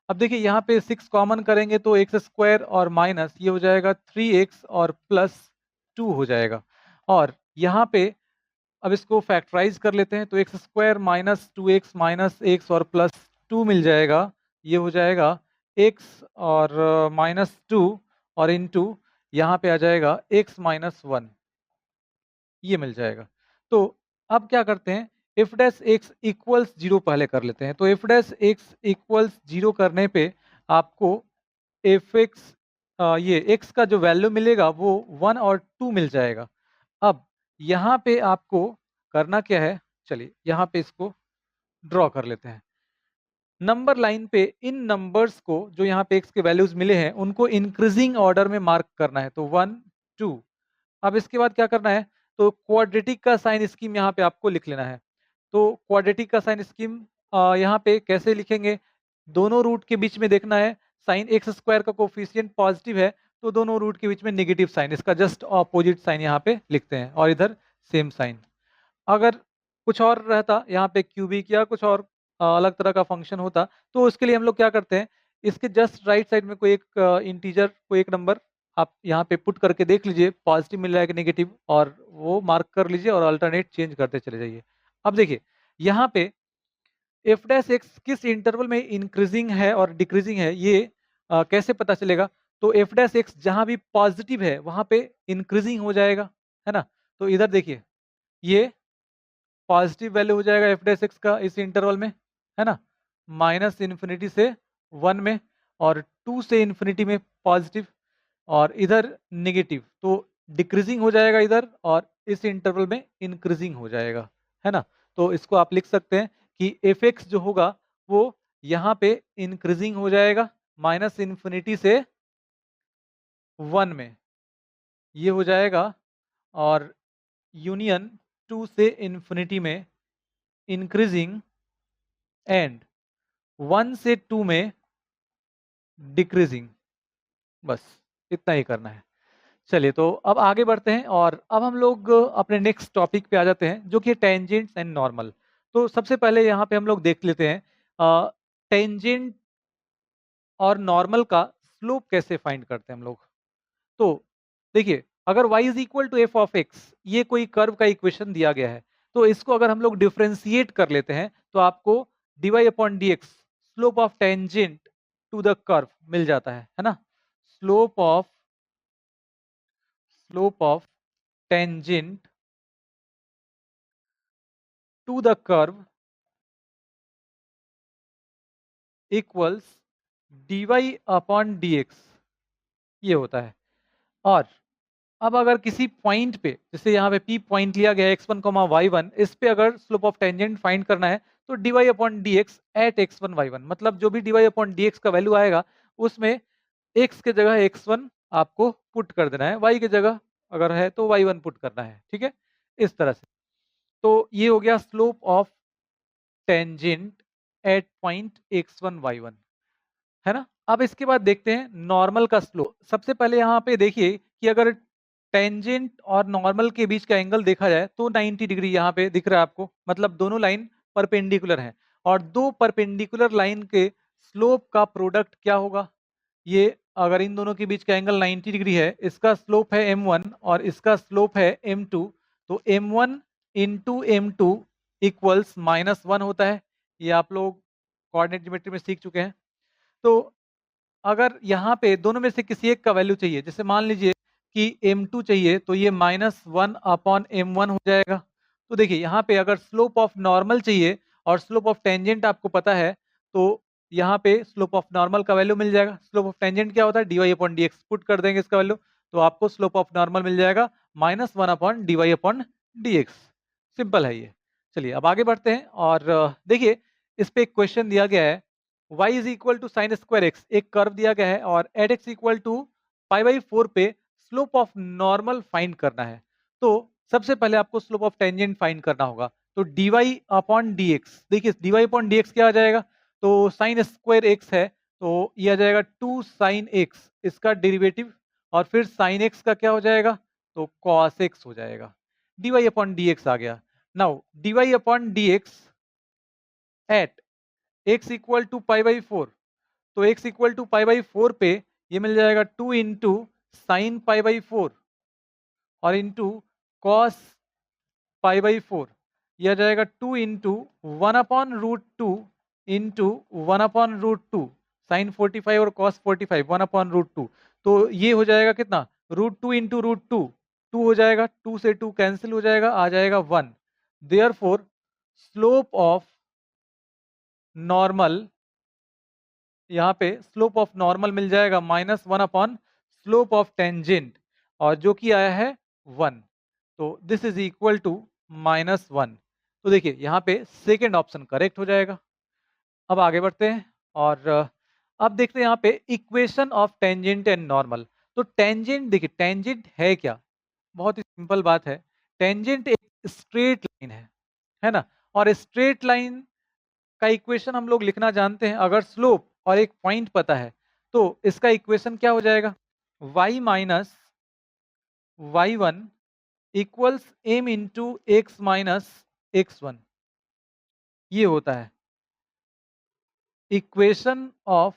Speaker 1: अब देखिए यहाँ पे 6 कॉमन करेंगे तो x² और माइनस ये हो जाएगा 3x और प्लस 2 हो जाएगा। और यहाँ पे अब इसको फैक्टराइज कर लेते हैं, तो x square minus 2x minus x और प्लस 2 मिल जाएगा। ये हो जाएगा x और -2 और इनटू यहाँ पे आ जाएगा x माइनस 1, ये मिल जाएगा। तो अब क्या करते हैं, इफ डैश x इक्वल्स 0 पहले कर लेते हैं। तो इफ डैश x इक्वल्स 0 करने पे आपको एफ एक्स ये x का जो वैल्यू मिलेगा वो 1 और 2 मिल जाएगा। अब यहाँ पे आपको करना क्या है, चलिए यहाँ पे इसको ड्रॉ कर लेते हैं। नंबर लाइन पे इन नंबर्स को जो यहाँ पे x के वैल्यूज मिले हैं उनको इंक्रीजिंग ऑर्डर में मार्क करना है, तो 1 2। अब इसके बाद क्या करना है, तो क्वाड्रेटिक का साइन स्कीम यहाँ पे आपको लिख लेना है। तो क्वाड्रेटिक का साइन स्कीम यहाँ पे कैसे लिखेंगे, दोनों रूट के बीच में देखना है, साइन एक्स स्क्वायर का कोफिशिएंट पॉजिटिव है तो दोनों रूट के बीच में नेगेटिव साइन, इसका जस्ट ऑपोजिट साइन यहाँ पे लिखते हैं और इधर सेम साइन। अगर कुछ और रहता यहाँ पे क्यूबिक या कुछ और अलग तरह का फंक्शन होता, तो उसके लिए हम लोग क्या करते हैं, इसके जस्ट राइट साइड में कोई एक इंटीजर, कोई एक नंबर आप यहाँ पे पुट करके देख लीजिए पॉजिटिव मिल रहा है कि नेगेटिव, और वो मार्क कर लीजिए और अल्टरनेट चेंज करते चले जाइए। अब देखिए यहाँ पे एफ डैश एक्स किस इंटरवल में इंक्रीजिंग है और डिक्रीजिंग है, ये कैसे पता चलेगा, तो एफ डैश एक्स जहाँ भी पॉजिटिव है वहाँ पे इंक्रीजिंग हो जाएगा, है ना। तो इधर देखिए ये पॉजिटिव वैल्यू हो जाएगा एफ डैश एक्स का इस इंटरवल में, है ना, माइनस इन्फिनिटी से 1 में और 2 से इन्फिनिटी में पॉजिटिव, और इधर नेगेटिव, तो डिक्रीजिंग हो जाएगा इधर और इस इंटरवल में इंक्रीजिंग हो जाएगा, है ना। तो इसको आप लिख सकते हैं कि एफ एक्स जो होगा वो यहाँ पे इंक्रीजिंग हो जाएगा माइनस इन्फिनिटी से 1 में, ये हो जाएगा, और यूनियन 2 से इन्फिनिटी में इंक्रीजिंग, एंड 1 से 2 में डिक्रीजिंग। बस इतना ही करना है। चलिए तो अब आगे बढ़ते हैं और अब हम लोग अपने नेक्स्ट टॉपिक पे आ जाते हैं जो कि टेंजेंट्स एंड नॉर्मल। तो सबसे पहले यहाँ पे हम लोग देख लेते हैं टेंजेंट और नॉर्मल का स्लोप कैसे फाइंड करते हैं हम लोग। तो देखिए अगर y is equal to f of x, ये कोई कर्व का इक्वेशन दिया गया है, तो इसको अगर हम लोग डिफ्रेंशिएट कर लेते हैं तो आपको dy upon d x slope of tangent to the curve मिल जाता है ना। Slope of tangent to the curve equals dy upon d x, ये होता है। और अब अगर किसी पॉइंट पे, जैसे यहाँ पे P पॉइंट लिया गया है x1 y1, इस पे अगर स्लोप ऑफ टेंजेंट फाइंड करना है तो dy upon d x at x1 y1, मतलब जो भी dy अपॉन डी एक्स का वैल्यू आएगा उसमें x के जगह x1 आपको पुट कर देना है, y की जगह अगर है तो y1 पुट करना है, ठीक है, इस तरह से। तो ये हो गया slope of tangent at point x1 y1, है ना। अब इसके बाद देखते हैं नॉर्मल का स्लोप। सबसे पहले यहाँ पे देखिए कि अगर टेंजेंट और नॉर्मल के बीच का एंगल देखा जाए तो 90 डिग्री यहाँ पे दिख रहा है आपको, मतलब दोनों लाइन परपेंडिकुलर हैं, और दो परपेंडिकुलर लाइन के स्लोप का प्रोडक्ट क्या होगा, ये अगर इन दोनों के बीच का एंगल 90 डिग्री है, इसका स्लोप है m1 और इसका स्लोप है m2, तो m1 इंटू m2 इक्वल्स -1 होता है। ये आप लोग कोऑर्डिनेट ज्योमेट्री में सीख चुके हैं। तो अगर यहाँ पे दोनों में से किसी एक का वैल्यू चाहिए, जैसे मान लीजिए कि m2 चाहिए, तो ये -1 अपॉन m1 हो जाएगा। तो देखिए यहाँ पे अगर स्लोप ऑफ नॉर्मल चाहिए और स्लोप ऑफ टेंजेंट आपको पता है, तो यहाँ पे स्लोप ऑफ नॉर्मल का वैल्यू मिल जाएगा। स्लोप ऑफ टेंजेंट क्या होता है, dy upon d x, put कर देंगे इसका वैल्यू, तो आपको स्लोप ऑफ नॉर्मल मिल जाएगा -1 upon dy upon d x. Simple है ये। चलिए अब आगे बढ़ते हैं और देखिए इस पे एक क्वेश्चन दिया गया है, y is equal to sine square x, एक कर्व दिया गया है और एट एक्स इक्वल टू π/4 पे स्लोप ऑफ नॉर्मल फाइंड करना है। तो सबसे पहले आपको स्लोप ऑफ टेंजेंट फाइंड करना होगा, तो dy अपॉन डी एक्स, देखिए dy अपॉन डी एक्स क्या आ जाएगा, तो साइन स्क्वायर एक्स है तो ये आ जाएगा 2 साइन एक्स, इसका डेरिवेटिव, और फिर साइन एक्स का क्या हो जाएगा, तो कॉस एक्स हो जाएगा, dy अपॉन डी एक्स आ गया। Now dy upon d x at x equal to π/4, तो x इक्वल टू π/4 पे ये मिल जाएगा 2 इंटू साइन π/4 और इंटू कॉस पाई/4, यह आ जाएगा 2 इंटू 1/√2 इंटू 1/√2 साइन 45 और कॉस 45 1/√2, तो ये हो जाएगा कितना, √2 इंटू √2, 2 हो जाएगा, 2 से 2 कैंसिल हो जाएगा, आ जाएगा 1। देयरफॉर स्लोप ऑफ नॉर्मल, यहाँ पे स्लोप ऑफ नॉर्मल मिल जाएगा -1 अपॉन स्लोप ऑफ टेंजेंट, और जो कि आया है 1, तो दिस इज इक्वल टू -1। तो देखिए यहाँ पे सेकेंड ऑप्शन करेक्ट हो जाएगा। अब आगे बढ़ते हैं और अब देखते हैं यहाँ पे equation of tangent and normal. तो टेंजेंट, देखिए टेंजेंट है क्या, बहुत ही सिंपल बात है। टेंजेंट एक स्ट्रेट लाइन है ना, और स्ट्रेट लाइन का इक्वेशन हम लोग लिखना जानते हैं। अगर स्लोप और एक पॉइंट पता है तो इसका इक्वेशन क्या हो जाएगा, y minus y1 equals m into x minus x1, ये होता है इक्वेशन ऑफ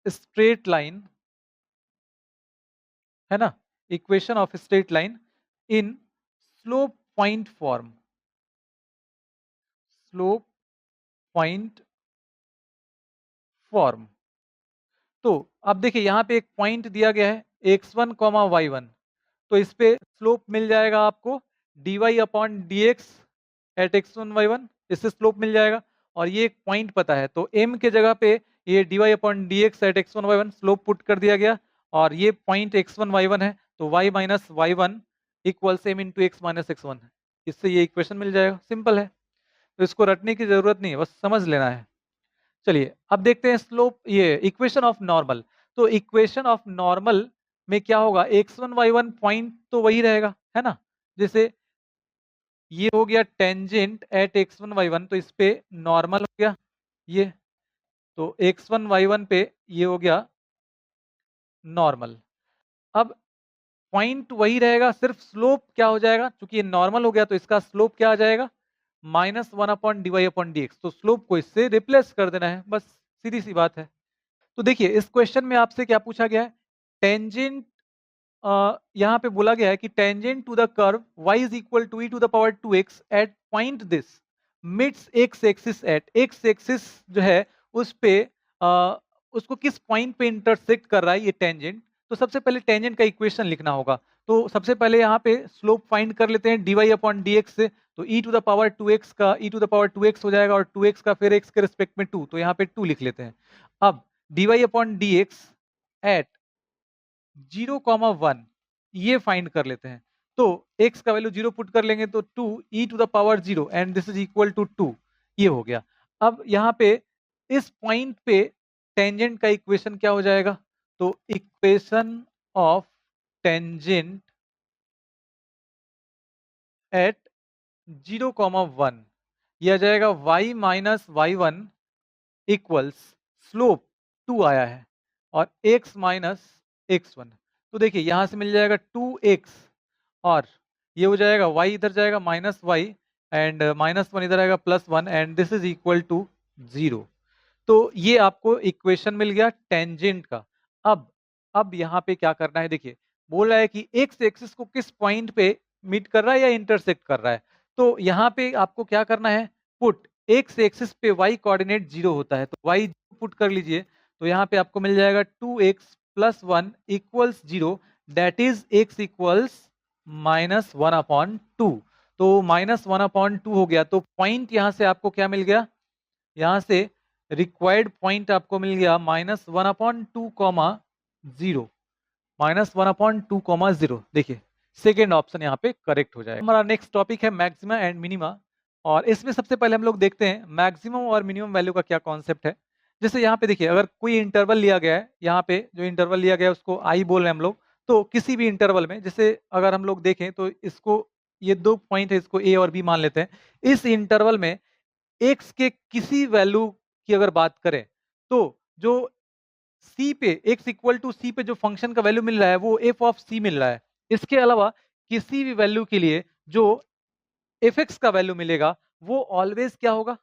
Speaker 1: स्ट्रेट लाइन, है ना, equation of straight line in slope point form, slope point form. तो अब देखिए यहाँ पे एक पॉइंट दिया गया है x1 y1, तो इस पे स्लोप मिल जाएगा आपको dy/dx एट x1 y1, इससे स्लोप मिल जाएगा। और ये एक पॉइंट पता है तो m के जगह पे ये dy/dx eight x1 y1 slope put कर दिया गया, और ये पॉइंट x1 y1 है तो y minus y1 equals m into x minus x1 है, इससे ये इक्वेशन मिल जाएगा। सिंपल है, तो इसको रटने की जरूरत नहीं है, बस समझ लेना है। चलिए अब देखते हैं स्लोप, ये इक्वेशन ऑफ नॉर्मल। तो इक्वेशन ऑफ नॉर्मल में क्या होगा, x1 y1 पॉइंट तो वही रहेगा, है ना, जैसे ये हो गया टेंजेंट एट x1 y1, तो इस पे नॉर्मल हो गया ये, तो x1 y1 पे ये हो गया नॉर्मल। अब पॉइंट वही रहेगा, सिर्फ स्लोप क्या हो जाएगा, क्योंकि ये नॉर्मल हो गया तो इसका स्लोप क्या आ जाएगा, -1/dy/dx, तो स्लोप को इससे रिप्लेस कर देना है, बस सीधी सी बात है। तो देखिए इस क्वेश्चन में आपसे क्या पूछा गया है, टेंजेंट, यहाँ पे बोला गया है कि tangent to the curve y is equal to e⁻²x at point this meets x axis at, x axis जो है उस पे उसको किस पॉइंट पे इंटरसेक्ट कर रहा है ये टेंजेंट। तो सबसे पहले टेंजेंट का इक्वेशन लिखना होगा, तो सबसे पहले यहाँ पे स्लोप फाइंड कर लेते हैं dy/dx से, तो e⁻²x का e⁻²x हो जाएगा, और 2x का फिर x के रिस्पेक्ट में 2, तो यहाँ पे 2 लिख लेते हैं। अब dy/dx एट 0,1 ये फाइंड कर लेते हैं, तो x का वैल्यू 0 पुट कर लेंगे तो 2 e⁻0 and this is equal to 2, ये हो गया। अब यहाँ पे इस पॉइंट पे टेंजेंट का इक्वेशन क्या हो जाएगा, तो इक्वेशन ऑफ टेंजेंट एट 0,1 यह आ जाएगा y minus y1 equals slope 2 आया है और x माइनस x1, तो देखिए यहां से मिल जाएगा 2x, और ये हो जाएगा y इधर जाएगा -y एंड -1 इधर आएगा +1 and this is equal to 0। तो ये आपको इक्वेशन मिल गया टेंजेंट का। अब यहाँ पे क्या करना है, देखिए बोल रहा है कि एक्स एक्सिस को किस पॉइंट पे मीट कर रहा है या इंटरसेक्ट कर रहा है। तो यहाँ पे आपको क्या करना है, पुट एक्स एक्सिस पे वाई कोऑर्डिनेट 0 होता है, तो वाई पुट कर लीजिए, तो यहाँ पे आपको मिल जाएगा 2x + 1 equals 0, that is x equals -1/2। तो -1/2 हो गया, तो पॉइंट यहाँ से आपको क्या मिल गया, यहाँ से रिक्वायर्ड पॉइंट आपको मिल गया -1/2, -1/2, देखिए सेकेंड ऑप्शन यहाँ पे करेक्ट हो जाएगा। हमारा नेक्स्ट टॉपिक है मैक्सिमा एंड मिनिमा, और इसमें सबसे पहले हम लोग देखते हैं मैक्सिमम और मिनिमम वैल्यू का क्या कॉन्सेप्ट है। जैसे यहाँ पे देखिए अगर कोई इंटरवल लिया गया है, यहाँ पे जो इंटरवल लिया गया है उसको आई बोल रहे हैं हम लोग, तो किसी भी इंटरवल में जैसे अगर हम लोग देखें तो इसको, ये दो पॉइंट है, इसको ए और बी मान लेते हैं। इस इंटरवल में एक्स के किसी वैल्यू की अगर बात करें तो जो सी पे, एक्स इक्वल टू सी पे जो फंक्शन का वैल्यू मिल रहा है वो एफ ऑफ सी मिल रहा है। इसके अलावा किसी भी वैल्यू के लिए जो एफ एक्स का वैल्यू मिलेगा वो ऑलवेज क्या होगा,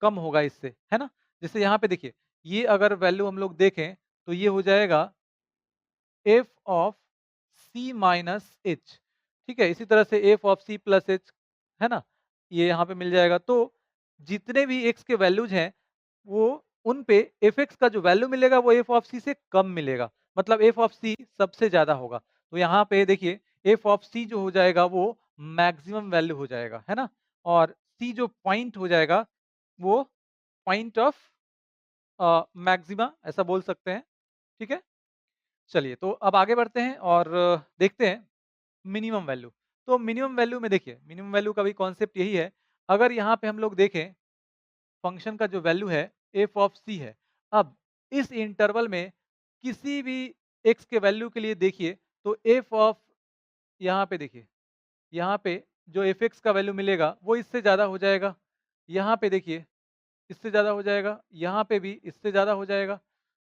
Speaker 1: कम होगा इससे, है ना। जैसे यहाँ पे देखिए ये अगर वैल्यू हम लोग देखें तो ये हो जाएगा f of c minus h, ठीक है, इसी तरह से f of c plus h, है ना। ये यहाँ पे मिल जाएगा। तो जितने भी x के वैल्यूज़ हैं, वो उन पे fx का जो वैल्यू मिलेगा वो f ऑफ c से कम मिलेगा। मतलब f ऑफ c सबसे ज़्यादा होगा। तो यहाँ पे देखिए f ऑफ c जो हो जाएगा वो मैक्सिमम वैल्यू हो जाएगा, है ना? और c जो पॉइंट हो जाएगा वो पॉइंट ऑफ मैक्सिमा ऐसा बोल सकते हैं, ठीक है? चलिए तो अब आगे बढ़ते हैं और देखते हैं मिनिमम वैल्यू। तो मिनिमम वैल्यू में देखिए, मिनिमम वैल्यू का भी कॉन्सेप्ट यही है। अगर यहाँ पे हम लोग देखें फंक्शन का जो वैल्यू है f ऑफ c है। अब इस इंटरवल में किसी भी x के वैल्यू के लिए देखिए तो f ऑफ यहाँ पे देखिए, यहाँ पे जो fx का वैल्यू मिलेगा वो इससे ज़्यादा हो जाएगा। यहाँ पे देखिए इससे ज़्यादा हो जाएगा, यहाँ पे भी इससे ज़्यादा हो जाएगा।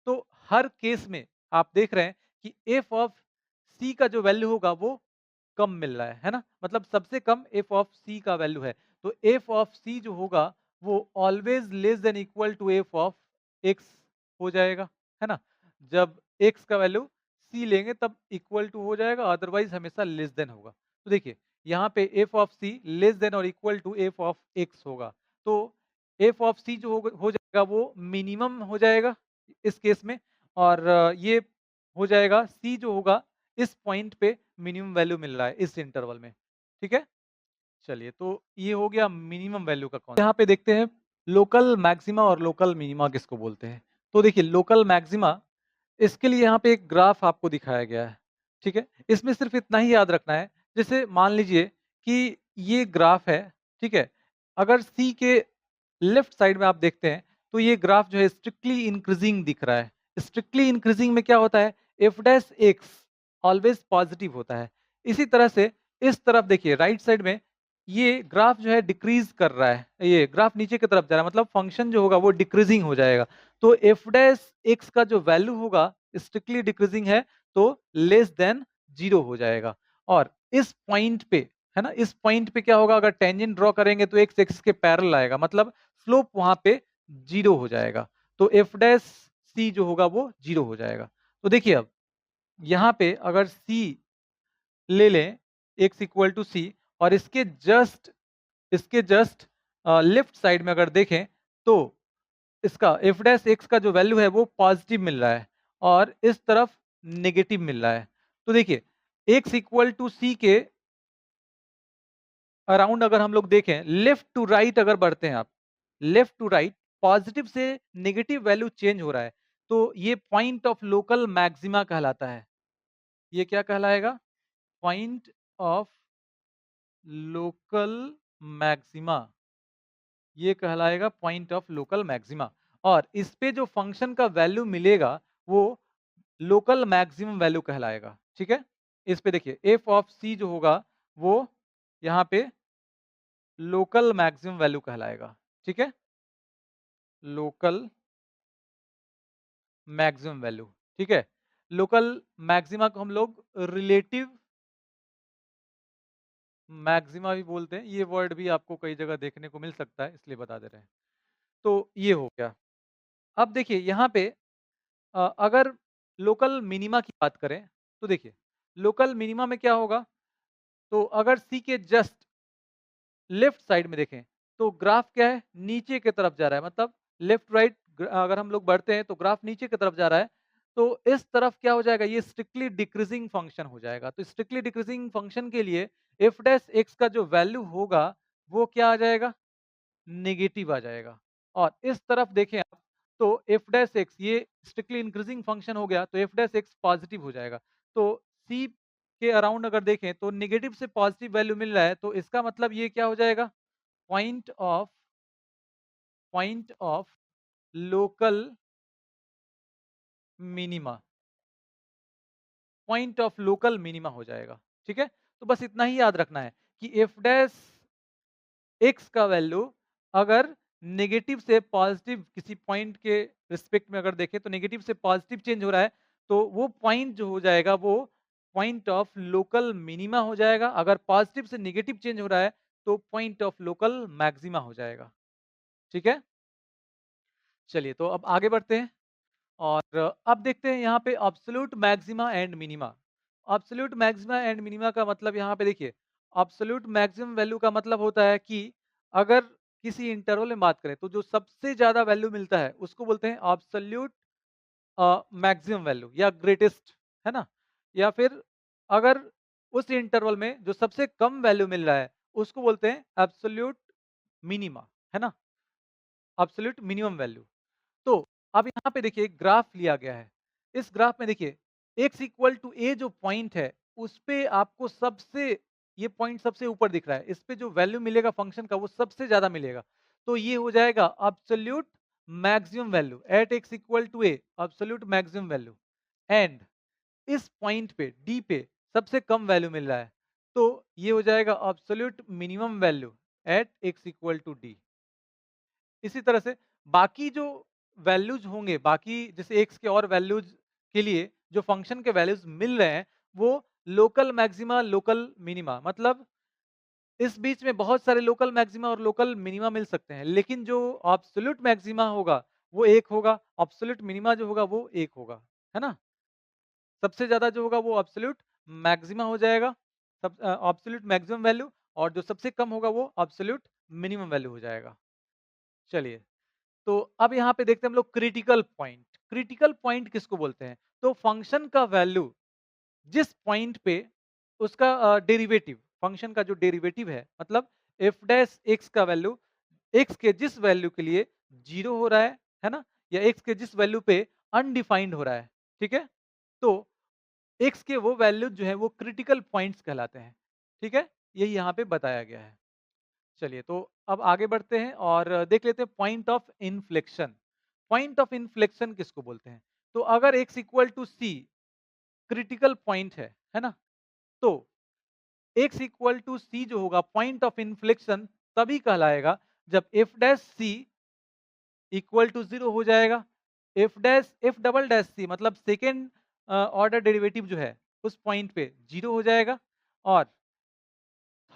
Speaker 1: तो हर केस में आप देख रहे हैं कि f ऑफ c का जो वैल्यू होगा वो कम मिल रहा है ना? मतलब सबसे कम f ऑफ c का वैल्यू है। तो f ऑफ c जो होगा वो always less than equal to f of x हो जाएगा, है ना? जब x का वैल्यू c लेंगे तब इक्वल टू हो जाएगा, अदरवाइज हमेशा लेस देन होगा। तो देखिए यहाँ पे f of c less than और equal to f of x होगा। तो f ऑफ c जो हो जाएगा वो मिनिमम हो जाएगा इस केस में, और ये हो जाएगा c जो होगा इस पॉइंट पे मिनिमम वैल्यू मिल रहा है इस इंटरवल में, ठीक है? चलिए तो ये हो गया मिनिमम वैल्यू का कॉन्सेप्ट। यहाँ पे देखते हैं लोकल मैक्सिमा और लोकल मिनिमा किसको बोलते हैं। तो देखिए लोकल मैक्सिमा, इसके लिए यहाँ पे एक ग्राफ आपको दिखाया गया है, ठीक है? इसमें सिर्फ इतना ही याद रखना है, जैसे मान लीजिए कि ये ग्राफ है, ठीक है? अगर C के लेफ्ट साइड में आप देखते हैं, तो ये ग्राफ जो है स्ट्रिक्टली इंक्रीजिंग दिख रहा है। स्ट्रिक्टली इंक्रीजिंग में क्या होता है? f dash x always positive होता है। इसी तरह से इस तरफ देखिए राइट साइड में ये ग्राफ जो है डिक्रीज कर रहा है, ये ग्राफ नीचे की तरफ जा रहा है, मतलब फंक्शन जो होगा वो डिक्रीजिंग हो जाएगा। तो f डैश x का जो वैल्यू होगा स्ट्रिक्टली डिक्रीजिंग है, तो लेस देन 0 हो जाएगा। और इस पॉइंट पे, है ना, इस पॉइंट पे क्या होगा, अगर टेंजेंट ड्रॉ करेंगे तो x एक्सिस के पैरेलल आएगा, मतलब स्लोप वहां पे 0 हो जाएगा। तो f डैश c जो होगा वो 0 हो जाएगा। तो देखिए अब यहाँ पे अगर c ले लें, x इक्वल टू c, और इसके जस्ट लेफ्ट साइड में अगर देखें तो इसका f डैश x का जो वैल्यू है वो पॉजिटिव मिल रहा है और इस तरफ नेगेटिव मिल रहा है। तो देखिए x इक्वल टू c के अराउंड अगर हम लोग देखें, लेफ्ट टू राइट अगर बढ़ते हैं आप, लेफ्ट टू राइट पॉजिटिव से नेगेटिव वैल्यू चेंज हो रहा है, तो ये पॉइंट ऑफ लोकल मैक्सिमा कहलाता है। ये क्या कहलाएगा? पॉइंट ऑफ लोकल मैक्सिमा, ये कहलाएगा पॉइंट ऑफ लोकल मैक्सिमा। और इस पे जो फंक्शन का वैल्यू मिलेगा वो लोकल मैक्सिमम वैल्यू कहलाएगा, ठीक है? इस पे देखिए एफ ऑफ सी जो होगा वो यहाँ पे लोकल मैक्सिमम वैल्यू कहलाएगा, ठीक है? लोकल मैक्सिमम वैल्यू, ठीक है? लोकल मैक्सिमा को हम लोग रिलेटिव मैक्सिमा भी बोलते हैं। ये वर्ड भी आपको कई जगह देखने को मिल सकता है, इसलिए बता दे रहे हैं। तो ये हो गया। अब देखिए यहाँ पे अगर लोकल मिनिमा की बात करें, तो देखिए लोकल मिनिमा में क्या होगा, तो अगर सी के जस्ट लेफ्ट साइड में देखें तो ग्राफ क्या है, नीचे की तरफ जा रहा है, मतलब लेफ्ट राइट अगर हम लोग बढ़ते हैं तो ग्राफ नीचे की तरफ जा रहा है। तो इस तरफ क्या हो जाएगा, ये स्ट्रिक्टली डिक्रीजिंग फंक्शन हो जाएगा। तो स्ट्रिक्टली डिक्रीजिंग फंक्शन के लिए एफ डैश एक्स का जो वैल्यू होगा वो क्या आ जाएगा, नेगेटिव आ जाएगा। और इस तरफ देखें आप तो एफ डैश एक्स ये स्ट्रिक्टली इंक्रीजिंग फंक्शन हो गया, तो एफ डैश एक्स पॉजिटिव हो जाएगा। तो सी के अराउंड अगर देखें तो नेगेटिव से पॉजिटिव वैल्यू मिल रहा है, तो इसका मतलब ये क्या हो जाएगा, point of local minima, point of local minima हो जाएगा, ठीक है? तो बस इतना ही याद रखना है कि एफ डैश एक्स का वैल्यू अगर नेगेटिव से पॉजिटिव किसी पॉइंट के रिस्पेक्ट में अगर देखें तो नेगेटिव से पॉजिटिव चेंज हो रहा है, तो वो पॉइंट जो हो जाएगा वो पॉइंट ऑफ लोकल मिनिमा हो जाएगा। अगर पॉजिटिव से नेगेटिव चेंज हो रहा है तो पॉइंट ऑफ लोकल मैक्सिमा हो जाएगा, ठीक है? चलिए तो अब आगे बढ़ते हैं और अब देखते हैं यहाँ पे absolute maxima and minima. Absolute maxima and minima का मतलब यहाँ पे देखिए, अब्सोल्यूट मैक्सिमम वैल्यू का मतलब होता है कि अगर किसी इंटरवल में बात करें तो जो सबसे ज़्यादा वैल्यू मिलता है उसको बोलते हैं एब्सोल्यूट मैक्सिमम वैल्यू या ग्रेटेस्ट, है ना? या फिर अगर उस इंटरवल में जो सबसे कम वैल्यू मिल रहा है उसको बोलते हैं एब्सोल्यूट मिनिमा, है ना? Absolute minimum value. तो अब यहाँ पे देखिए एक ग्राफ लिया गया है। इस ग्राफ में देखिए x इक्वल टू a जो पॉइंट है, उस पे आपको सबसे ये पॉइंट सबसे ऊपर दिख रहा है। इस पे जो वैल्यू मिलेगा फंक्शन का वो सबसे ज़्यादा मिलेगा। तो ये हो जाएगा absolute maximum value at x equal to a, absolute maximum value. And इस पॉइंट पे d पे सबसे कम वैल्यू मिल रहा है। तो ये हो जाएगा absolute minimum value at x equal to d। इसी तरह से बाकी जो वैल्यूज होंगे, बाकी जैसे एक्स के और वैल्यूज के लिए जो फंक्शन के वैल्यूज मिल रहे हैं वो लोकल मैक्सिमा लोकल मिनिमा, मतलब इस बीच में बहुत सारे लोकल मैक्सिमा और लोकल मिनिमा मिल सकते हैं, लेकिन जो एब्सोल्यूट मैक्सिमा होगा वो एक होगा, एब्सोल्यूट मिनिमा जो होगा वो एक होगा, है ना? सबसे ज्यादा जो होगा वो एब्सोल्यूट मैक्सिमा हो जाएगा, सब एब्सोल्यूट मैक्सिमम वैल्यू, और जो सबसे कम होगा वो एब्सोल्यूट मिनिमम वैल्यू हो जाएगा। चलिए, तो अब यहाँ पे देखते हैं हम लोग क्रिटिकल पॉइंट। क्रिटिकल पॉइंट किसको बोलते हैं? तो फंक्शन का वैल्यू जिस पॉइंट पे उसका डेरिवेटिव, फंक्शन का जो डेरिवेटिव है, मतलब एफ डैश एक्स का वैल्यू एक्स के जिस वैल्यू के लिए जीरो हो रहा है ना, या एक्स के जिस वैल्यू पे अनडिफाइंड हो रहा है, ठीक है? तो एक्स के वो वैल्यू जो है वो क्रिटिकल पॉइंट्स कहलाते हैं, ठीक है? यही यहाँ पे बताया गया है। चलिए, तो अब आगे बढ़ते हैं और देख लेते हैं point of inflection. Point of inflection किसको बोलते हैं? तो अगर x equal to c critical point है ना? तो x इक्वल टू सी जो होगा पॉइंट ऑफ इन्फ्लेक्शन तभी कहलाएगा जब f dash c equal to zero हो जाएगा। एफ डबल डैश सी मतलब सेकेंड ऑर्डर डेरिवेटिव जो है उस पॉइंट पे जीरो हो जाएगा, और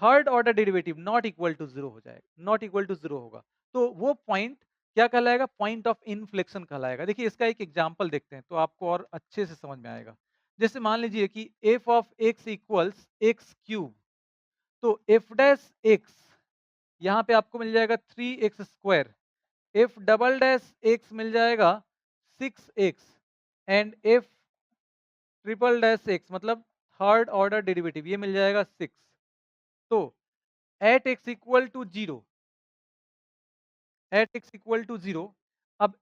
Speaker 1: third order derivative not equal to zero हो जाएगा, नॉट इक्वल टू जीरो होगा। तो वो पॉइंट क्या कहलाएगा? पॉइंट ऑफ इन्फ्लेक्शन कहलाएगा। देखिए इसका एक एग्जांपल देखते हैं तो आपको और अच्छे से समझ में आएगा। जैसे मान लीजिए कि f of x equals x cube, तो एफ डैश एक्स यहाँ पे आपको मिल जाएगा 3x², f double dash x मिल जाएगा 6x, and f triple dash x मतलब थर्ड ऑर्डर डेरिवेटिव ये मिल जाएगा 6। तो at x equal to zero, at x equal to zero, अब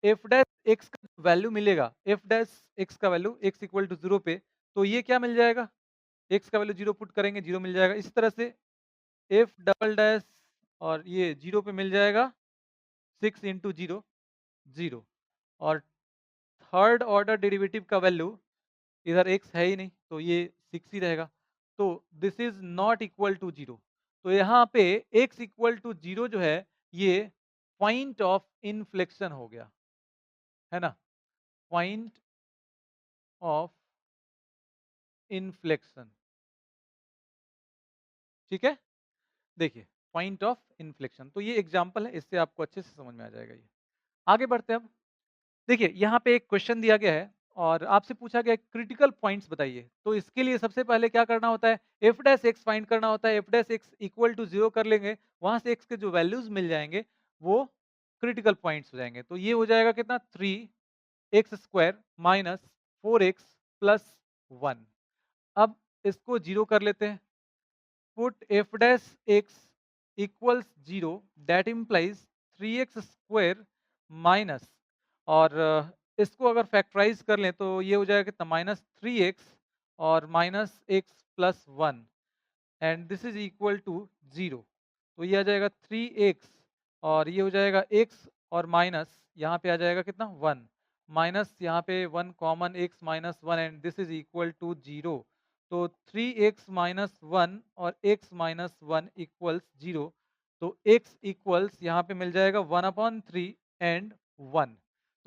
Speaker 1: एफ डैश एक्स का वैल्यू मिलेगा, एफ डैश एक्स का value x equal to zero पे, तो ये क्या मिल जाएगा? एक्स का वैल्यू जीरो पुट करेंगे, जीरो मिल जाएगा। इसी तरह से एफ डबल डैश और ये जीरो पे मिल जाएगा 6 × 0 जीरो, और थर्ड ऑर्डर डेरिवेटिव का वैल्यू इधर एक्स है ही नहीं तो ये 6 ही रहेगा। तो this is not equal to zero. तो यहाँ पे एक्स इक्वल टू जीरो जो है ये पॉइंट ऑफ इन्फ्लेक्शन हो गया, है ना? पॉइंट ऑफ इन्फ्लेक्शन, ठीक है? देखिए पॉइंट ऑफ इन्फ्लेक्शन, तो ये एग्जांपल है, इससे आपको अच्छे से समझ में आ जाएगा ये। आगे बढ़ते हैं अब। देखिए यहाँ पे एक क्वेश्चन दिया गया है और आपसे पूछा गया है क्रिटिकल पॉइंट्स बताइए। तो इसके लिए सबसे पहले क्या करना होता है? एफ डैश एक्स फाइंड करना होता है। F dash x equal to zero कर लेंगे, वहां से एक्स के जो वैल्यूज मिल जाएंगे वो क्रिटिकल पॉइंट्स हो जाएंगे। तो ये हो जाएगा कितना? 3x² minus 4x plus 1। अब इसको जीरो कर लेते हैं। Put F dash x equals zero, that implies 3x² minus, और इसको अगर फैक्टराइज कर लें तो ये हो जाएगा कितना? -3x और -x plus 1, and this is equal to zero. तो ये आ जाएगा 3x और ये हो जाएगा x, और माइनस यहाँ पे आ जाएगा कितना? 1, माइनस यहाँ पे 1 common, x minus 1, and this is equal to zero. तो 3x माइनस 1 और x माइनस 1 इक्वल्स जीरो। तो x इक्वल्स यहाँ पे मिल जाएगा 1/3 एंड 1।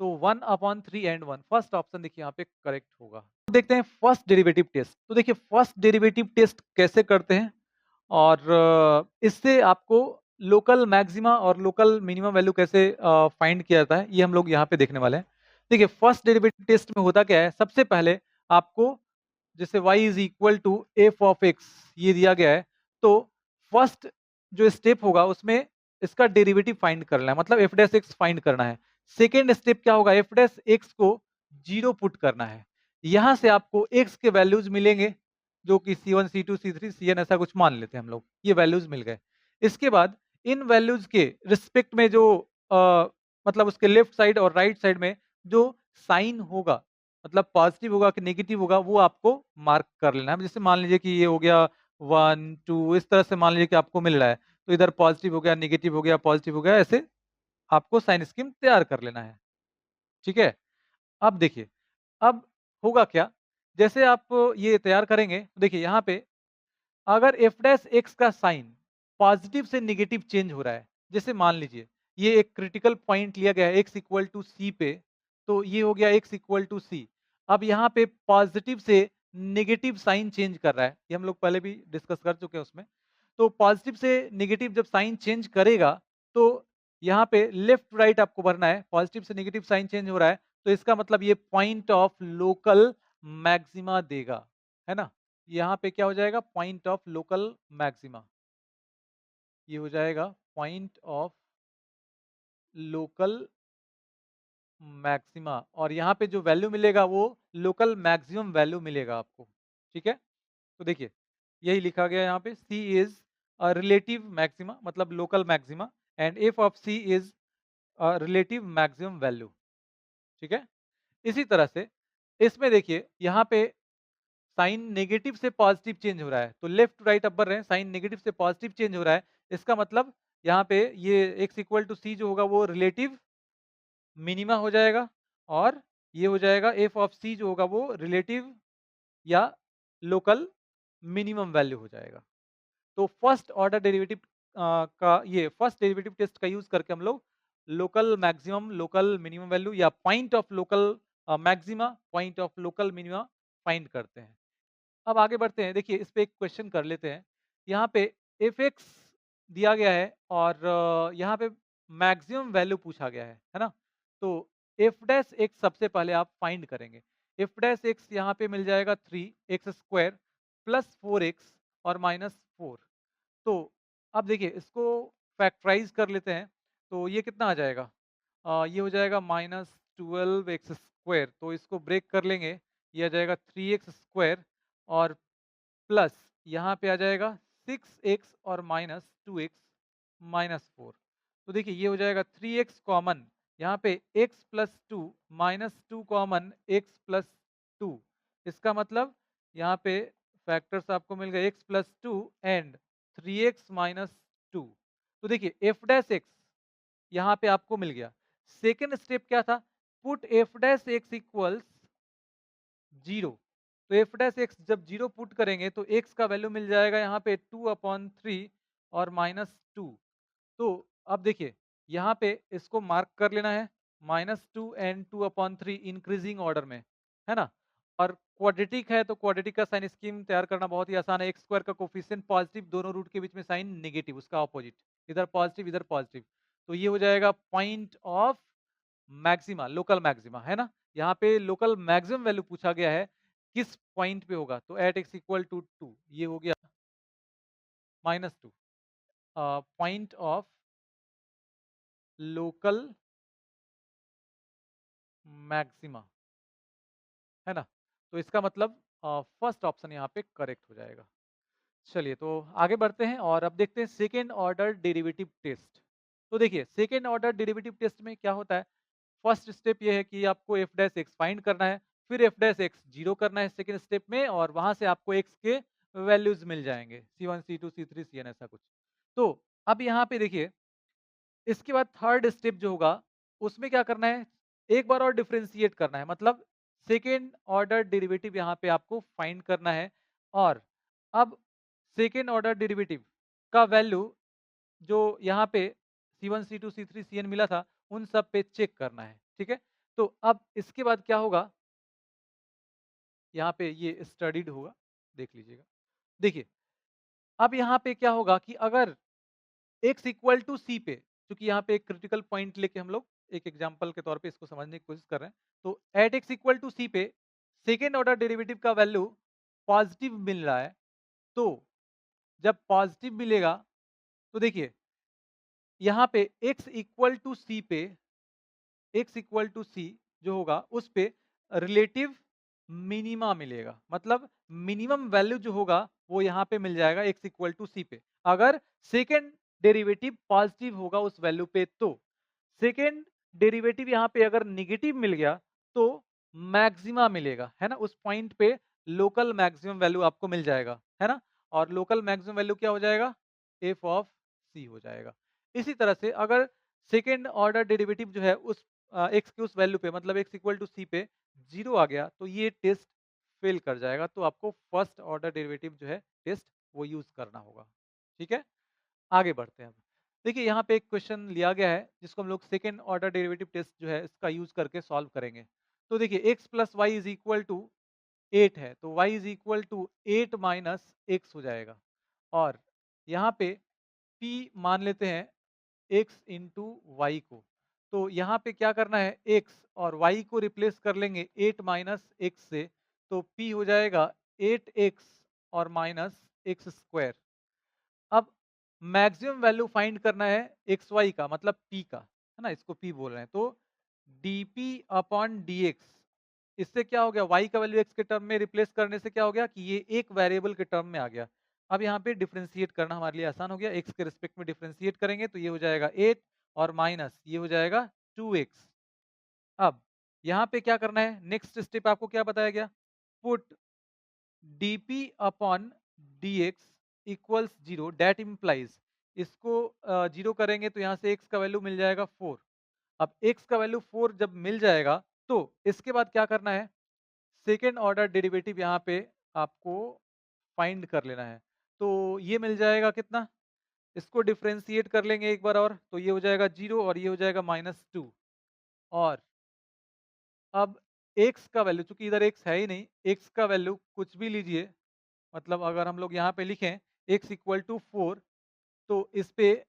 Speaker 1: तो 1/3 एंड 1, फर्स्ट ऑप्शन देखिए यहाँ पे करेक्ट होगा। देखते हैं फर्स्ट डेरिवेटिव टेस्ट। तो देखिए फर्स्ट डेरिवेटिव टेस्ट कैसे करते हैं, और इससे आपको लोकल मैक्सिमा और लोकल मिनिमम वैल्यू कैसे फाइंड किया जाता है ये हम लोग यहाँ पे देखने वाले हैं। देखिए फर्स्ट डेरिवेटिव टेस्ट में होता क्या है? सबसे पहले आपको जैसे y is equal to f of x ये दिया गया है, तो फर्स्ट जो स्टेप होगा उसमें इसका डेरिवेटिव फाइंड करना है, मतलब एफ डैश एक्स फाइंड करना है। सेकेंड स्टेप क्या होगा, एफ डैश एक्स को 0 पुट करना है। यहां से आपको एक्स के वैल्यूज मिलेंगे जो कि C1, C2, C3, Cn ऐसा कुछ मान लेते हैं हम लोग, ये वैल्यूज मिल गए। इसके बाद इन वैल्यूज के रिस्पेक्ट में जो मतलब उसके लेफ्ट साइड और राइट साइड में जो साइन होगा, मतलब पॉजिटिव होगा कि नेगेटिव होगा, वो आपको मार्क कर लेना है। जैसे मान लीजिए कि ये हो गया 1 2, इस तरह से मान लीजिए कि आपको मिल रहा है, तो इधर पॉजिटिव हो गया, नेगेटिव हो गया, पॉजिटिव हो गया, ऐसे आपको साइन स्कीम तैयार कर लेना है। ठीक है, अब देखिए, अब होगा क्या, जैसे आप ये तैयार करेंगे तो देखिए यहाँ पे अगर एफ डैश एक्स का साइन पॉजिटिव से नेगेटिव चेंज हो रहा है, जैसे मान लीजिए ये एक क्रिटिकल पॉइंट लिया गया है एक्स इक्वल टू सी पे, तो ये हो गया एक्स इक्वल टू सी। अब यहाँ पे पॉजिटिव से नेगेटिव साइन चेंज कर रहा है, ये हम लोग पहले भी डिस्कस कर चुके हैं उसमें। तो पॉजिटिव से नेगेटिव जब साइन चेंज करेगा, तो यहाँ पे लेफ्ट राइट आपको भरना है, पॉजिटिव से नेगेटिव साइन चेंज हो रहा है, तो इसका मतलब ये पॉइंट ऑफ लोकल मैक्सिमा देगा, है ना। यहाँ पे क्या हो जाएगा, पॉइंट ऑफ लोकल मैक्सिमा, ये हो जाएगा पॉइंट ऑफ लोकल मैक्सिमा, और यहाँ पे जो वैल्यू मिलेगा वो लोकल मैक्सिमम वैल्यू मिलेगा आपको। ठीक है, तो देखिए यही लिखा गया है यहाँ पे, C इज रिलेटिव मैक्सिमा मतलब local maxima, and F of C is relative maximum value. ठीक है, इसी तरह से इसमें देखिए यहाँ पे साइन नेगेटिव से पॉजिटिव चेंज हो रहा है, तो लेफ्ट टू राइट अपर रहे, साइन नेगेटिव से पॉजिटिव चेंज हो रहा है, इसका मतलब यहाँ पे ये x इक्वल टू सी जो होगा वो रिलेटिव मिनिमा हो जाएगा, और ये हो जाएगा एफ ऑफ सी जो होगा वो रिलेटिव या लोकल मिनिमम वैल्यू हो जाएगा। तो फर्स्ट ऑर्डर डेरिवेटिव का ये फर्स्ट डेरिवेटिव टेस्ट का यूज करके हम लोग local maximum, local minimum value या point of local maxima, point of local minima find करते हैं। अब आगे बढ़ते हैं, देखिए इस पे एक क्वेश्चन कर लेते हैं। यहाँ पे एफ एक्स दिया गया है और यहाँ पे मैक्सिमम वैल्यू पूछा गया है ना। तो एफ डैश एक्स सबसे पहले आप फाइंड करेंगे। एफ डैश एक्स यहाँ पे मिल जाएगा 3x² प्लस 4x और -4। तो अब देखिए इसको फैक्टराइज कर लेते हैं, तो ये कितना आ जाएगा, ये हो जाएगा -12x², तो इसको ब्रेक कर लेंगे, ये आ जाएगा 3x² और प्लस यहाँ पे आ जाएगा 6x और -2x -4। तो देखिए ये हो जाएगा 3x कॉमन, यहाँ पे x plus 2 -2 common x plus 2, इसका मतलब यहाँ पे फैक्टर्स आपको मिल गए x प्लस 2 एंड 3x -2। तो देखिए एफ डैश एक्स यहाँ पे आपको मिल गया। सेकेंड स्टेप क्या था, put F dash x equals 0। तो एफ डैश एक्स जब 0 पुट करेंगे तो x का वैल्यू मिल जाएगा यहाँ पे 2/3 और -2। तो अब देखिए यहाँ पे इसको मार्क कर लेना है, -2 एंड 2/3 इंक्रीजिंग ऑर्डर में, है ना। और क्वाड्रेटिक है तो क्वाड्रेटिक का साइन स्कीम तैयार करना बहुत ही आसान है, x² का कोफिशिएंट पॉजिटिव, दोनों रूट के बीच में साइन नेगेटिव, उसका ऑपोजिट, इधर पॉजिटिव इधर पॉजिटिव। तो ये हो जाएगा point of maxima, local maxima, है ना। यहाँ पे लोकल मैक्सिमम वैल्यू पूछा गया है, किस पॉइंट पे होगा, तो एट x इक्वल टू 2, ये हो गया -2, पॉइंट ऑफ लोकल मैक्सिमा, है ना। तो इसका मतलब फर्स्ट ऑप्शन यहाँ पे करेक्ट हो जाएगा। चलिए तो आगे बढ़ते हैं और अब देखते हैं सेकेंड ऑर्डर डेरिवेटिव टेस्ट। तो देखिए सेकेंड ऑर्डर डेरिवेटिव टेस्ट में क्या होता है, फर्स्ट स्टेप ये है कि आपको एफ डैश एक्स फाइंड करना है, फिर एफ डैश एक्स 0 करना है सेकेंड स्टेप में, और वहां से आपको एक्स के वैल्यूज मिल जाएंगे, C1 C2 C3 Cn ऐसा कुछ। तो अब यहाँ पे देखिए इसके बाद थर्ड स्टेप जो होगा उसमें क्या करना है, एक बार और डिफरेंशिएट करना है, मतलब सेकेंड ऑर्डर डेरिवेटिव यहाँ पे आपको फाइंड करना है। और अब सेकेंड ऑर्डर डेरिवेटिव का वैल्यू जो यहाँ पे C1 C2 C3 Cn मिला था उन सब पे चेक करना है। ठीक है, तो अब इसके बाद क्या होगा, यहाँ पे ये स्टडीड होगा, देख लीजिएगा। देखिए अब यहाँ पे क्या होगा कि अगर x इक्वल टू सी पे, क्योंकि यहाँ पे एक क्रिटिकल पॉइंट लेके हम लोग एक एग्जांपल के तौर पे इसको समझने की कोशिश कर रहे हैं, तो एट x इक्वल टू सी पे सेकेंड ऑर्डर डेरिवेटिव का वैल्यू पॉजिटिव मिल रहा है, तो जब पॉजिटिव मिलेगा तो देखिए यहाँ पे x इक्वल टू सी पे x इक्वल टू सी जो होगा उस पे रिलेटिव मिनिमा मिलेगा, मतलब मिनिमम वैल्यू जो होगा वो यहाँ पे मिल जाएगा x इक्वल टू सी पे। अगर सेकेंड डेरिवेटिव पॉजिटिव होगा उस वैल्यू पे तो सेकेंड डेरिवेटिव यहाँ पे अगर निगेटिव मिल गया तो मैक्सिमा मिलेगा, है ना। उस पॉइंट पे लोकल मैक्सिमम वैल्यू आपको मिल जाएगा, है ना। और लोकल मैक्सिमम वैल्यू क्या हो जाएगा, एफ ऑफ सी हो जाएगा। इसी तरह से अगर सेकेंड ऑर्डर डेरिवेटिव जो है उस एक्स के उस वैल्यू पे, मतलब एक्स इक्वल टू सी पे जीरो आ गया तो ये टेस्ट फेल कर जाएगा, तो आपको फर्स्ट ऑर्डर डेरिवेटिव जो है टेस्ट वो यूज करना होगा। ठीक है, आगे बढ़ते हैं अब। देखिए यहाँ पे एक क्वेश्चन लिया गया है जिसको हम लोग सेकेंड ऑर्डर डेरिवेटिव टेस्ट जो है इसका यूज करके सॉल्व करेंगे। तो देखिए x plus y is equal to 8 है, तो y is equal to 8 minus x हो जाएगा। और यहाँ पे p मान लेते हैं x इंटू वाई को। तो यहाँ पे क्या करना है, x और y को रिप्लेस कर लेंगे 8 माइनस एक्स से, तो p हो जाएगा 8x और माइनस एक्स स्क्वायर। अब मैक्सिमम वैल्यू फाइंड करना है एक्स वाई का, मतलब p का, है ना, इसको p बोल रहे हैं। तो dp अपॉन dx, इससे क्या हो गया, y का वैल्यू x के टर्म में रिप्लेस करने से क्या हो गया कि ये एक वेरिएबल के टर्म में आ गया। अब यहाँ पे डिफरेंशिएट करना हमारे लिए आसान हो गया, x के रिस्पेक्ट में डिफरेंशिएट करेंगे तो ये हो जाएगा 8 और माइनस ये हो जाएगा 2x। अब यहाँ पे क्या करना है, नेक्स्ट स्टेप आपको क्या बताया गया, put dp upon dx equals zero, date implies, इसको जीरो करेंगे तो यहाँ से x का वैल्यू मिल जाएगा 4। अब x का वैल्यू 4 जब मिल जाएगा तो इसके बाद क्या करना है, सेकेंड ऑर्डर डेरिवेटिव यहाँ पे आपको फाइंड कर लेना है। तो ये मिल जाएगा कितना, इसको डिफरेंशिएट कर लेंगे एक बार और, तो ये हो जाएगा 0 और ये हो जाएगा -2। और अब x का वैल्यू, चूंकि इधर x है ही नहीं, x का वैल्यू कुछ भी लीजिए, मतलब अगर हम लोग यहाँ पे लिखें x इक्वल टू 4 तो इस पे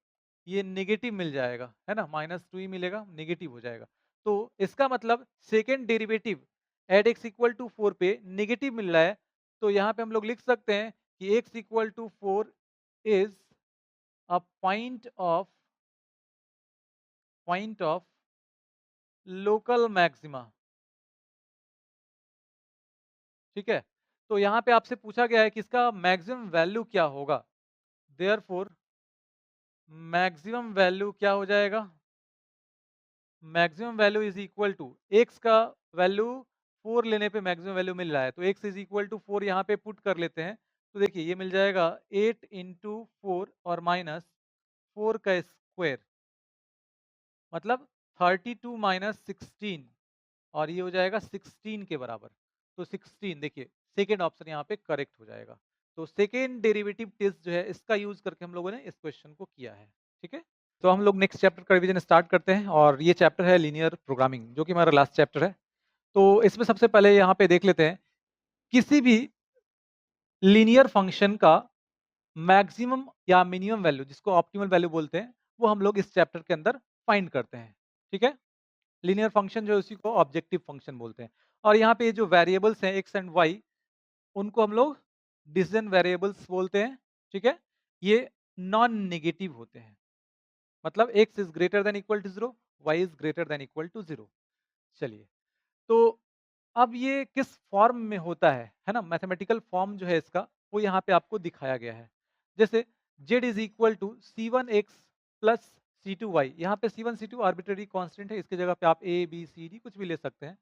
Speaker 1: ये नेगेटिव मिल जाएगा, है ना, -2 ही मिलेगा, नेगेटिव हो जाएगा। तो इसका मतलब second derivative at x equal to 4 पे नेगेटिव मिल रहा है, तो यहाँ पे हम लोग लिख सकते हैं कि x equal to 4 is a point of local maxima. ठीक है, तो यहाँ पे आपसे पूछा गया है कि इसका मैक्सिमम वैल्यू क्या होगा, देयरफॉर मैक्सिमम वैल्यू क्या हो जाएगा, maximum value is equal to x का वैल्यू 4 लेने पे मैक्सिमम वैल्यू मिल रहा है, तो एक्स इज इक्वल टू 4 यहाँ पे पुट कर लेते हैं। तो देखिए ये मिल जाएगा 8 इंटू 4 और माइनस 4 का स्क्वायर, मतलब 32 माइनस 16, और ये हो जाएगा 16 के बराबर। तो 16 देखिए सेकेंड ऑप्शन यहाँ पे करेक्ट हो जाएगा। तो सेकेंड डेरिवेटिव टेस्ट जो है इसका यूज करके हम लोगों ने इस क्वेश्चन को किया है। ठीक है, तो हम लोग नेक्स्ट चैप्टर का रिवीजन स्टार्ट करते हैं, और ये चैप्टर है लीनियर प्रोग्रामिंग, जो कि हमारा लास्ट चैप्टर है। तो इसमें सबसे पहले यहाँ पे देख लेते हैं, किसी भी लीनियर फंक्शन का मैक्सिमम या मिनिमम वैल्यू, जिसको ऑप्टिमल वैल्यू बोलते हैं, वो हम लोग इस चैप्टर के अंदर फाइंड करते हैं। ठीक है, लीनियर फंक्शन जो है उसी को ऑब्जेक्टिव फंक्शन बोलते हैं। और यहाँ पे जो वेरिएबल्स हैं एक्स एंड वाई, उनको हम लोग डिसीजन वेरिएबल्स बोलते हैं। ठीक है, ये नॉन नेगेटिव होते हैं, मतलब x is greater than equal to 0, y is greater than equal to 0। चलिए, तो अब ये किस फॉर्म में होता है ना, मैथमेटिकल फॉर्म जो है इसका वो यहाँ पे आपको दिखाया गया है। जैसे z is equal to c1x plus c2y, यहाँ पे c1 c2 आर्बिट्रेरी कांस्टेंट है, इसकी जगह पे आप a b c d कुछ भी ले सकते हैं।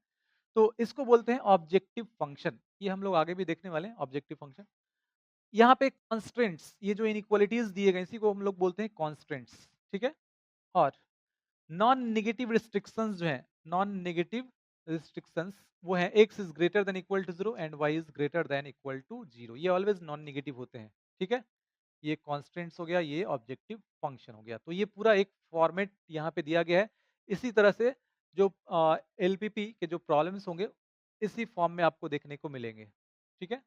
Speaker 1: तो इसको बोलते हैं ऑब्जेक्टिव फंक्शन, ये हम लोग आगे भी देखने वाले हैं ऑब्जेक्टिव फंक्शन। यहाँ पे कॉन्स्टेंट्स, ये जो इनइक्वालिटीज दिए गए इसी को हम लोग बोलते हैं कॉन्स्टेंट्स। ठीक है, और नॉन नेगेटिव रिस्ट्रिक्शंस जो हैं, नॉन नेगेटिव रिस्ट्रिक्शंस वो हैं x is greater than equal to 0 and y is greater than equal to 0, ये ऑलवेज नॉन नेगेटिव होते हैं। ठीक है, ये कॉन्स्टेंट्स हो गया, ये ऑब्जेक्टिव फंक्शन हो गया। तो ये पूरा एक फॉर्मेट यहाँ पे दिया गया है। इसी तरह से जो एलपीपी के जो प्रॉब्लम्स होंगे इसी फॉर्म में आपको देखने को मिलेंगे। ठीक है,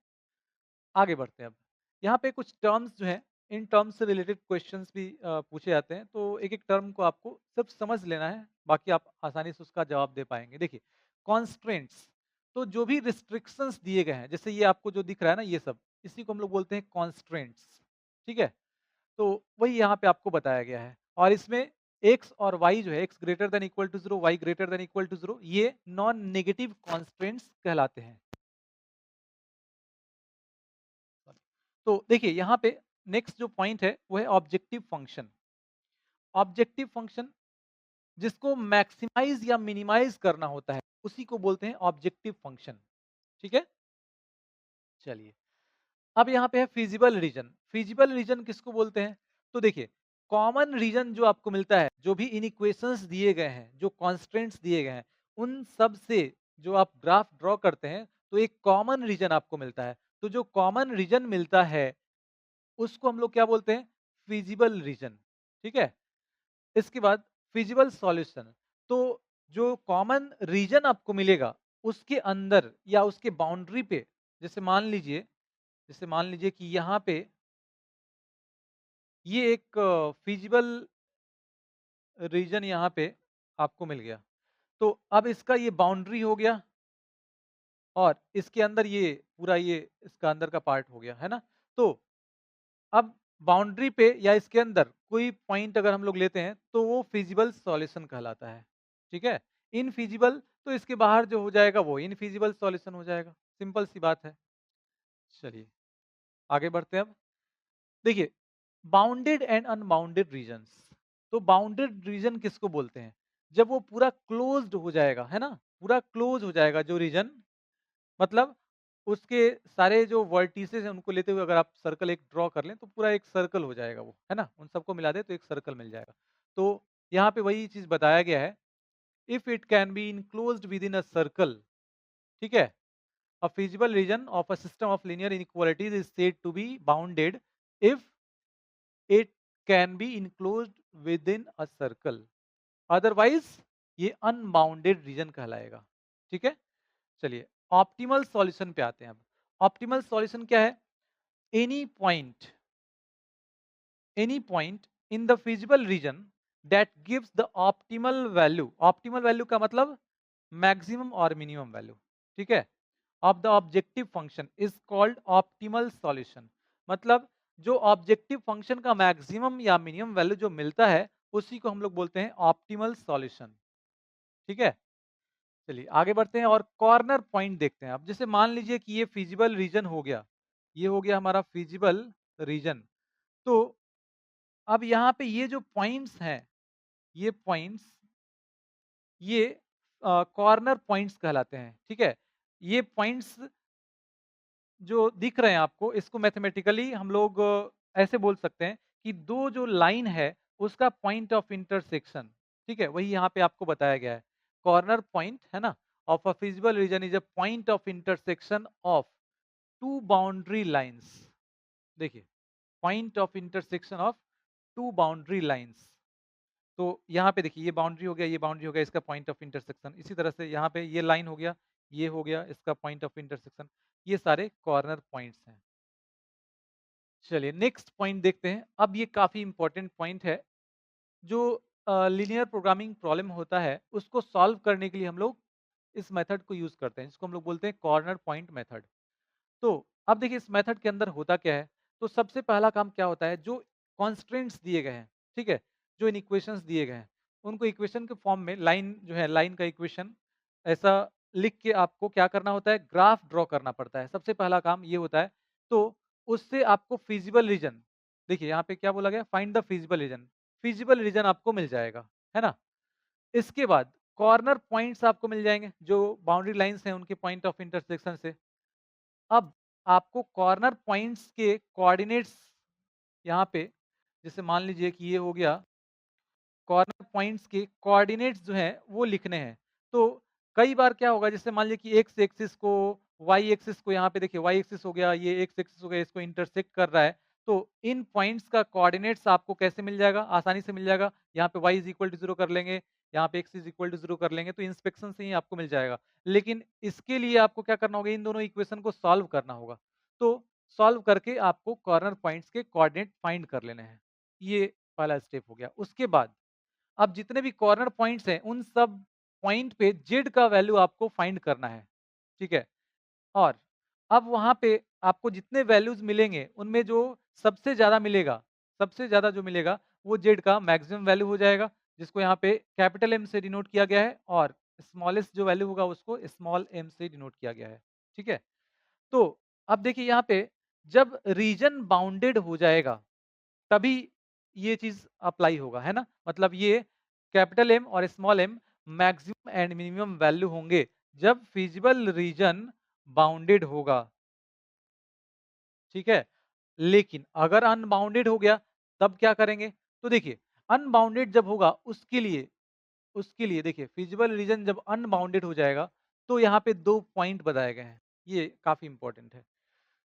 Speaker 1: आगे बढ़ते हैं अब। यहाँ पे कुछ टर्म्स जो हैं, इन टर्म्स से रिलेटेड क्वेश्चंस भी पूछे जाते हैं, तो एक एक टर्म को आपको सिर्फ समझ लेना है, बाकी आप आसानी से उसका जवाब दे पाएंगे। देखिए कॉन्स्ट्रेंट्स, तो जो भी रिस्ट्रिक्शंस दिए गए हैं, जैसे ये आपको जो दिख रहा है ना, ये सब इसी को हम लोग बोलते हैं कॉन्स्ट्रेंट्स। ठीक है, तो वही यहाँ पे आपको बताया गया है और इसमें x और y जो है x greater than equal to 0, y greater than equal to 0, ये नॉन नेगेटिव कॉन्स्टेंट्स कहलाते हैं। तो देखिए यहाँ पे नेक्स्ट जो पॉइंट है वो है ऑब्जेक्टिव फंक्शन। ऑब्जेक्टिव फंक्शन जिसको मैक्सिमाइज या मिनिमाइज करना होता है उसी को बोलते हैं ऑब्जेक्टिव फंक्शन। ठीक है, चलिए अब यहाँ पे है फिजिबल रीजन। फिजिबल रीजन किसको बोलते हैं? तो देखिए कॉमन रीजन जो आपको मिलता है, जो भी इन इक्वेशंस दिए गए हैं, जो कॉन्स्टेंट्स दिए गए हैं, उन सब से जो आप ग्राफ ड्रॉ करते हैं तो एक कॉमन रीजन आपको मिलता है। तो जो कॉमन रीजन मिलता है उसको हम लोग क्या बोलते हैं? Feasible region. ठीक है, इसके बाद फिजिबल सॉल्यूशन। तो जो कॉमन रीजन आपको मिलेगा उसके अंदर या उसके बाउंड्री पे, जैसे मान लीजिए कि यहाँ पे ये एक फिजिबल रीजन यहाँ पे आपको मिल गया। तो अब इसका ये बाउंड्री हो गया और इसके अंदर ये पूरा ये इसका अंदर का पार्ट हो गया, है ना? तो अब बाउंड्री पे या इसके अंदर कोई पॉइंट अगर हम लोग लेते हैं तो वो फिजिबल सॉल्यूशन कहलाता है। ठीक है? इनफिजिबल तो इसके बाहर जो हो जाएगा वो इनफिजिबल सॉल्यूशन हो जाएगा। सिंपल सी बात है। चलिए आगे बढ़ते हैं अब। देखिए बाउंडेड एंड अनबाउंडेड रीजन्स। तो बाउंडेड रीजन किसको बोलते हैं? जब वो पूरा क्लोज्ड हो जाएगा, है ना? पूरा क्लोज हो जाएगा जो रीजन, मतलब उसके सारे जो वर्टिसेस हैं उनको लेते हुए अगर आप सर्कल एक ड्रॉ कर लें तो पूरा एक सर्कल हो जाएगा वो, है ना? उन सबको मिला दे तो एक सर्कल मिल जाएगा। तो यहाँ पे वही चीज बताया गया है, if it can be enclosed with in a circle. ठीक है, a feasible region of a system of linear inequalities is said to be bounded if it can be enclosed within a circle, otherwise ये अनबाउंडेड रीजन कहलाएगा। ठीक है, चलिए ऑप्टिमल सॉल्यूशन पे आते हैं अब। ऑप्टिमल सॉल्यूशन क्या है? Any point any point in the feasible region that gives the optimal value. Optimal value का मतलब मैक्सिमम और मिनिमम वैल्यू। ठीक है, of the objective function is called optimal solution. मतलब जो ऑब्जेक्टिव फंक्शन का मैक्सिमम या मिनिमम वैल्यू जो मिलता है उसी को हम लोग बोलते हैं ऑप्टिमल सॉल्यूशन। ठीक है, चलिए आगे बढ़ते हैं और कॉर्नर पॉइंट देखते हैं। अब जैसे मान लीजिए कि ये फिजिबल रीजन हो गया, ये हो गया हमारा फिजिबल रीजन। तो अब यहाँ पे ये जो पॉइंट्स हैं, ये पॉइंट्स ये कॉर्नर पॉइंट्स कहलाते हैं। ठीक है, ये पॉइंट्स जो दिख रहे हैं आपको, इसको मैथमेटिकली हम लोग ऐसे बोल सकते हैं कि दो जो लाइन है उसका पॉइंट ऑफ इंटरसेक्शन। ठीक है, वही यहाँ पे आपको बताया गया है। कॉर्नर पॉइंट है ना of a feasible region is a point of intersection of two boundary lines. देखिए point of intersection of two boundary lines. तो यहाँ पे देखिए ये बाउंड्री हो गया, ये बाउंड्री हो गया, इसका पॉइंट ऑफ इंटरसेक्शन। इसी तरह से यहाँ पे ये लाइन हो गया, ये हो गया इसका पॉइंट ऑफ इंटरसेक्शन। ये सारे कॉर्नर पॉइंट्स हैं। चलिए नेक्स्ट पॉइंट देखते हैं। अब ये काफी इंपॉर्टेंट पॉइंट है। जो लीनियर प्रोग्रामिंग प्रॉब्लम होता है उसको सॉल्व करने के लिए हम लोग इस मेथड को यूज करते हैं, जिसको हम लोग बोलते हैं कॉर्नर पॉइंट मेथड। तो अब देखिए इस मेथड के अंदर होता क्या है। तो सबसे पहला काम क्या होता है, जो कॉन्स्ट्रेंट्स दिए गए हैं, ठीक है, जो इन इक्वेशंस दिए गए हैं उनको इक्वेशन के फॉर्म में लाइन जो है, लाइन का इक्वेशन ऐसा लिख के आपको क्या करना होता है, ग्राफ ड्रॉ करना पड़ता है। सबसे पहला काम ये होता है। तो उससे आपको फिजिबल रीजन, देखिए यहाँ पे क्या बोला गया, find the feasible region. Feasible region आपको मिल जाएगा, है ना? इसके बाद कॉर्नर पॉइंट्स आपको मिल जाएंगे, जो बाउंड्री लाइंस हैं उनके पॉइंट ऑफ इंटरसेक्शन से। अब आपको कॉर्नर पॉइंट्स के कोऑर्डिनेट्स यहाँ पे, जैसे मान लीजिए कि ये हो गया, कॉर्नर पॉइंट्स के कोऑर्डिनेट्स जो हैं वो लिखने हैं। तो कई बार क्या होगा, जैसे मान लीजिए कि एक्स एक्सिस को, वाई एक्सिस को, यहाँ पे देखिए वाई एक्सिस हो गया, ये एक्स एक्सिस हो गया, इसको इंटरसेक्ट कर रहा है। तो इन पॉइंट्स का कोऑर्डिनेट्स आपको कैसे मिल जाएगा, आसानी से मिल जाएगा। यहाँ पे y इज इक्वल टू 0 कर लेंगे, यहाँ पे x इज इक्वल टू 0 कर लेंगे, तो इंस्पेक्शन से ही आपको मिल जाएगा। लेकिन इसके लिए आपको क्या करना होगा, इन दोनों इक्वेशन को सॉल्व करना होगा। तो सॉल्व करके आपको कॉर्नर पॉइंट्स के कोऑर्डिनेट फाइंड कर लेने हैं। ये पहला स्टेप हो गया। उसके बाद अब जितने भी कॉर्नर पॉइंट्स हैं उन सब पॉइंट पे z का वैल्यू आपको फाइंड करना है। ठीक है, और अब वहां पे आपको जितने वैल्यूज मिलेंगे उनमें जो सबसे ज्यादा मिलेगा, सबसे ज़्यादा जो मिलेगा वो जेड का मैक्सिमम वैल्यू हो जाएगा, जिसको यहाँ पे कैपिटल एम से डिनोट किया गया है, और स्मॉलेस्ट जो वैल्यू होगा उसको स्मॉल एम से डिनोट किया गया है। ठीक है? तो अब देखिए यहाँ पे जब रीजन बाउंडेड हो जाएगा तभी ये चीज़ अप्लाई होगा, है ना? मतलब ये कैपिटल एम और small m maximum and minimum value होंगे जब फिजिबल रीजन बाउंडेड होगा, ठीक है? लेकिन अगर अनबाउंडेड हो गया तब क्या करेंगे? तो देखिए अनबाउंडेड जब होगा उसके लिए देखिए फिजिबल रीजन जब अनबाउंडेड हो जाएगा तो यहाँ पे 2 पॉइंट बताए गए हैं। ये काफ़ी इंपॉर्टेंट है।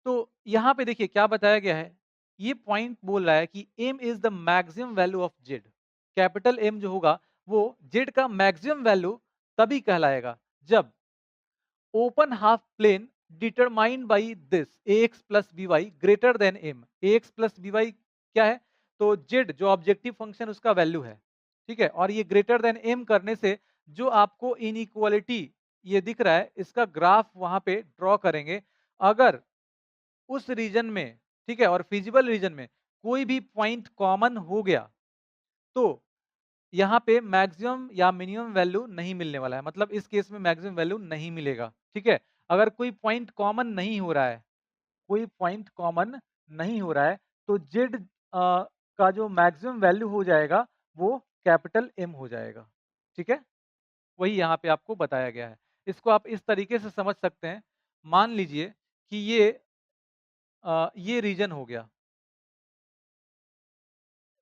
Speaker 1: तो यहाँ पे देखिए क्या बताया गया है, ये पॉइंट बोल रहा है कि m is the maximum value of z। Capital M जो होगा वो z का मैक्सिमम वैल्यू तभी कहलाएगा जब open half plane determined by this ax plus b y greater than m। ax plus b y क्या है? तो z जो ऑब्जेक्टिव फंक्शन उसका वैल्यू है, ठीक है, और ये ग्रेटर देन m करने से जो आपको इनइक्वालिटी ये दिख रहा है इसका ग्राफ वहां पे ड्रॉ करेंगे। अगर उस रीजन में, ठीक है, और फिजिबल रीजन में कोई भी पॉइंट कॉमन हो गया तो यहाँ पे मैक्सिमम या मिनिमम वैल्यू नहीं मिलने वाला है, मतलब इस केस में मैक्सिमम वैल्यू नहीं मिलेगा। ठीक है? अगर कोई पॉइंट कॉमन नहीं हो रहा है, कोई पॉइंट कॉमन नहीं हो रहा है तो जेड का जो मैक्सिमम वैल्यू हो जाएगा वो कैपिटल एम हो जाएगा। ठीक है? वही यहाँ पे आपको बताया गया है। इसको आप इस तरीके से समझ सकते हैं। मान लीजिए कि ये रीजन हो गया,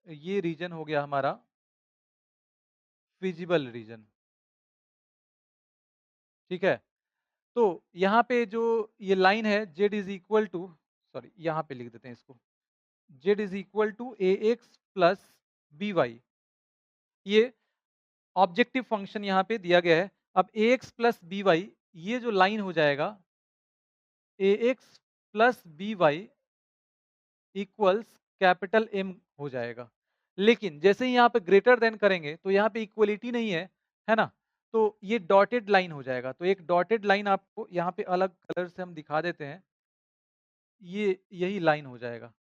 Speaker 1: ये रीजन हो गया हमारा फिजिबल रीजन। ठीक है? तो यहाँ पे जो ये लाइन है z is equal to, sorry यहाँ पे लिख देते हैं इसको, z is equal to a x plus b y. ये ऑब्जेक्टिव फंक्शन यहाँ पे दिया गया है। अब a x plus b y ये जो लाइन हो जाएगा a x plus b y equals capital M हो जाएगा। लेकिन जैसे ही यहाँ पे ग्रेटर देन करेंगे तो यहाँ पे इक्वलिटी नहीं है ना? तो ये डॉटेड लाइन हो जाएगा। तो एक डॉटेड लाइन आपको यहाँ पे अलग कलर से हम दिखा देते हैं, ये यही लाइन हो जाएगा।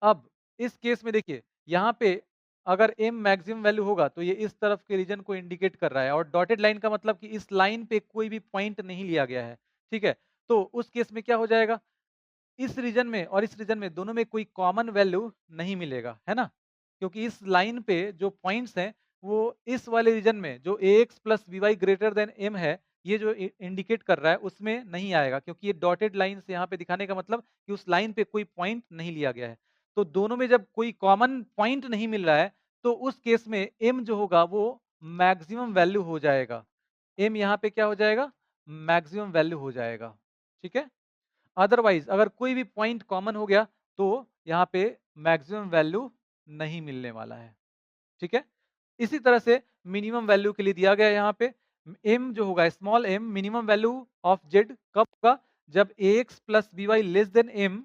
Speaker 1: अब इस केस में देखिए यहाँ पे अगर m मैक्सिमम वैल्यू होगा तो ये इस तरफ के रीजन को इंडिकेट कर रहा है, और डॉटेड लाइन का मतलब कि इस लाइन पे कोई भी पॉइंट नहीं लिया गया है। ठीक है? तो उस केस में क्या हो जाएगा, इस रीजन में और इस रीजन में दोनों में कोई कॉमन वैल्यू नहीं मिलेगा, है ना? क्योंकि इस लाइन पे जो पॉइंट्स हैं वो इस वाले रीजन में जो ax plus b y greater than m है, ये जो इंडिकेट कर रहा है उसमें नहीं आएगा, क्योंकि ये डॉटेड लाइन से यहाँ पे दिखाने का मतलब कि उस लाइन पे कोई पॉइंट नहीं लिया गया है। तो दोनों में जब कोई कॉमन पॉइंट नहीं मिल रहा है तो उस केस में m जो होगा वो मैक्सिमम वैल्यू हो जाएगा। m यहाँ पे क्या हो जाएगा, मैक्सिमम वैल्यू हो जाएगा। ठीक है? अदरवाइज अगर कोई भी पॉइंट कॉमन हो गया तो यहाँ पे मैक्सिमम वैल्यू नहीं मिलने वाला है। ठीक है? इसी तरह से मिनिमम वैल्यू के लिए दिया गया है यहाँ पे m जो होगा small m minimum value of z कब होगा, जब ax plus b y less than m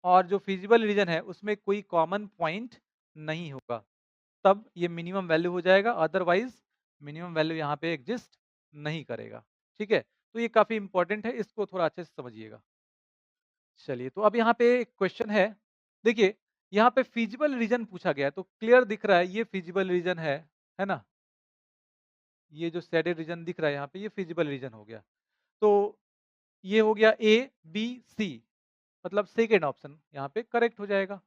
Speaker 1: और जो फिजिबल रीजन है उसमें कोई कॉमन पॉइंट नहीं होगा, तब ये मिनिमम वैल्यू हो जाएगा। अदरवाइज मिनिमम वैल्यू यहाँ पे एग्जिस्ट नहीं करेगा। ठीक है? तो ये काफी इंपॉर्टेंट है, इसको थोड़ा अच्छे से समझिएगा। चलिए, तो अब यहाँ पे एक क्वेश्चन है। देखिए, यहाँ पे फिजिबल रीजन पूछा गया है, तो क्लियर दिख रहा है ये फिजिबल रीजन है ना? ये जो शेडेड रीजन दिख रहा है यहाँ पे ये फिजिबल रीजन हो गया। तो ये हो गया ए, बी, सी, मतलब सेकंड ऑप्शन यहाँ पे करेक्ट हो जाएगा।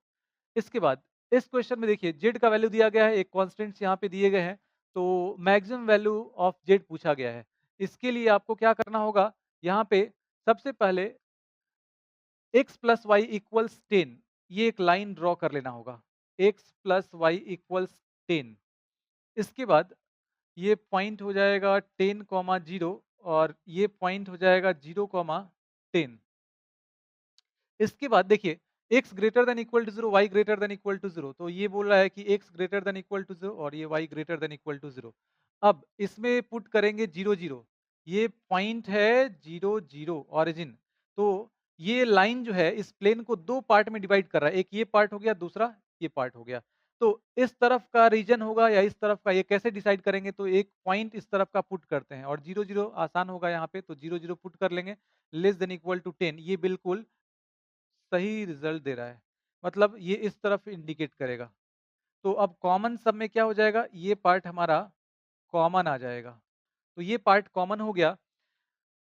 Speaker 1: इसके बाद इस क्वेश्चन में देखिए जेड का वैल्यू दिया गया है, एक कॉन्स्टेंट्स यहाँ पे दिए गए हैं, तो मैक्सिमम वैल्यू ऑफ जेड पूछा गया है। इसके लिए आपको क्या करना होगा, यहाँ पे सबसे पहले x प्लस वाई इक्वल्स 10, ये एक लाइन ड्रॉ कर लेना होगा। x plus y equals 10। इसके बाद ये पॉइंट हो जाएगा 10 कॉमा 0, और ये पॉइंट हो जाएगा 0 कॉमा 10। इसके बाद देखिए x greater than equal to 0, y greater than equal to 0, तो ये बोल रहा है कि x greater than equal to 0 और ये y greater than equal to 0। अब इसमें पुट करेंगे 0 0, ये पॉइंट है 0 0 ऑरिजिन। तो ये लाइन जो है इस प्लेन को दो पार्ट में डिवाइड कर रहा है, एक ये पार्ट हो गया, दूसरा ये पार्ट हो गया। तो इस तरफ का रीजन होगा या इस तरफ का, ये कैसे डिसाइड करेंगे, तो एक पॉइंट इस तरफ का पुट करते हैं, और 0 0 आसान होगा यहाँ पे, तो 0 0 पुट कर लेंगे। लेस देन इक्वल टू 10, ये बिल्कुल सही रिजल्ट दे रहा है। मतलब ये इस तरफ इंडिकेट करेगा। तो अब कॉमन सब में क्या हो जाएगा, ये पार्ट हमारा कॉमन आ जाएगा। तो ये पार्ट कॉमन हो गया,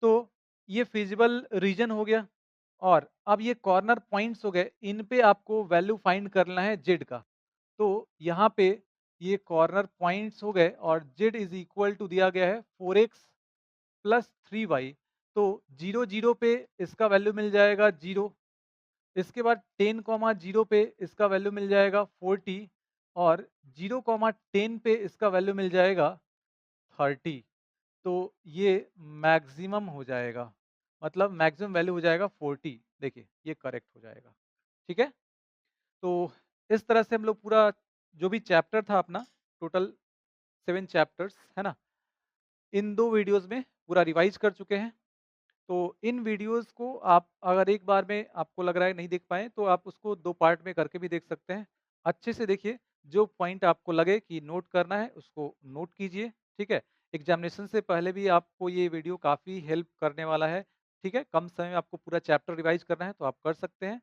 Speaker 1: तो ये फिजिबल रीजन हो गया। और अब ये कॉर्नर पॉइंट्स हो गए, इन पे आपको वैल्यू फाइंड करना है जेड का। तो यहाँ पे ये कॉर्नर पॉइंट्स हो गए और जेड इज इक्वल टू दिया गया है 4x प्लस 3y। तो 0 0 पे इसका वैल्यू मिल जाएगा 0। इसके बाद 10,0 पे इसका वैल्यू मिल जाएगा 40 और 0,10 पे इसका वैल्यू मिल जाएगा 30। तो ये मैक्सिमम हो जाएगा, मतलब मैक्सिमम वैल्यू हो जाएगा 40। देखिए ये करेक्ट हो जाएगा। ठीक है, तो इस तरह से हम लोग पूरा जो भी चैप्टर था अपना, टोटल 7 चैप्टर्स है ना, इन 2 वीडियोस में पूरा रिवाइज कर चुके हैं। तो इन वीडियोस को आप अगर एक बार में आपको लग रहा है नहीं देख पाए, तो आप उसको 2 पार्ट में करके भी देख सकते हैं। अच्छे से देखिए, जो पॉइंट आपको लगे कि नोट करना है उसको नोट कीजिए। ठीक है, एग्जामिनेशन से पहले भी आपको ये वीडियो काफ़ी हेल्प करने वाला है। ठीक है, कम समय में आपको पूरा चैप्टर रिवाइज करना है तो आप कर सकते हैं।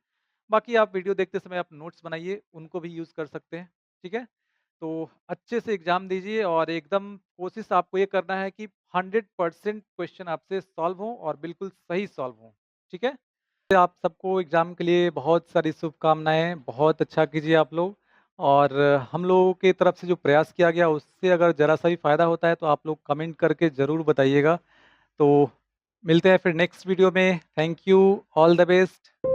Speaker 1: बाकी आप वीडियो देखते समय आप नोट्स बनाइए, उनको भी यूज़ कर सकते हैं। ठीक है, तो अच्छे से एग्ज़ाम दीजिए और एकदम कोशिश आपको ये करना है कि 100% क्वेश्चन आपसे सॉल्व हों और बिल्कुल सही सॉल्व हों। ठीक है? आप सबको एग्ज़ाम के लिए बहुत सारी शुभकामनाएँ, बहुत अच्छा कीजिए आप लोग। और हम लोगों की तरफ से जो प्रयास किया गया उससे अगर ज़रा-सा भी फ़ायदा होता है तो आप लोग कमेंट करके ज़रूर बताइएगा। तो मिलते हैं फिर नेक्स्ट वीडियो में। Thank you, all the best.